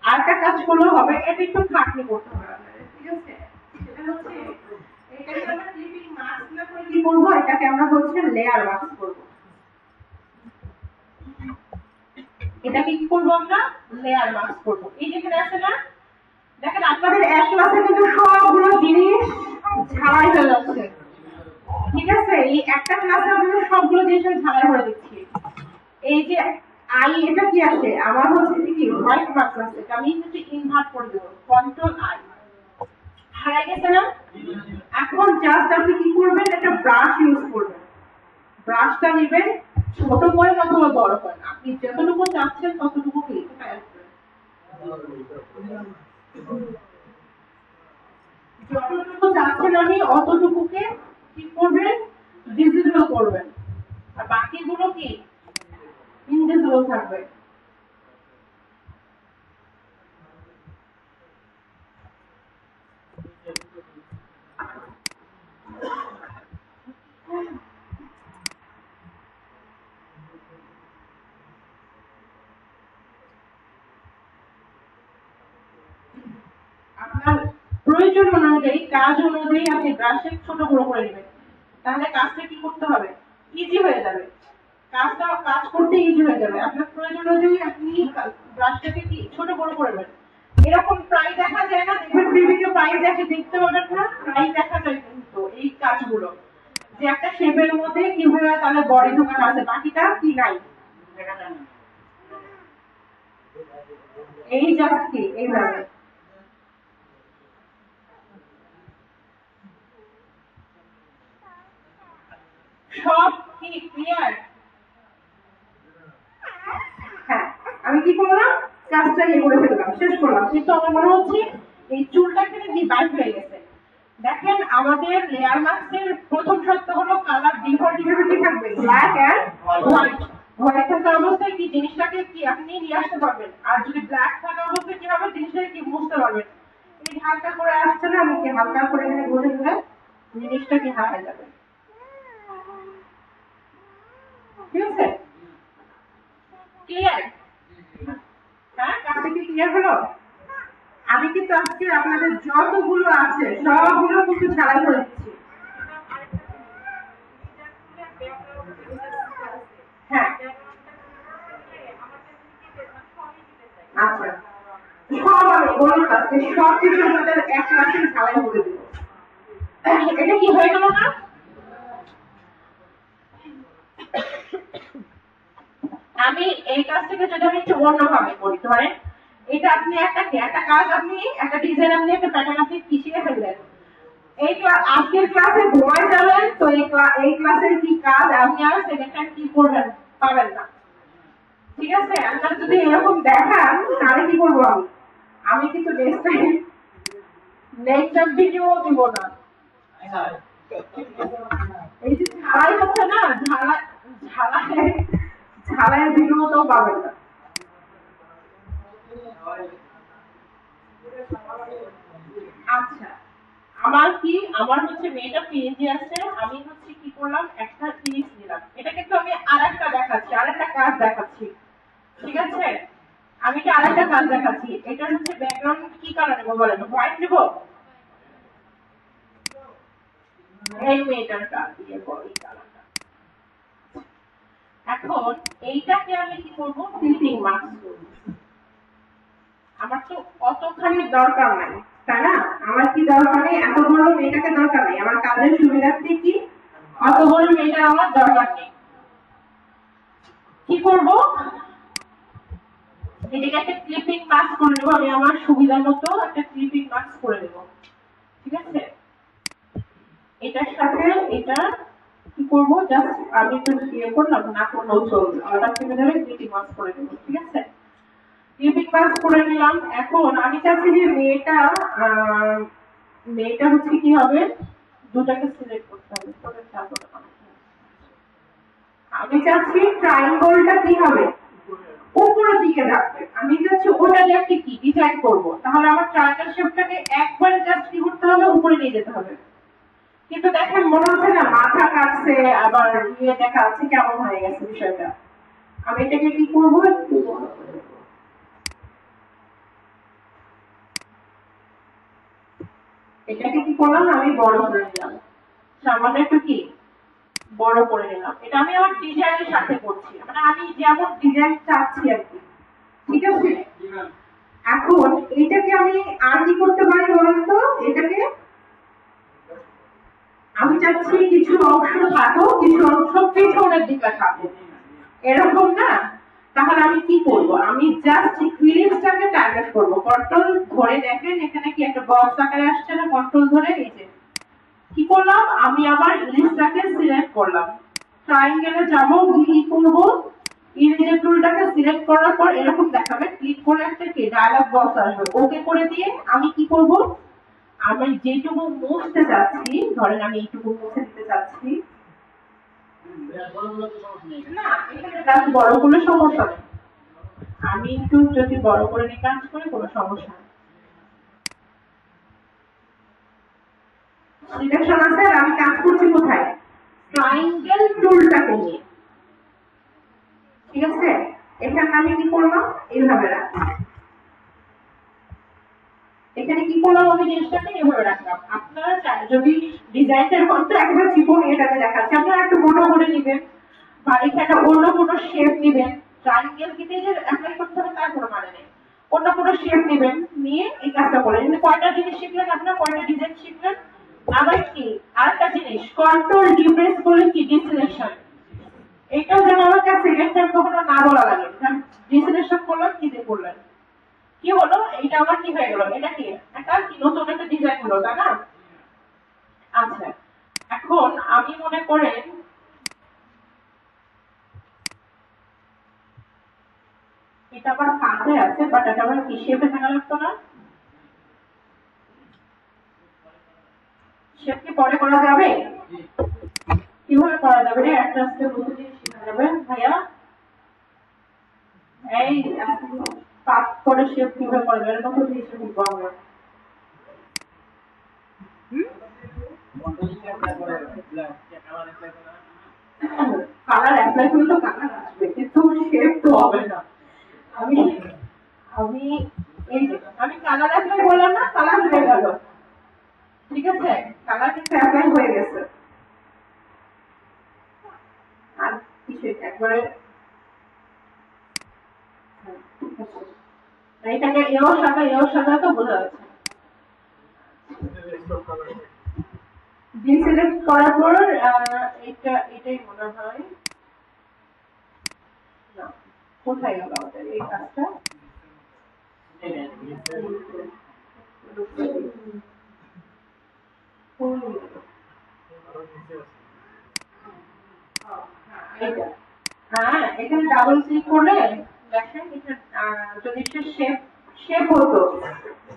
আরেকটা কাজ করলেও হবে, এটা একটু খাটনি করতে হবে আপনাদের, ঠিক আছে? সেটা হচ্ছে এটাকে আমরা ক্লিপিং মাস্ক না করে কি করবো, এটাকে আমরা হচ্ছে লেয়ার মাস্ক করবো। এটাকে কি করবো আমরা, লেয়ার মাস্ক করবো। এই যেখানে আছে না, দেখেন আপনাদের এক ক্লাসে কিন্তু সবগুলো জিনিস ঝালাই হয়ে যাচ্ছে, ঠিক আছে? এই একটা ক্লাসে আপনাদের সবগুলো জিনিস ঝালাই করে দিচ্ছি। এই যে আই, এটা কি আছে আমার হচ্ছে কি হোয়াইট মার্ক আছে, এটা আমি হচ্ছে ইনভার্ট করে দেবো, কন্ট্রোল আই, হারাই গেছে না? এখন জাস্ট আপনি কি করবেন, একটা ব্রাশ ইউজ করবেন, ব্রাশটা নেবেন, ছোট করে অথবা বড় করেন, আপনি যতটুকু চাচ্ছেন ততটুকু কি টাইপ করেন, যতটুকু চাচ্ছেন আমি অতটুকুকে কি করবেন, ভিজিবল করবেন, আর বাকিগুলো কি ইনভিজিবল থাকবে। আপনার প্রয়োজন অনুযায়ী, কাজ অনুযায়ী আপনি ব্রাশে ছোট বড় করে নেবেন, তাহলে কাজটা কি করতে হবে, ইজি হয়ে যাবে, কাজ করতে ইজি হয়ে যাবে। আপনার প্রয়োজন অনুযায়ী আপনি ব্রাশটাকে কি ছোট বড় করবেন। এরকম প্রায় দেখা যায় না, দেখবেন বিভিন্ন প্রায় দেখতে পাবেন না, প্রায় দেখা যায় কিন্তু এই কাজগুলো, যে একটা শেপের মধ্যে কিভাবে তাহলে বডি ঢোকানো আছে, বাকিটা কি নাই, এই জাস্ট কি এইভাবে। সব কি ক্লিয়ার? হ্যাঁ, আমি কি করলাম, কাজটা করে ফেললাম, শেষ করলাম, কিন্তু আমার মনে হচ্ছে এই চুলটা এখানে কি বাইর হয়ে গেছে। দেখেন আমাদের লেয়ার মাস্কের প্রথম শর্ত হলো কালার ডিফল্ট হিসেবে কি থাকবে, ব্ল্যাক এন্ড হোয়াইট। হোয়াইট থাকা অবস্থায় কি জিনিসটাকে কি আপনি নিয়ে আসতে পারবেন, আর যদি ব্ল্যাক থাকা অবস্থায় কি হবে, জিনিসটাকে কি বুঝতে পারবেন। এই হালকা করে আসছে না, আমি কি হালকা করে এখানে ঘুরে দিলে জিনিসটা কি হারায় যাবে, ঠিক আছে? ক্লিয়ার? হ্যাঁ, কাজটা কি ক্লিয়ার হলো? আমি কিন্তু আজকে আপনাদের যতগুলো আছে সবগুলো কিন্তু ঝালাই করে দিচ্ছি। হ্যাঁ, আচ্ছা, সব আমি বলুন আজকে সব কিছু আমাদের এক ক্লাসে ঝালাই করে দিব। এটা কি হয়ে গেল না? আমি এই কাজটাকে যদি আমি একটু অন্যভাবে করি, ধরেন এটা আপনি একটা কাজ, আপনি একটা ডিজাইন, আপনি একটা প্যাটার্ন আপনি শিখে ফেললেন, এই আজকের ক্লাসে ঘুমায় যাবেন, তো এই ক্লাসের কি কাজ আপনি আর সেকেন্ড টাইম কি করবেন পাবেন না, ঠিক আছে? আপনারা যদি এরকম দেখান তাহলে কি করবো, আমি কিন্তু নেক্সট টাইম ভিডিও দিব না, এই যে ঝালাই হচ্ছে না, ঝালাইয়ের ভিডিও তো পাবেন না। আচ্ছা, আমার হচ্ছে মেয়েটা পেজে আছে, আমি হচ্ছে কি করলাম, একটা জিনিস নিলাম, এটা কিন্তু আমি আরেকটা দেখাচ্ছি, আরেকটা কাজ দেখাচ্ছি, ঠিক আছে? আমি কি আরেকটা কাজ দেখাচ্ছি, এটা হচ্ছে ব্যাকগ্রাউন্ড কি কালার নেবো বলেন? হোয়াইট নেবো? এই মেয়েটার কাজ দিয়ে এই কালারটা। এখন এইটাকে আমি কি করবো, ফিটিং মাস্ক করবো। আমার তো অতখানি দরকার নাই, তাই না? আমার কি দরকার নেই, এত বড় মেয়েটাকে দরকার নেই, আমার কাজের সুবিধার্থে কি অত বড় মেয়েটা আমার দরকার নেই। কি করব, এটাকে একটা ক্লিপিং মাস্ক করে নেবো, আমি আমার সুবিধা মতো একটা ক্লিপিং মাস্ক করে নেবো, ঠিক আছে? এটার সাথে এটা কি করবো, জাস্ট আমি একটু ইয়ে করলাম, না করলেও চলবে, অর্ডার থেকে ধরে ক্লিপিং মাস্ক করে নেবো, ঠিক আছে? ক্লিপিং মাস্ক করে নিলাম। এখন আমি চাচ্ছি যে মেয়েটা হচ্ছে কি হবে, দুটাকে সিলেক্ট করতে হবে, আমি চাচ্ছি ট্রায়াঙ্গলটা কি হবে, উপরের দিকে থাকবে। আমি চাচ্ছি ওটা দিয়ে একটা কি ডিজাইন করবো, তাহলে আমার ট্রায়াঙ্গল শেপটাকে একবারে জাস্ট কি করতে হবে, উপরে নিয়ে যেতে হবে। কিন্তু দেখেন মনে হচ্ছে না মাথা কাটছে, আবার ইয়ে দেখা যাচ্ছে কেমন হয়ে গেছে বিষয়টা। আমি এটাকে কি করবো, একটু এটাকে কি করলাম, আমি বড় করে নিলাম, সামান্য একটু কি বড় করে নিলাম। এটা আমি আমার ডিজাইনের সাথে করছি, মানে আমি যেমন ডিজাইন চাচ্ছি আর কি, ঠিক আছে? এখন এটাকে আমি আর কি করতে পারি বলুন তো, এটাকে আমি চাচ্ছি কিছু অংশ থাকুক, কিছু অংশ পেছনের দিকে থাকুক, এরকম না? তাহলে আমি কি করব, আমি জাস্ট ক্লিপসটাকে টার্গেট করব, কন্ট্রোল ধরে দেখেন এখানে কি একটা বক্স আকারে আসছে না, কন্ট্রোল ধরে এই যে কি করলাম, আমি আবার ইলিপসটাকে সিলেক্ট করলাম, ট্রায়াঙ্গেলে যাব, কি করব, ইরেজার টুলটাকে সিলেক্ট করার পর এরকম দেখাবে, ক্লিক করলে একটা কি ডায়ালগ বক্স আসবে, ওকে করে দিয়ে আমি কি করব, আমি যেটুকু মুছতে চাচ্ছি, ধরেন আমি এইটুকু মুছে দিতে চাচ্ছি না, এখানে জাস্ট বড় করলে সমস্যা নেই, আমি একটু যদি বড় করে নিয়ে কাজ করি কোনো সমস্যা নেই। সিলেকশন আছে, আর আমি কাজ করছি কোথায়, ট্রায়াঙ্গেল টুলটাকে নিয়ে, ঠিক আছে? এখানে আমি কি করলাম, এইভাবে রাখলাম, এখানে কি করলাম, আমি জিনিসটাকে এভাবে রাখলাম। আপনারা যদি ডিজাইনের মধ্যে একবার চিকন এটাকে দেখাচ্ছি, আপনারা একটু মোটা করে নেবেন, বা এখানে অন্য কোনো শেপ নেবেন, ট্রায়াঙ্গেল কেটে যে অ্যাপ্লাই করতে হবে তার কোনো মানে নেই, অন্য কোনো শেপ নেবেন, নিয়ে এই কাজটা করেন। কয়টা জিনিস শিখলেন আপনারা, কয়টা ডিজাইন শিখলেন? আবার কি আরেকটা জিনিস, কন্ট্রোল ডি প্রেস করলে কি ডিসিলেকশন, এটাও যেন আমাকে সিলেক্টর কখনো না বলা লাগে, ডিসিলেকশন করলাম, কি দিয়ে করলেন, কি হলো, এটা আমার কি হয়ে গেল, এটা কি একটা কি নতুন একটা ডিজাইন হলো, তাই না? আচ্ছা, এখন আমি মনে করেন এটা আবার কাছে আছে, বাট এটা আবার কি শেপে থাকা লাগতো না, শেপ কি পরে করা যাবে, কিভাবে করা যাবে রে, একটা আস্তে নতুন জিনিস শেখা যাবে ভাইয়া, এই পাঁচ করে শেপ কিভাবে করা যাবে, নতুন জিনিস শিখবো আমরা। কালার অ্যাপ্লাই করলে তো কালার আসবে, কিন্তু শেপ তো হবে না। আমি আমি এই যে আমি কালার অ্যাপ্লাই করলাম না, কালার হয়ে গেল, ঠিক আছে? কালার কিন্তু অ্যাপ্লাই হয়ে গেছে, আর কিছু একবারে এটাকে এও সাদা তো বোঝা যাচ্ছে। ডিসিলেক্ট করার পর এটাই মনে হয় না, কোথায় গেল আমাদের এই কাজটা, হ্যাঁ এখানে ডাবল ক্লিক করলে দেখেন এটা যদি সে শেপ হতো,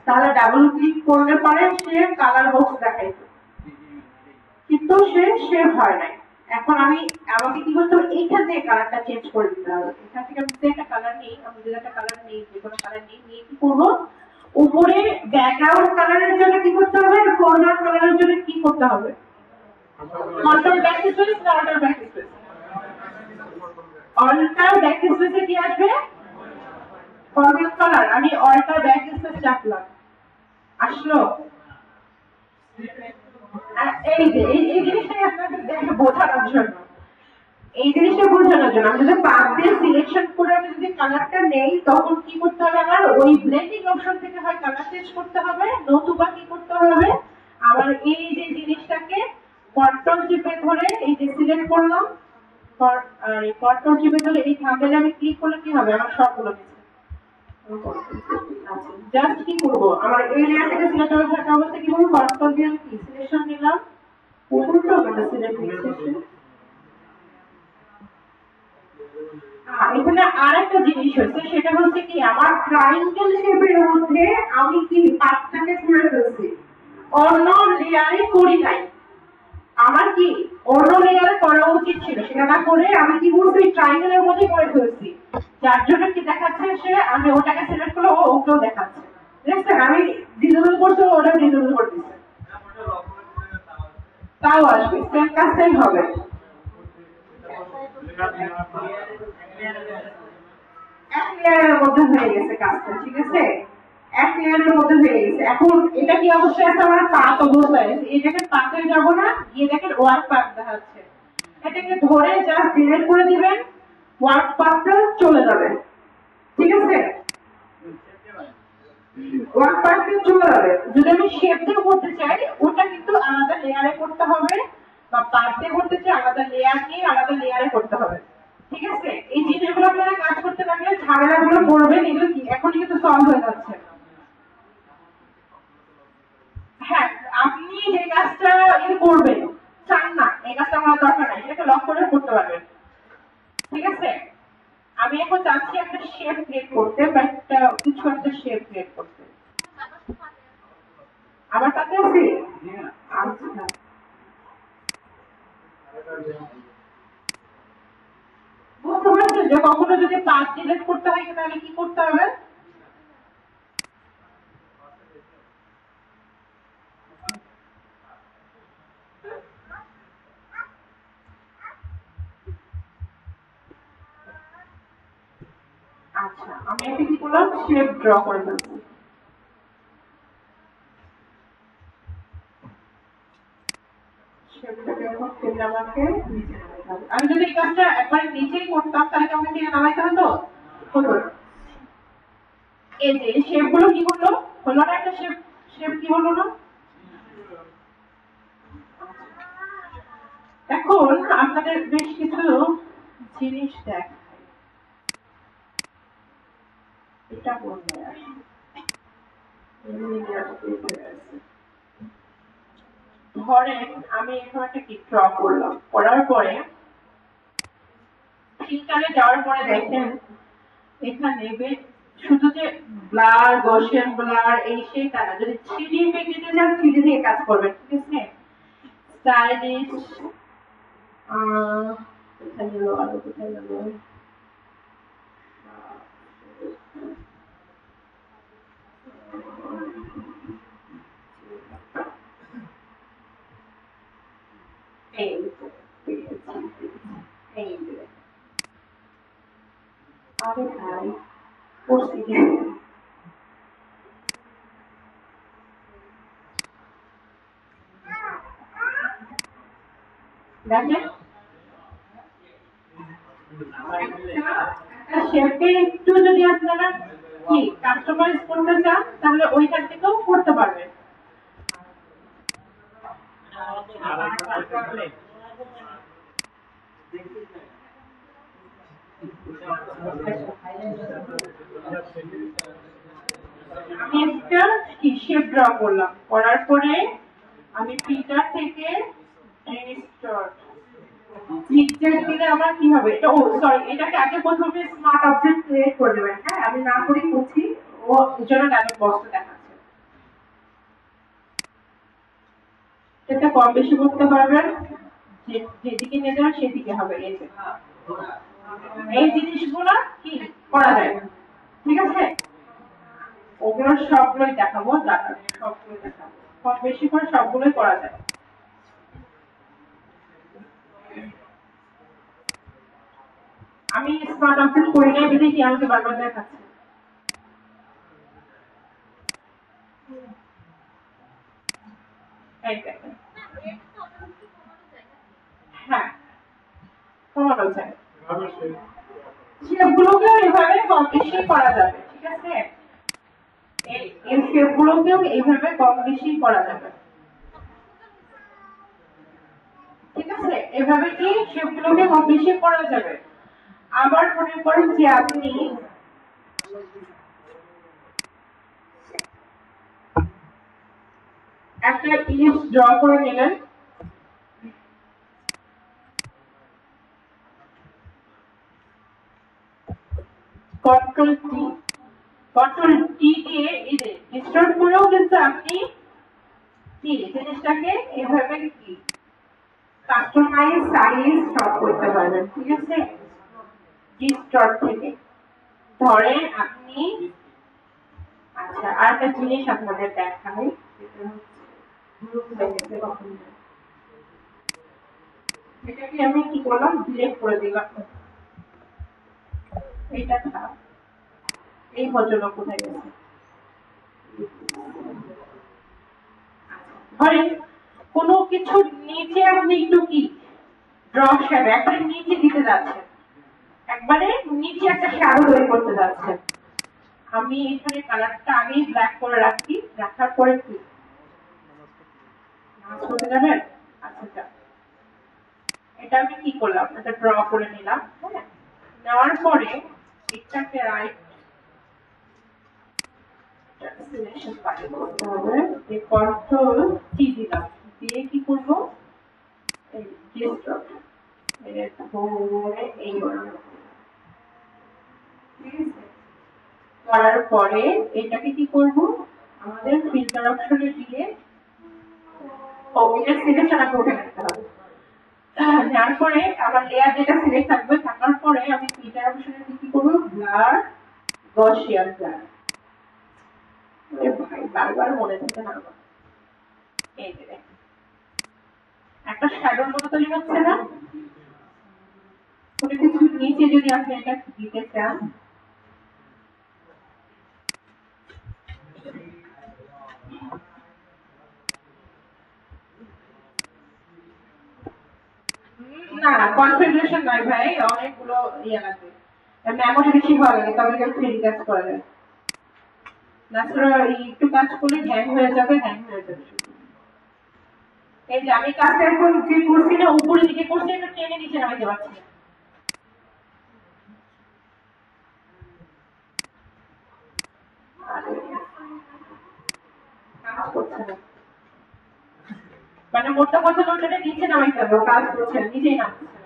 তাহলে ডাবল ক্লিক করলে পরে সে কালার বক্স দেখাইতো, কিন্তু সে হয় নাই। এখন আমাকে কি করতে হবে, এইখান থেকে কালারটা চেঞ্জ করে দিতে হবে। এখান থেকে আমি একটা কালার নিই, আমি যদি একটা কালার নিই, যে কোনো কালার নিয়ে কি করবো, উপরে ব্যাকগ্রাউন্ড কালারের জন্য কি করতে হবে, কর্নার কালারের জন্য কি করতে হবে, কন্ট্রোল ব্যাক স্পেস না alter backspace, alter back স্পেসে কি আসবে, কর্নার কালার। আমি অল্টার ব্যাক স্পেস চাপলাম, আসলো। এই যে এই জিনিসটাই আপনাদের দেখে বোঝানোর জন্য, এই জিনিসটা বোঝানোর জন্য আমি যদি পাথ দিয়ে সিলেকশন করে আমি যদি কালারটা নেই, তখন কি করতে হবে, আমার ওই ব্লেন্ডিং অপশন থেকে হয় কালার চেঞ্জ করতে হবে, নতুবা কি করতে হবে, আমার এই যে জিনিসটাকে কন্ট্রোল চিপে ধরে এই যে সিলেক্ট করলাম, আর এই কন্ট্রোল চিপে ধরে এই থাম্বনেলে আমি ক্লিক করলে কি হবে, আমার সবগুলো জাস্ট কি করবো, আমার এই লেয়ার থেকে সিলেক্ট হয়ে থাকা অবস্থায় কি করবো, কন্ট্রোল দিয়ে আমি কি সিলেকশন নিলাম, উপরটা ওটা সিলেক্ট নিচ্ছি। এখানে আরেকটা জিনিস হচ্ছে, সেটা হচ্ছে কি, আমার ট্রায়াঙ্গেল শেপের মধ্যে আমি কি পাতটাকে করে ফেলছি, অন্য লেয়ারে করি নাই। আমার কি অন্য লেয়ারে করা উচিত ছিল, সেটা না করে আমি কি করছি, ট্রায়াঙ্গেলের মধ্যে করে ফেলছি, যার জন্য কি দেখাচ্ছে, সে আমি ওটাকে সিলেক্ট করলে ওকেও দেখাচ্ছে। দেখছেন, আমি ডিসেবল করতে ওটা ডিসেবল করে দিচ্ছে, তাও আসবে, সেম কাজটাই হবে। এক লেয়ারের মধ্যে হয়ে গেছে কাজটা, ঠিক আছে, এক লেয়ারের মধ্যে হয়ে গেছে। এখন এটা কি অবশ্যই আছে, আমার পাত অবস্থায় আছে, এটাকে পাতে যাব না, গিয়ে দেখেন ওয়ার্ক পাত দেখাচ্ছে, এটাকে ধরে জাস্ট ডিলিট করে দিবেন, ওয়ার্ক পাতটা চলে যাবে, ঠিক আছে, ওয়ার্ক পাতটা চলে যাবে। যদি আমি শেপ দিয়ে করতে চাই, ওটা কিন্তু আলাদা লেয়ারে করতে হবে, বা পাতে করতে চাই আলাদা লেয়ার নিয়ে আলাদা লেয়ারে করতে হবে, ঠিক আছে। এই জিনিসগুলো আপনারা কাজ করতে লাগলে ঝামেলাগুলো করবেন, এগুলো কি এখন কিন্তু সলভ হয়ে যাচ্ছে। হ্যাঁ, আপনি যে কাজটা করবেন চান না, এই কাজটা আমার দরকার নাই, এটাকে লক করে করতে পারবেন, ঠিক আছে। আমি এখন চাচ্ছি একটা শেপ ক্রিয়েট করতে, বা কিছু একটা শেপ ক্রিয়েট করতে। আমার কাছে আছে, আচ্ছা, বুঝতে পারছেন যে কখনো যদি পাথ ডিলিট করতে হয় তাহলে কি করতে হবে, আচ্ছা, আমি একটা কি করলাম, শেপ ড্র করে ফেলছি, শেপটাকে এখন ফেলে আমাকে নিচে নামাতে হবে। আমি যদি এই কাজটা একবার নিচেই করতাম, তাহলে কি আমাকে টেনে নামাইতে হতো, হতো না। এই যে শেপ গুলো কি হলো, হলো না একটা শেপ, শেপ কি হলো না। এখন আপনাদের বেশ কিছু জিনিস দেখাই, এটা বলতে আসি, ধরেন আমি এখানে একটা কি ড্র করলাম, করার পরে ফিল্টারে যাওয়ার পরে দেখেন এখানে শুধু যে ব্লার, গসিয়ান ব্লার, এই সেই তা না, যদি 3D ইফেক্টে যান 3D দিয়ে কাজ করবেন, ঠিক আছে। স্টাইলিশ, কোথায় গেল আরো, কোথায় গেল, এই এই আরে ভাই করছি দেখেন, শেপে একটু যদি আপনারা কি কাস্টমাইজ করতে চান, তাহলে ওইখান থেকেও করতে পারবেন। আমি একটা কি শেপ ড্র করলাম, করার পরে আমি ফিল্টার থেকে পিকচার দিলে আমার কি হবে, এটা সরি, এটাকে আগে প্রথমে স্মার্ট অবজেক্ট ক্রিয়েট করে দেবেন। হ্যাঁ, আমি না করেই করছি, ও এর জন্য ডায়লগ বক্সটা দেখাচ্ছে। লেন্থটা কম বেশি করতে পারবেন, যেদিকে নিয়ে যাবেন সেদিকে হবে। এই জিনিসগুলো কি করা যায়, ঠিক আছে? ওগুলো সবগুলোই দেখাবো, সবগুলোই দেখাবো, কম বেশি করে সবগুলোই করা যায়। আমি স্মার্ট অফিস করি নাই বলে কি আমাকে বারবার দেখাচ্ছে। এই দেখেন, হ্যাঁ কমানো যায়, শেপগুলোকেও এভাবে কম বেশি করা যাবে, ঠিক আছে? এই শেপগুলোকেও এইভাবে কম বেশি করা যাবে, ঠিক আছে? এভাবে কি শেপগুলোকে কম বেশি করা যাবে। আবার মনে করেন যে আপনি একটা ইলিপস ড্র করে নিলেন, কন্ট্রোল টি দিয়ে ডিস্টর্ট করেও কিন্তু আপনি কি জিনিসটাকে এভাবে কি কাস্টমাইজ সাইজ সব করতে পারবেন, ঠিক আছে? ডিস্টর্ট থেকে ধরেন আপনি, আচ্ছা আর একটা জিনিস আপনাদের দেখাই, এটাকে আমি কি করলাম, ডিলেট করে দিলাম। এইটা খারাপ, এই ভদ্রলোক কোথায় গেছে? ধরেন কোনো কিছুর নিচে আপনি একটু কি ড্র শ্যাডো একবারে নিচে দিতে যাচ্ছেন, একবারে নিচে একটা শ্যাডো তৈরি করতে যাচ্ছেন। আমি এখানে কালারটা আগেই ব্ল্যাক করে রাখি, রাখার পরে কি নামাজ পড়তে যাবেন? আচ্ছা এটা আমি কি করলাম, এটা ড্র করে নিলাম, হ্যাঁ? নেওয়ার পরে এটাকে রাইট সিলেকশন বাটন করতে হবে, এই কন্ট্রোল কি দিলাম, দিয়ে কি করবো, এই ডিস্টর্ট এর ধরে এই করার পরে এটাকে কি করব, আমাদের ফিল্টার অপশনে দিয়ে এটা সিলেকশন আগে উঠে নিতে হবে। তারপরে আমার লেয়ার যেটা সিলেক্ট থাকবে, থাকার পরে আমি ফিল্টার অপশনে কি করব, ব্লার গসিয়ান ব্লার। ভাই বারবার মনে থাকে না আমার, এই যে একটা শ্যাডোর মতো তৈরি হচ্ছে না, কোনো কিছু নিচে যদি আপনি এটা দিতে চান, না কনফিগারেশন নাই ভাই, অনেকগুলো ইয়ে লাগবে, মেমোরি বেশি ভালো লাগে, তবে কেউ থ্রি কাজ করা যায় না, একটু কাজ করলে হ্যাং হয়ে যাবে, এই যে আমি কাজটা এখন যে করছি না উপরের দিকে করছি, এটা টেনে নিচে নামাইতে পারছি না। কাজ করছে না, মানে মোটা কথা ওটা নিচে নামাইতে হবে, কাজ করছে না, নিচেই নামছে না।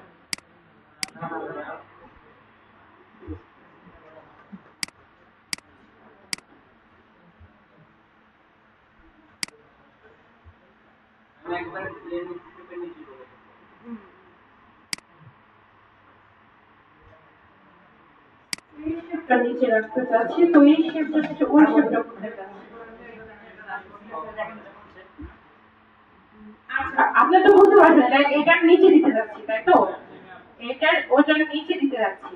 নিচে রাখতে চাচ্ছি, তো এই শেপটা থেকে ওই শেপটা করতে চাচ্ছি। আচ্ছা আপনি তো বুঝতে পারছেন, এটার নিচে দিতে যাচ্ছি, তাই তো? এটার ওটার নিচে দিতে যাচ্ছি,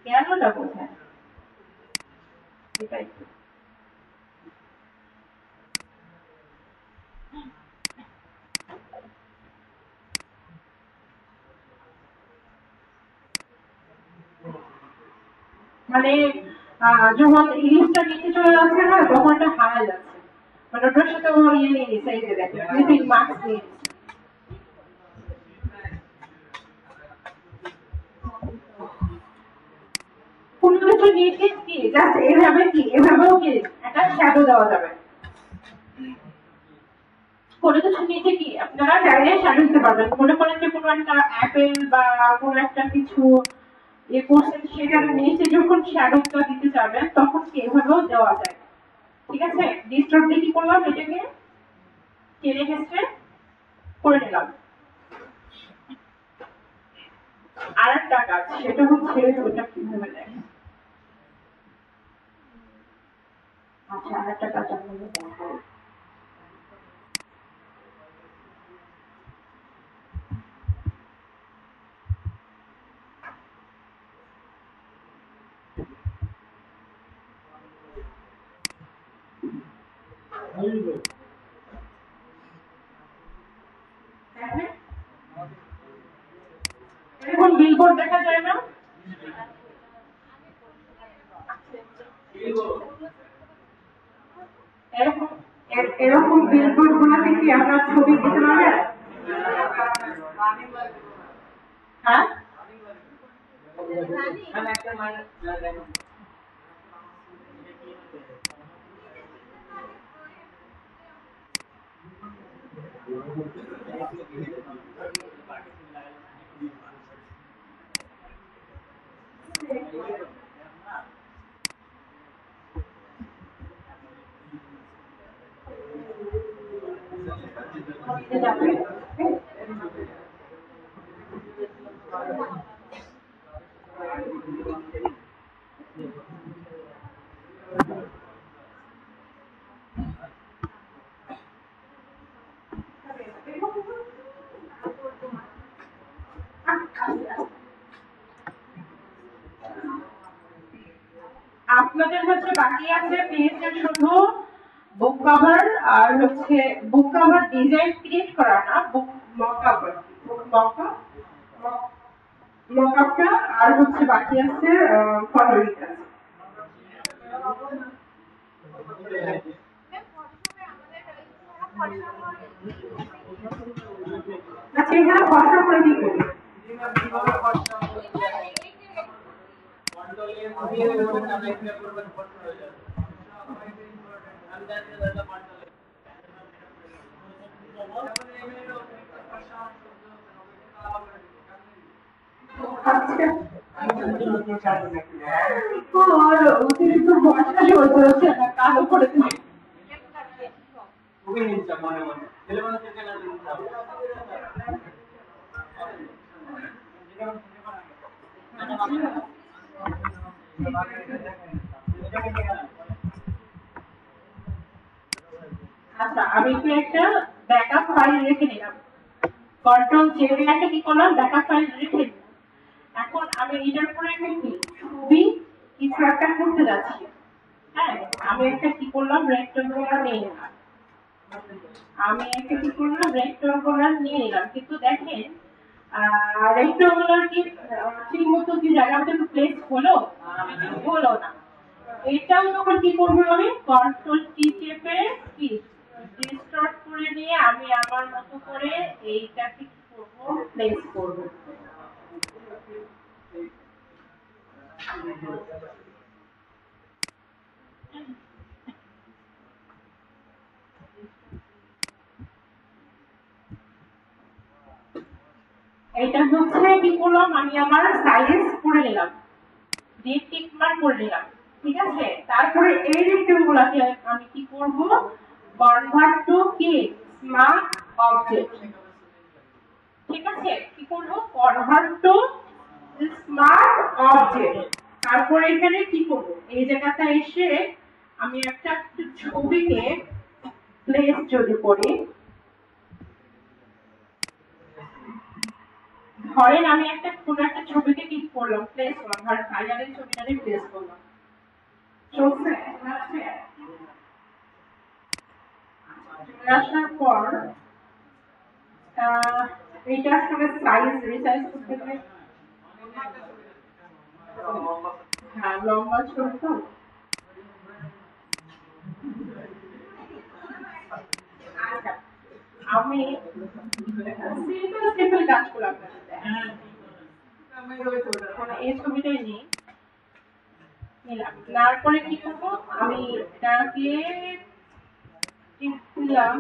কেনটা কোথায়, এটাই তো মানে যখন ইলিশটা নিচে চলে যাচ্ছে না, তখন এটা হারায় যাচ্ছে, মানে ওটার সাথে ও ইয়ে নিয়ে নিচ্ছে, এই যে দেখেন মার্কস নিয়ে নিচ্ছে। কোনো কিছু নিচে কি জাস্ট এভাবে কি এভাবেও কি একটা শ্যাডো দেওয়া যাবে, কোনো কিছু নিচে কি আপনারা চাইলে শ্যাডো দিতে পারবেন। মনে করেন যে কোনো একটা অ্যাপেল বা কোনো একটা কিছু এ করছেন, সেটার নিচে যখন শ্যাডোটা দিতে যাবেন তখন কি এভাবেও দেওয়া যায়, ঠিক আছে, ডিস্টার্ব দিয়ে কি করলাম, এটাকে টেনে হেসড়ে করে নিলাম। আর একটা কাজ, সেটা হচ্ছে ওটা কিভাবে দেয়। আচ্ছা, আর একটা কাজ আপনাদের দেখাই। দেখেন, এরকম বিলবোর্ড দেখা যায় না? এরকম এরকম বিলবোর্ড গুলোতে কি আপনার ছবি দিতে পারবেন? হ্যাঁ, আপনাদের হচ্ছে বাকি আছে পেজে শুধু বুক কভার, আর হচ্ছে বুক কভার ডিজাইন ক্রিয়েট করা না, বুক মকআপ, মকআপটা, আর হচ্ছে বাকি আছে ফটোরিটা। আচ্ছা, এখানে খসড়া করে কি করি? আচ্ছা, অতিরিক্ত বর্ষা সহ্য হচ্ছে না, কালো করে দিচ্ছি। আচ্ছা, আমি কি একটা ব্যাকআপ ফাইল রেখে নিলাম, কন্ট্রোল চেপে একটা কি করলাম, ব্যাকআপ ফাইল রেখে দিলাম। এখন আমি এটার উপরে একটা কি ছবি কিছু একটা করতে যাচ্ছি। হ্যাঁ, আমি একটা কি করলাম, রেক্টেঙ্গুলার নিয়ে নিলাম। নিয়ে নিলাম, কিন্তু দেখেন রেক্টেঙ্গুলার কি ঠিক মতো কি জায়গাটা প্লেস হলো না। এটাও তখন কি করবো, আমি কন্ট্রোল কি চেপে কি ডিস্টর্ট করে নিয়ে আমি আমার মতো করে এইটাকে কি করবো, প্লেস করবো। এটা হচ্ছে কি করলাম, আমি আমার সাইজ করে নিলাম, দিয়ে টিক মার্ক করে নিলাম। ঠিক আছে, তারপরে এই রেক্টেঙ্গুলারকে আমি কি করব, কনভার্ট টু কি স্মার্ট অবজেক্ট। ঠিক আছে, কি করব, কনভার্ট টু স্মার্ট অবজেক্ট। তারপরে এখানে কি করব, এই জায়গাটা এসে আমি একটা ছবিকে প্লেস যদি করি, ধরেন আমি একটা কোন একটা ছবিকে ক্লিক করলাম, প্লেস করলাম, ধরেন ফাইনালের ছবিটাকে প্লেস করলাম, চলছে। চলে আসার পর এইটা আসলে সাইজ রিসাইজ করতে গেলে হ্যাঁ লম্বা ছোট তো, আচ্ছা আমি সিম্পল কাজ করলাম, এই ছবিটাই নিলাম, তারপরে কি করবো, আমি এটাকে দিলাম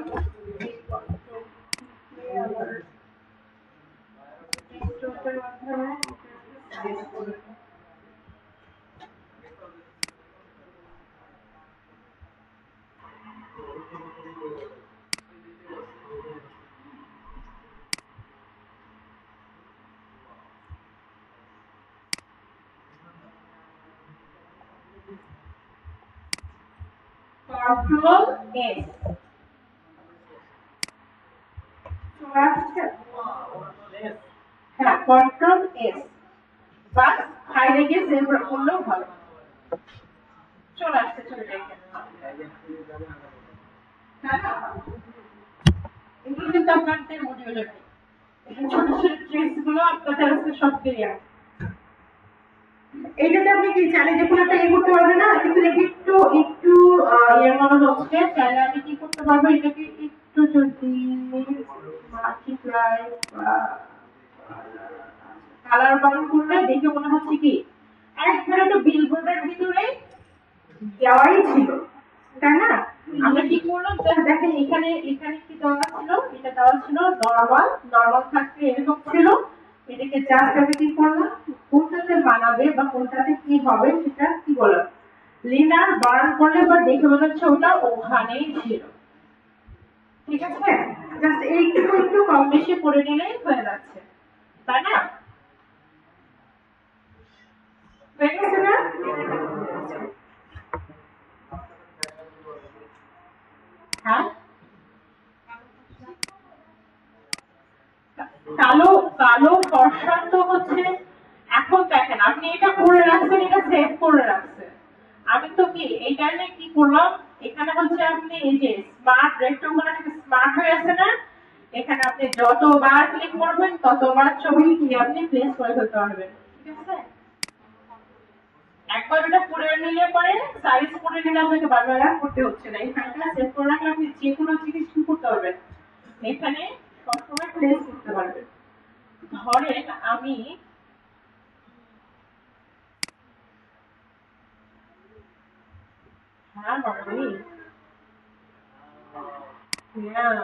কন্ট্রোল এস চলে আসছে। হ্যাঁ, কন্ট্রোল এস বা ফাইলে গিয়ে সেভ করলেও ভালো। চলে আসছে ছবিটা এখানে। হ্যাঁ না? এগুলো কিন্তু আপনাদের মডিউলে নেই। এখানে ছোট ছোট ট্রিক্স গুলো আপনাদের কাছে সব ক্লিয়ার। এইটাতে আপনি কি চাইলে যে কোনো একটা করতে পারবেন না, কিন্তু একটু একটু ইয়ে মনে হচ্ছে। চাইলে আমি কি করতে পারবো, এটাকে একটু যদি মাল্টিপ্লাই কালার বাড়ি করলে দেখে মনে হচ্ছে কি একবারে তো বিলবোর্ডের ভিতরে দেওয়াই ছিল, তাই না? আমরা কি করলাম, দেখেন এখানে এখানে কি দেওয়া ছিল, এটা দেওয়া ছিল নরমাল, নরমাল থাকতে এরকম ছিল। এটাকে জাস্ট আমি কি করলাম, কোনটাতে বানাবে বা কোনটাতে কি হবে সেটা কি বললাম, লিনার বার্ন করলে বা দেখে মনে হচ্ছে ওটা ওখানেই ছিল। ঠিক আছে, জাস্ট এইটুকু একটু কম বেশি করে নিলেই হয়ে যাচ্ছে, তাই না? হয়ে গেছে না? হ্যাঁ, কালো কালো ফর্সা তো হচ্ছে। এখন দেখেন আপনি এটা করে রাখছেন, এটা সেভ করে রাখছেন। আমি তো কি এই টাইমে কি করলাম, এখানে হচ্ছে আপনি এই যে স্মার্ট রেক্টাঙ্গুলারটাকে স্মার্ট হয়ে আছে না, এখানে আপনি যতবার ক্লিক করবেন ততবার ছবি কি আপনি প্লেস করে ফেলতে পারবেন। ঠিক আছে, একবার এটা করে নিলে পরে সাইজ করে নিলে আপনাকে বারবার আর করতে হচ্ছে না। এই ফাইলটা সেভ করে রাখলে আপনি যে কোনো জিনিস কি করতে পারবেন, এখানে সবসময় প্লেস করতে পারবেন। ধরেন আমি হ্যাঁ মামনি হ্যাঁ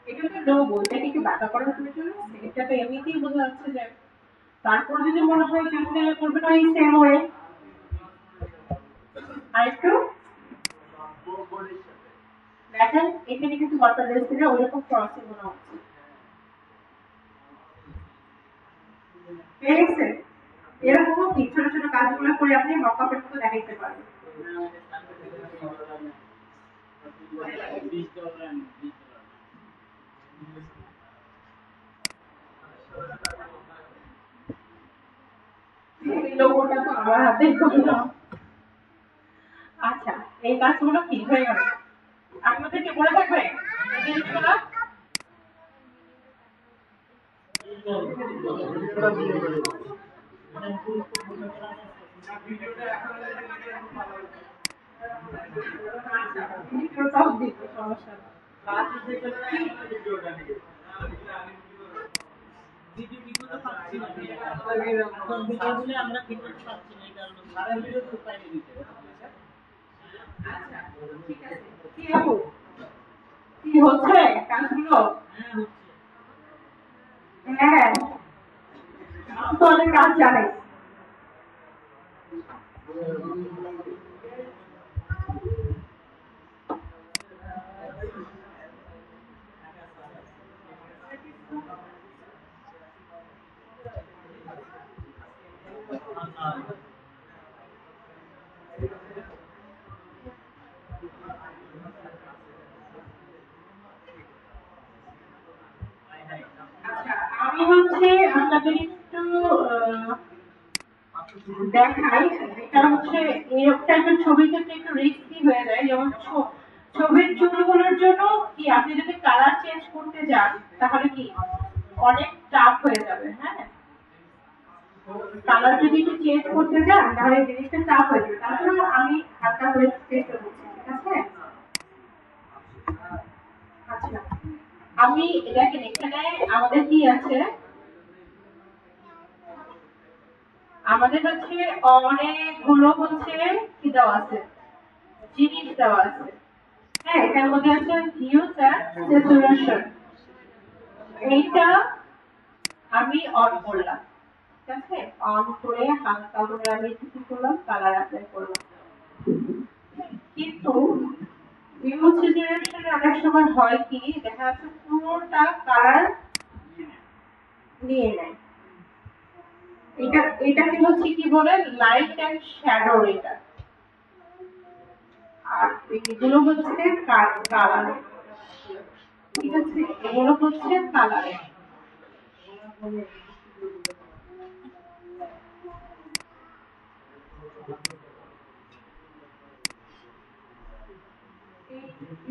এটা তো লোগো, এটাকে একটু বাঁকা করার প্রয়োজন আছে? এটা তো এমনিতেই বোঝা যাচ্ছে যে। তারপর যদি মনে হয় যে আপনি করবেন ওই সেম ওয়ে, আর একটু দেখেন এখানে কিন্তু ওয়াটার রেসিপি ওইরকম ক্রসিং মনে হচ্ছে। ঠিক আছে, এরকম কি ছোট ছোট কাজগুলো করে আপনি মকআপের মতো দেখাইতে পারবেন। এই লোগোটা তো আমার হাতেই করলাম। আচ্ছা, এই কাজগুলো কি হয়ে গেল, আপনাদের কি মনে থাকবে এই জিনিসগুলো? সব দিক সমস্যা না। আমরা কিন্তু পাচ্ছি না, এই কারণে সারা ভিডিও তো পাইনি দিতে। আচ্ছা ঠিক আছে, কি আপু কি হচ্ছে কাজগুলো? হ্যাঁ, তো অনেক কাজ জানে। আচ্ছা, আমি হচ্ছে আপনাদের একটু দেখাই, এটা হচ্ছে এরকম টাইপের ছবির ক্ষেত্রে একটু রিস্কি হয়ে যায়। যেমন ছবির চুলগুলোর জন্য কি আপনি যদি কালার চেঞ্জ করতে যান তাহলে কি অনেক টাফ হয়ে যাবে। হ্যাঁ, কালার যদি একটু চেঞ্জ করতে যান তাহলে জিনিসটা টাফ হয়ে যাবে। তারপরে আমি হালকা করে চেষ্টা করছি, ঠিক আছে? আচ্ছা, আমি দেখেন এখানে আমাদের কি আছে, আমাদের হচ্ছে অনেকগুলো হচ্ছে কি দেওয়া আছে, জিনিস দেওয়া আছে। হ্যাঁ, এটার মধ্যে আছে হিউজ অ্যান্ড স্যাচুরেশন। এইটা আমি অন করলাম, ঠিক আছে? অন করে হালকা করে আমি কি করলাম, কালার অ্যাপ্লাই করলাম। কিন্তু হিউজ স্যাচুরেশনে অনেক সময় হয় কি, দেখা যাচ্ছে পুরোটা কালার নিয়ে নেয়। এটাকে হচ্ছে কি বলে, লাইট এন্ড শ্যাডো। এটা আর এগুলো হচ্ছে কালার, ঠিক আছে? এগুলো হচ্ছে কালার।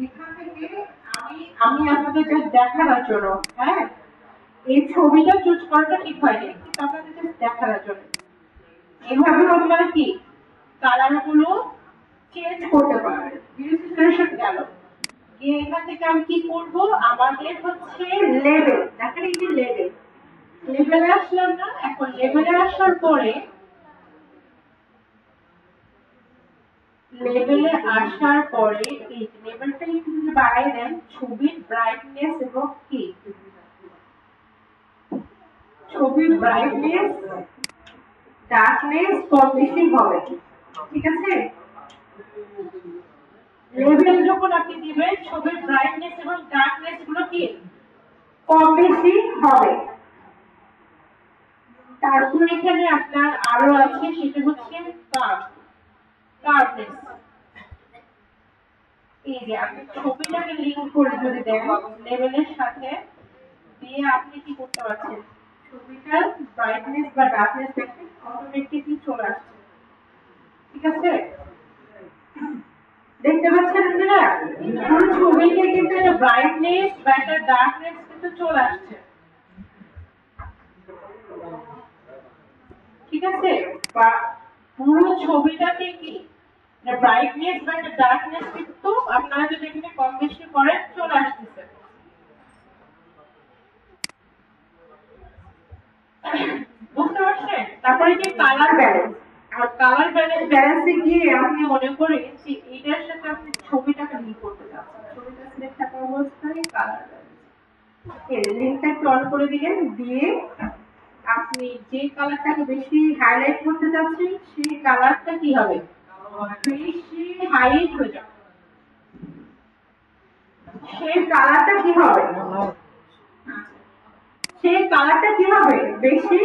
এখান থেকে আমি আমি আপনাদের জাস্ট দেখানোর জন্য, হ্যাঁ, এই ছবিটা চুজ করাটা ঠিক হয়নি, কিন্তু আপনাদের জাস্ট দেখানোর জন্য এভাবে আপনারা কি কালার গুলো চেঞ্জ করতে পারবেন। ইলাস্ট্রেশন গেল গিয়ে এখান থেকে আমি কি করব, আমাদের হচ্ছে লেভেল, দেখেন এই যে লেভেলে আসলাম না? এখন লেভেলে আসার পরে এই লেভেলটা একটু যদি বাড়াই দেন, ছবির ব্রাইটনেস এবং কি ছবির ব্রাইটনেস ডার্কনেস কম বেশি হবে, ঠিক আছে? লেভেল যখন আপনি দিবেন, ছবির ব্রাইটনেস এবং ডার্কনেস গুলো কি কম বেশি হবে। তারপর এখানে আপনার আরো আছে, সেটা হচ্ছে কার্ভনেস। এই যে আপনি ছবিটাকে লিঙ্ক করে যদি দেন লেভেলের সাথে, দিয়ে আপনি কি করতে পারছেন, ছবিটার ব্রাইটনেস বা ডার্কনেস দেখেন অটোমেটিকলি চলে আসছে, ঠিক আছে? দেখতে পাচ্ছেন আপনারা পুরো ছবিতে কিন্তু একটা ব্রাইটনেস বা একটা ডার্কনেস কিন্তু চলে আসছে, ঠিক আছে? বা পুরো ছবিটাতে কি ব্রাইটনেস বা একটা ডার্কনেস কিন্তু আপনারা যদি এখানে কম বেশি করেন চলে আসতেছে, বুঝতে পারছেন? তারপরে যে কালার ব্যালেন্স, আর কালার ব্যালেন্সে গিয়ে আপনি মনে করেন যে এটার সাথে আপনি ছবিটাকে লিঙ্ক করতে চাচ্ছেন, ছবিটা সিলেক্ট থাকা অবস্থায় কালার ব্যালেন্স এই লিঙ্কটা একটু অন করে দিলেন, দিয়ে আপনি যে কালারটাকে বেশি হাইলাইট করতে চাচ্ছেন সেই কালারটা কি হবে, বেশি হাইলাইট হয়ে যাবে, সেই কালারটা কি হবে, বেশি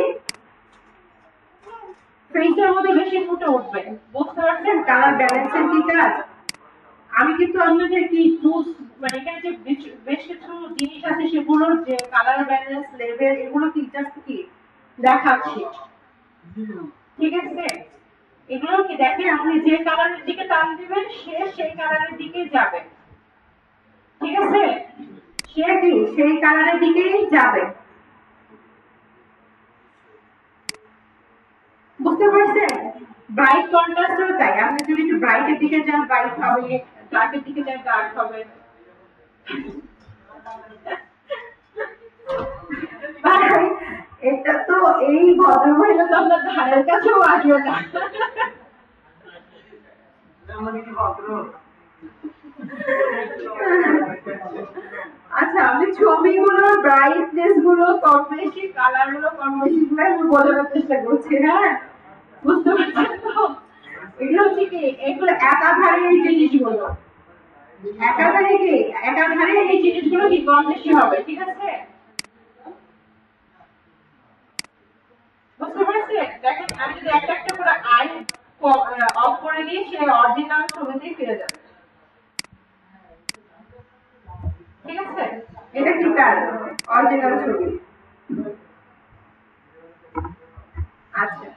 ফেসের মধ্যে বেশি ফুটে উঠবে। বুঝতে পারছেন কালার ব্যালেন্সের কি কাজ? আমি কিন্তু আপনাদের কি টুলস, মানে এখানে যে বেশ কিছু জিনিস আছে সেগুলোর যে কালার ব্যালেন্স লেভেল এগুলো কি জাস্ট কি দেখাচ্ছি, ঠিক আছে? এগুলো কি দেখেন, আপনি যে কালারের দিকে টান দিবেন সে সেই কালারের দিকে যাবে, ঠিক আছে? সে কি সেই কালারের দিকেই যাবে, বুঝতে পারছেন? ব্রাইট কন্ট্রাস্টও তাই, আপনি যদি একটু ব্রাইটের দিকে যান ব্রাইট হবে, ডার্কের দিকে যান ডার্ক হবে। ভাই এটা তো এই ভদ্রমহিলা তো আপনার ধারের কাছেও আসবে না। আচ্ছা, আমি ছবিগুলোর ব্রাইটনেস গুলো কম বেশি, কালার গুলো কম বেশি গুলো আমি বোঝানোর চেষ্টা করছি, হ্যাঁ? বুঝতে পারছেন তো? এগুলো হচ্ছে কি, এগুলো একাধারে এই জিনিসগুলো, একাধারে এই জিনিসগুলো কি কম বেশি হবে, ঠিক আছে? বুঝতে পারছেন? দেখেন আমি যদি একটা একটা করে আই অফ করে দিই, সে অরিজিনাল ছবিতেই ফিরে যাবে, ঠিক আছে? এটা কি তার অরিজিনাল ছবি। আচ্ছা,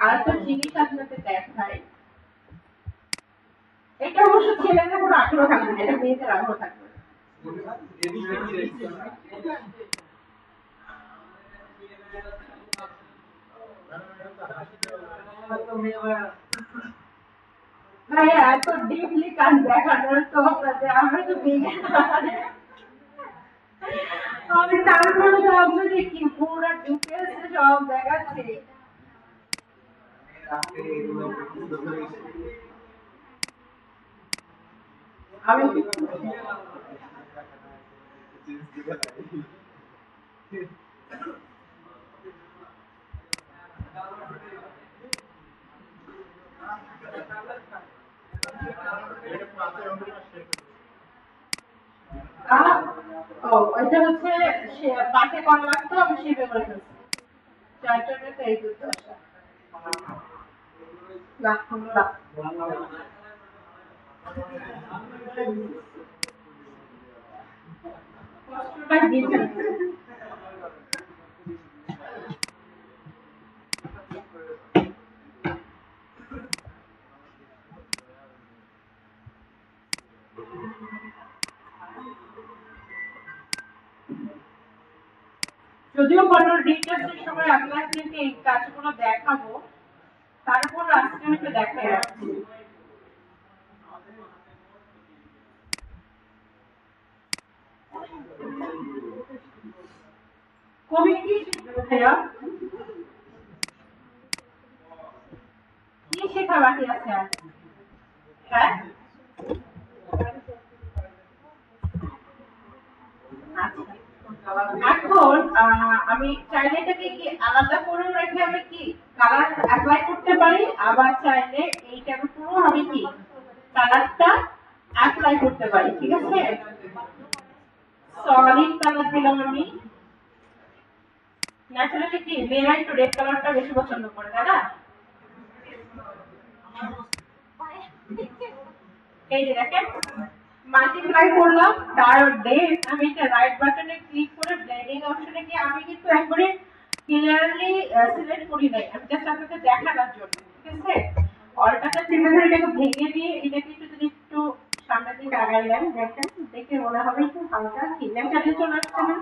আর একটা জিনিস আপনাকে দেখাই, এটা অবশ্য ছেলেদের কোনো আগ্রহ থাকবে না, এটা মেয়েদের আগ্রহ থাকবে। ভাইয়া এত ডিপলি কাজ দেখানোর তো আপনাদের, আমরা তো আমি তারপরে তো আপনাদের কি পুরো ডিটেলস সব দেখাচ্ছি। আমি এটা হচ্ছে পাশে করা লাগতো, আমি শিখে করে ফেলছি। চারটাতে তো এই করতে আসা কষ্টটা দিতে যদিও কোনো ডিটেলসের সময় আপনাদেরকে এই কাজগুলো দেখাবো, তারপর আজকে আমি একটু দেখাই রাখছি। কবি কি ভাইয়া কি শেখা বাকি আছে আর? হ্যাঁ এখন আমি চাইলে এটাকে কি আলাদা করে রেখে আমি কি কালার অ্যাপ্লাই করতে পারি, আবার চাইলে এইটার উপরও আমি কি কালারটা অ্যাপ্লাই করতে পারি। ঠিক আছে, সলিড কালার দিলাম আমি। ন্যাচারালি কি মেয়েরা একটু রেড কালারটা বেশি পছন্দ করে, তাই না? এই যে দেখেন মাল্টিপ্লাই করলাম, তার ডেট আমি এটা রাইট বাটনে ক্লিক করে ব্লেন্ডিং অপশনে গিয়ে আমি কিন্তু একবারে ক্লিয়ারলি সিলেক্ট করি নাই, আমি জাস্ট আপনাদের দেখানোর জন্য। ঠিক আছে, অলটাটা চিন্তা করে এটাকে ভেঙে দিয়ে এটাকে একটু সামনের দিকে আগাইলেন, দেখেন দেখে মনে হবে একটু হালকা কি ন্যাচারালি চলে আসছে না?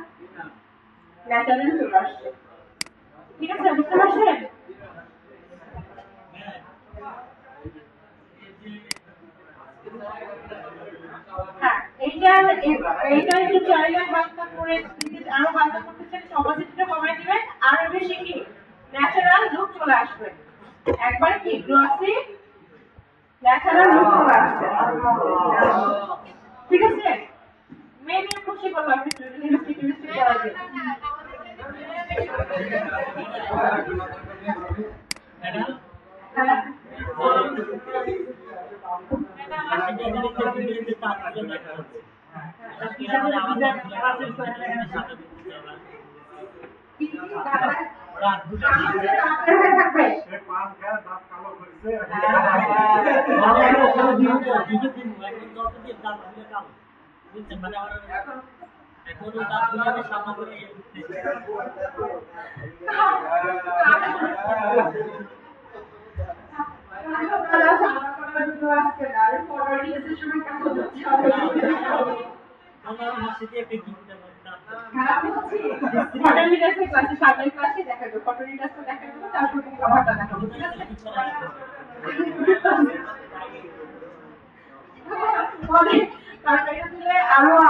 ন্যাচারালি চলে আসছে। ঠিক আছে, বুঝতে পারছেন? হ্যাঁ, এইটা একটু চাইলে হালকা করে আরো হালকা করতে চাইলে অপাসিটিটা কমাই দিবেন, আরো বেশি কি ন্যাচারাল লুক চলে আসবে। একবার কি গ্লসি ন্যাচারাল লুক চলে আসছে। ঠিক আছে, মেবি খুশি করলাম আপনি লিপস্টিক করা দিয়ে।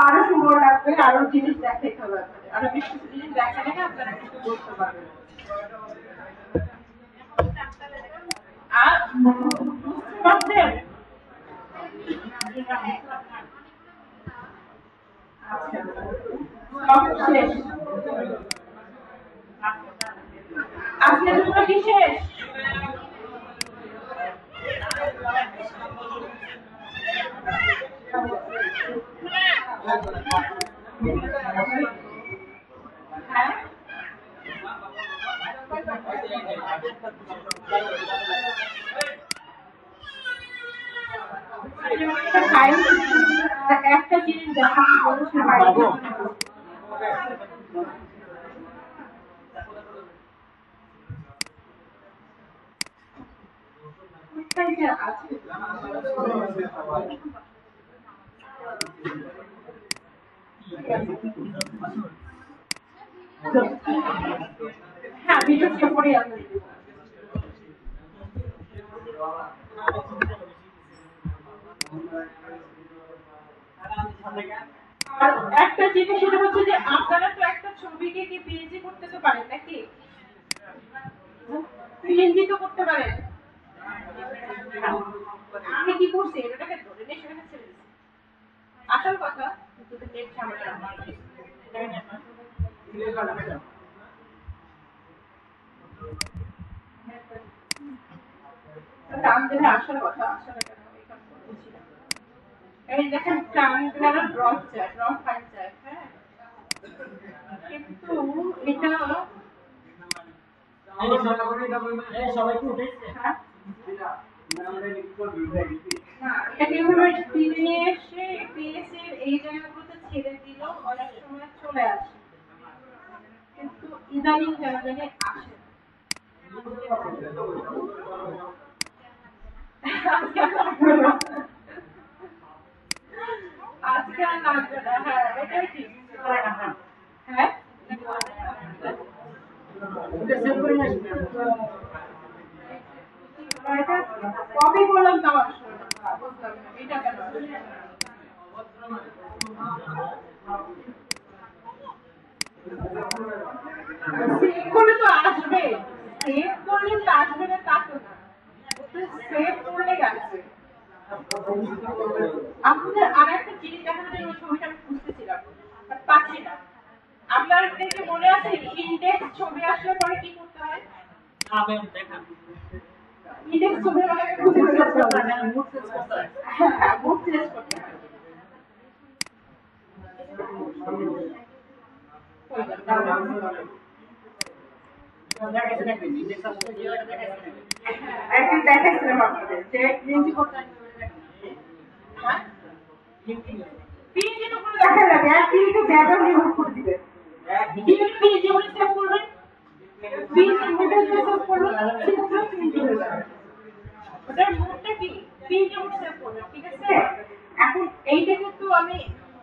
আরো সুন্দর লাগবে, আরো জিনিস দেখাতে হবে, আরো বেশি জিনিস দেখালে না আপনারা কিছু করতে পারবেন। আর শেষ আজকের জন্য কি শেষ? একটা জিনিস দেখা এই যে আছে হ্যাঁ ভিডিও সেভ করে আছে আর একটা জিনিস সেটা হচ্ছে যে আপনারা তো একটা ছবিকে কি পিএনজি করতে তো পারেন নাকি পিএনজি তো করতে পারেন আমি কি করছি এটাকে ধরে নিয়ে সেখানে ছেড়ে দিচ্ছি আসল কথা কিন্তু নেট ঝামেলা টান দিলে আসল কথা আসলে এই দেখেন টান দিলে ড্রপ চাই ড্রপ ফাইল চাই হ্যাঁ কিন্তু এটা সবাই কি উঠেছে? হ্যাঁ এটা কিভাবে টিভি নিয়ে এসে পিএস এর এই জায়গাগুলোতে ছেড়ে দিল অনেক সময় চলে আসে কিন্তু ইদানিং কেন জানি আসে আজকে আর লাগবে না হ্যাঁ এটাই ঠিক হ্যাঁ এটা কপি করলাম তাও আসলো না বুঝলাম না এটা কেন সেভ করলে তো আসবে সেভ করলে তো আসবে না তা তো না সেভ করলে গেছে আপনাদের আর একটা জিনিস দেখানোর জন্য ছবিটা আমি খুঁজতেছিলাম পাচ্ছি না আপনাদেরকে মনে আছে ইন্ডেক্স ছবি আসলে পরে কি করতে হয় ইন্ডেক্স ছবি আমাকে খুঁজে বের করতে হবে হ্যাঁ মুড চেঞ্জ করতে হয় একদিন দেখাইছিলাম আপনাদের যে পিএনজি করতে হ্যাঁ পিএনজি তো করে দেখা যাবে একদিন একটু ব্যাকগ্রাউন্ড রিমুভ করে দিবেন পিএনজি করে সেভ করবেন পিএনজি করে সেভ করবেন ওটার মোডটা কি পিএনজি করে সেভ করবেন ঠিক আছে এখন এইটা কিন্তু আমি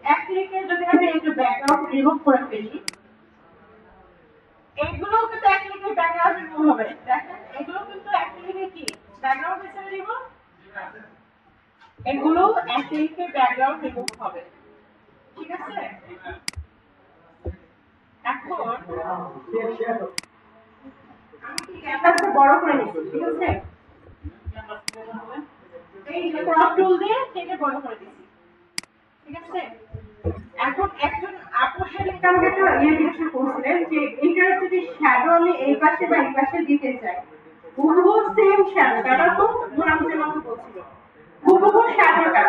এক ক্লিকে যদি আমি একটু ব্যাকগ্রাউন্ড রিমুভ করে ফেলি এগুলো কিন্তু এক ক্লিকে ব্যাকগ্রাউন্ড রিমুভ হবে দেখেন এগুলো কিন্তু এক ক্লিকে কি ব্যাকগ্রাউন্ড হিসেবে রিমুভ এগুলো এক ক্লিকে ব্যাকগ্রাউন্ড রিমুভ হবে ঠিক আছে এখন আমি কি ক্যানভাসটা বড় করে নিচ্ছি ঠিক আছে এই যে ক্রপ টুল দিয়ে থেকে বড় করে দিচ্ছি ঠিক আছে এখন একজন আপসের আমাকে একটা জিজ্ঞাসা করছিলেন যে এটার যদি শ্যাডো আমি এই পাশে বা এই পাশে দিতে চাই হুবহু সেম শ্যাডোটা তো মোনাম যেমন বলছিল হুবহু শ্যাডোটা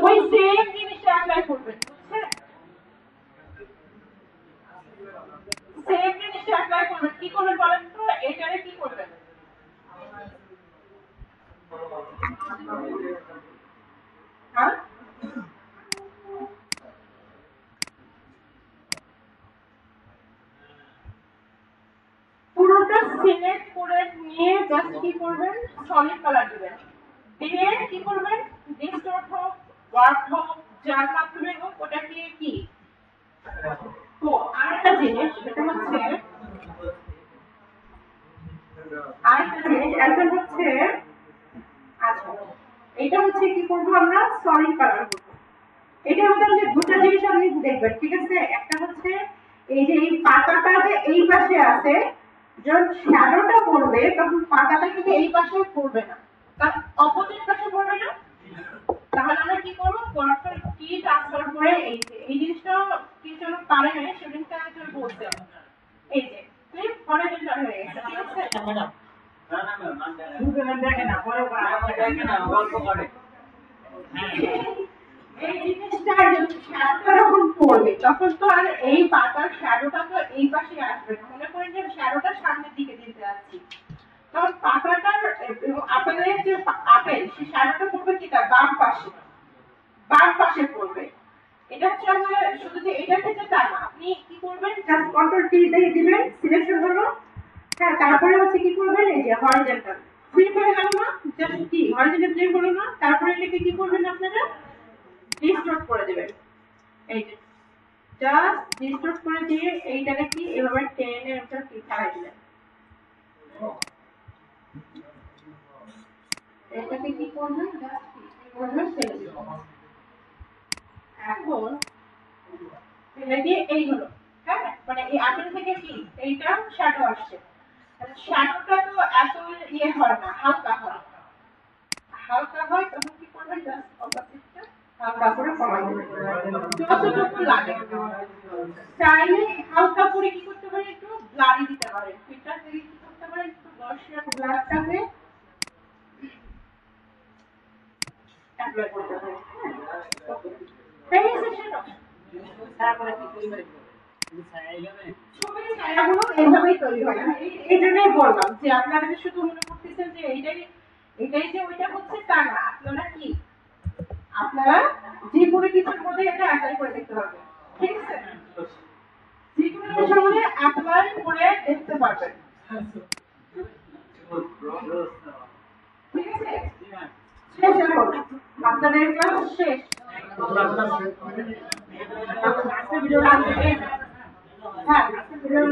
ওই সেম জিনিসটা অ্যাপ্লাই করবেন বুঝছেন সেম জিনিসটা অ্যাপ্লাই করবেন কি করবেন বলেন তো এটারে কি করবেন হ্যাঁ পুরোটা সিলেক্ট করে নিয়ে জাস্ট কি করবেন সলিড কালার দিবেন দিয়ে কি করবেন ডিস্টর্ট হোক ওয়ার্ক হোক যার মাধ্যমে হোক ওটা দিয়ে কি তো আরেকটা জিনিস সেটা হচ্ছে একজন হচ্ছে আচ্ছা এটা হচ্ছে কি করবো আমরা সলিড কালার করবো এটার মধ্যে যে দুটো জিনিস আপনি দেখবেন ঠিক আছে একটা হচ্ছে এই যে এই পাতাটা যে এই পাশে আছে যখন শ্যাডোটা পড়বে তখন পাতাটা কিন্তু এই পাশে পড়বে না তার অপোজিট পাশে পড়বে না তাহলে আমরা কি করবো কন্ট্রোল কি ট্রান্সফার করে এই জিনিসটা কি যেন পারে না সেদিনটা আমি বলতে এই যে ক্লিপ হরিজন্টাল হয়ে গেছে ঠিক আছে এই জিনিসটা শ্যাডোটা যখন পড়বে তখন তো আর এই পাতার শ্যাডোটা তো এই পাশে আসবে না মনে করেন যে শ্যাডোটা সামনের দিকে দিতে যাচ্ছি তখন পাতাটার আপেলের যে আপেল সেই শ্যাডোটা পড়বে কি তার বাম পাশে পড়বে এটা হচ্ছে আমরা শুধু যে এটা থেকে তা না আপনি কি করবেন জাস্ট কন্ট্রোল টি দিয়ে দিবেন সিলেকশন হলো হ্যাঁ তারপরে হচ্ছে কি করবেন এই যে হরিজন্টাল ফ্লিপ হয়ে গেল না জাস্ট কি হরিজন্টাল হলো না, তারপরে এটাকে কি করবেন আপনারা ডিস্টর্ট করে দেবেন। এই যে জাস্ট ডিস্টর্ট করে দিয়ে এইটাকে কি এভাবে টেনে একটা কি ছাড়াই দিলেন। এটাকে কি করবেন জাস্ট এইভাবে ছেড়ে দিবেন। এখন এটা দিয়ে এই হলো, হ্যাঁ মানে এই আপেল থেকে কি এইটা শ্যাডো আসছে। শ্যাডোটা তো এত ইয়ে হয় না, হালকা হয়, হালকা হয় তখন কি করবেন জাস্ট অল্পটা হালকা করে কমাই দেবেন যতটুকু লাগে। চাইলে হালকা করে কি করতে পারেন একটু ব্লাডি দিতে পারেন, সেটা থেকে কি করতে পারেন একটু বর্ষার ব্লাডটাকে অ্যাপ্লাই করতে পারেন। তারপরে কি পরিমাণে ছায়া যাবে ছবির ছায়াগুলো এইভাবেই তৈরি হয়। এই জন্যই বললাম যে আপনারা যে শুধু মনে করতেছেন যে এটাই যে ওইটা হচ্ছে তা না, আপনারা কি আপনারা যে কোনো কিছুর মধ্যে এটা অ্যাপ্লাই করে দেখতে পারবেন, ঠিক আছে? যে কোনো কিছুর মধ্যে অ্যাপ্লাই করে দেখতে পারবেন, ঠিক আছে? শেষ এখন আপনাদের ক্লাস শেষ। আজকের ভিডিও হ্যাঁ আজকের ভিডিও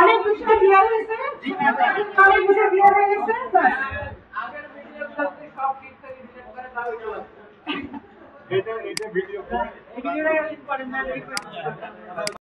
অনেক বিষয় ক্লিয়ার হয়েছে, অনেক বিষয় ক্লিয়ার হয়ে গেছে। এটা ভিডিও ভিডিওটা করেন না।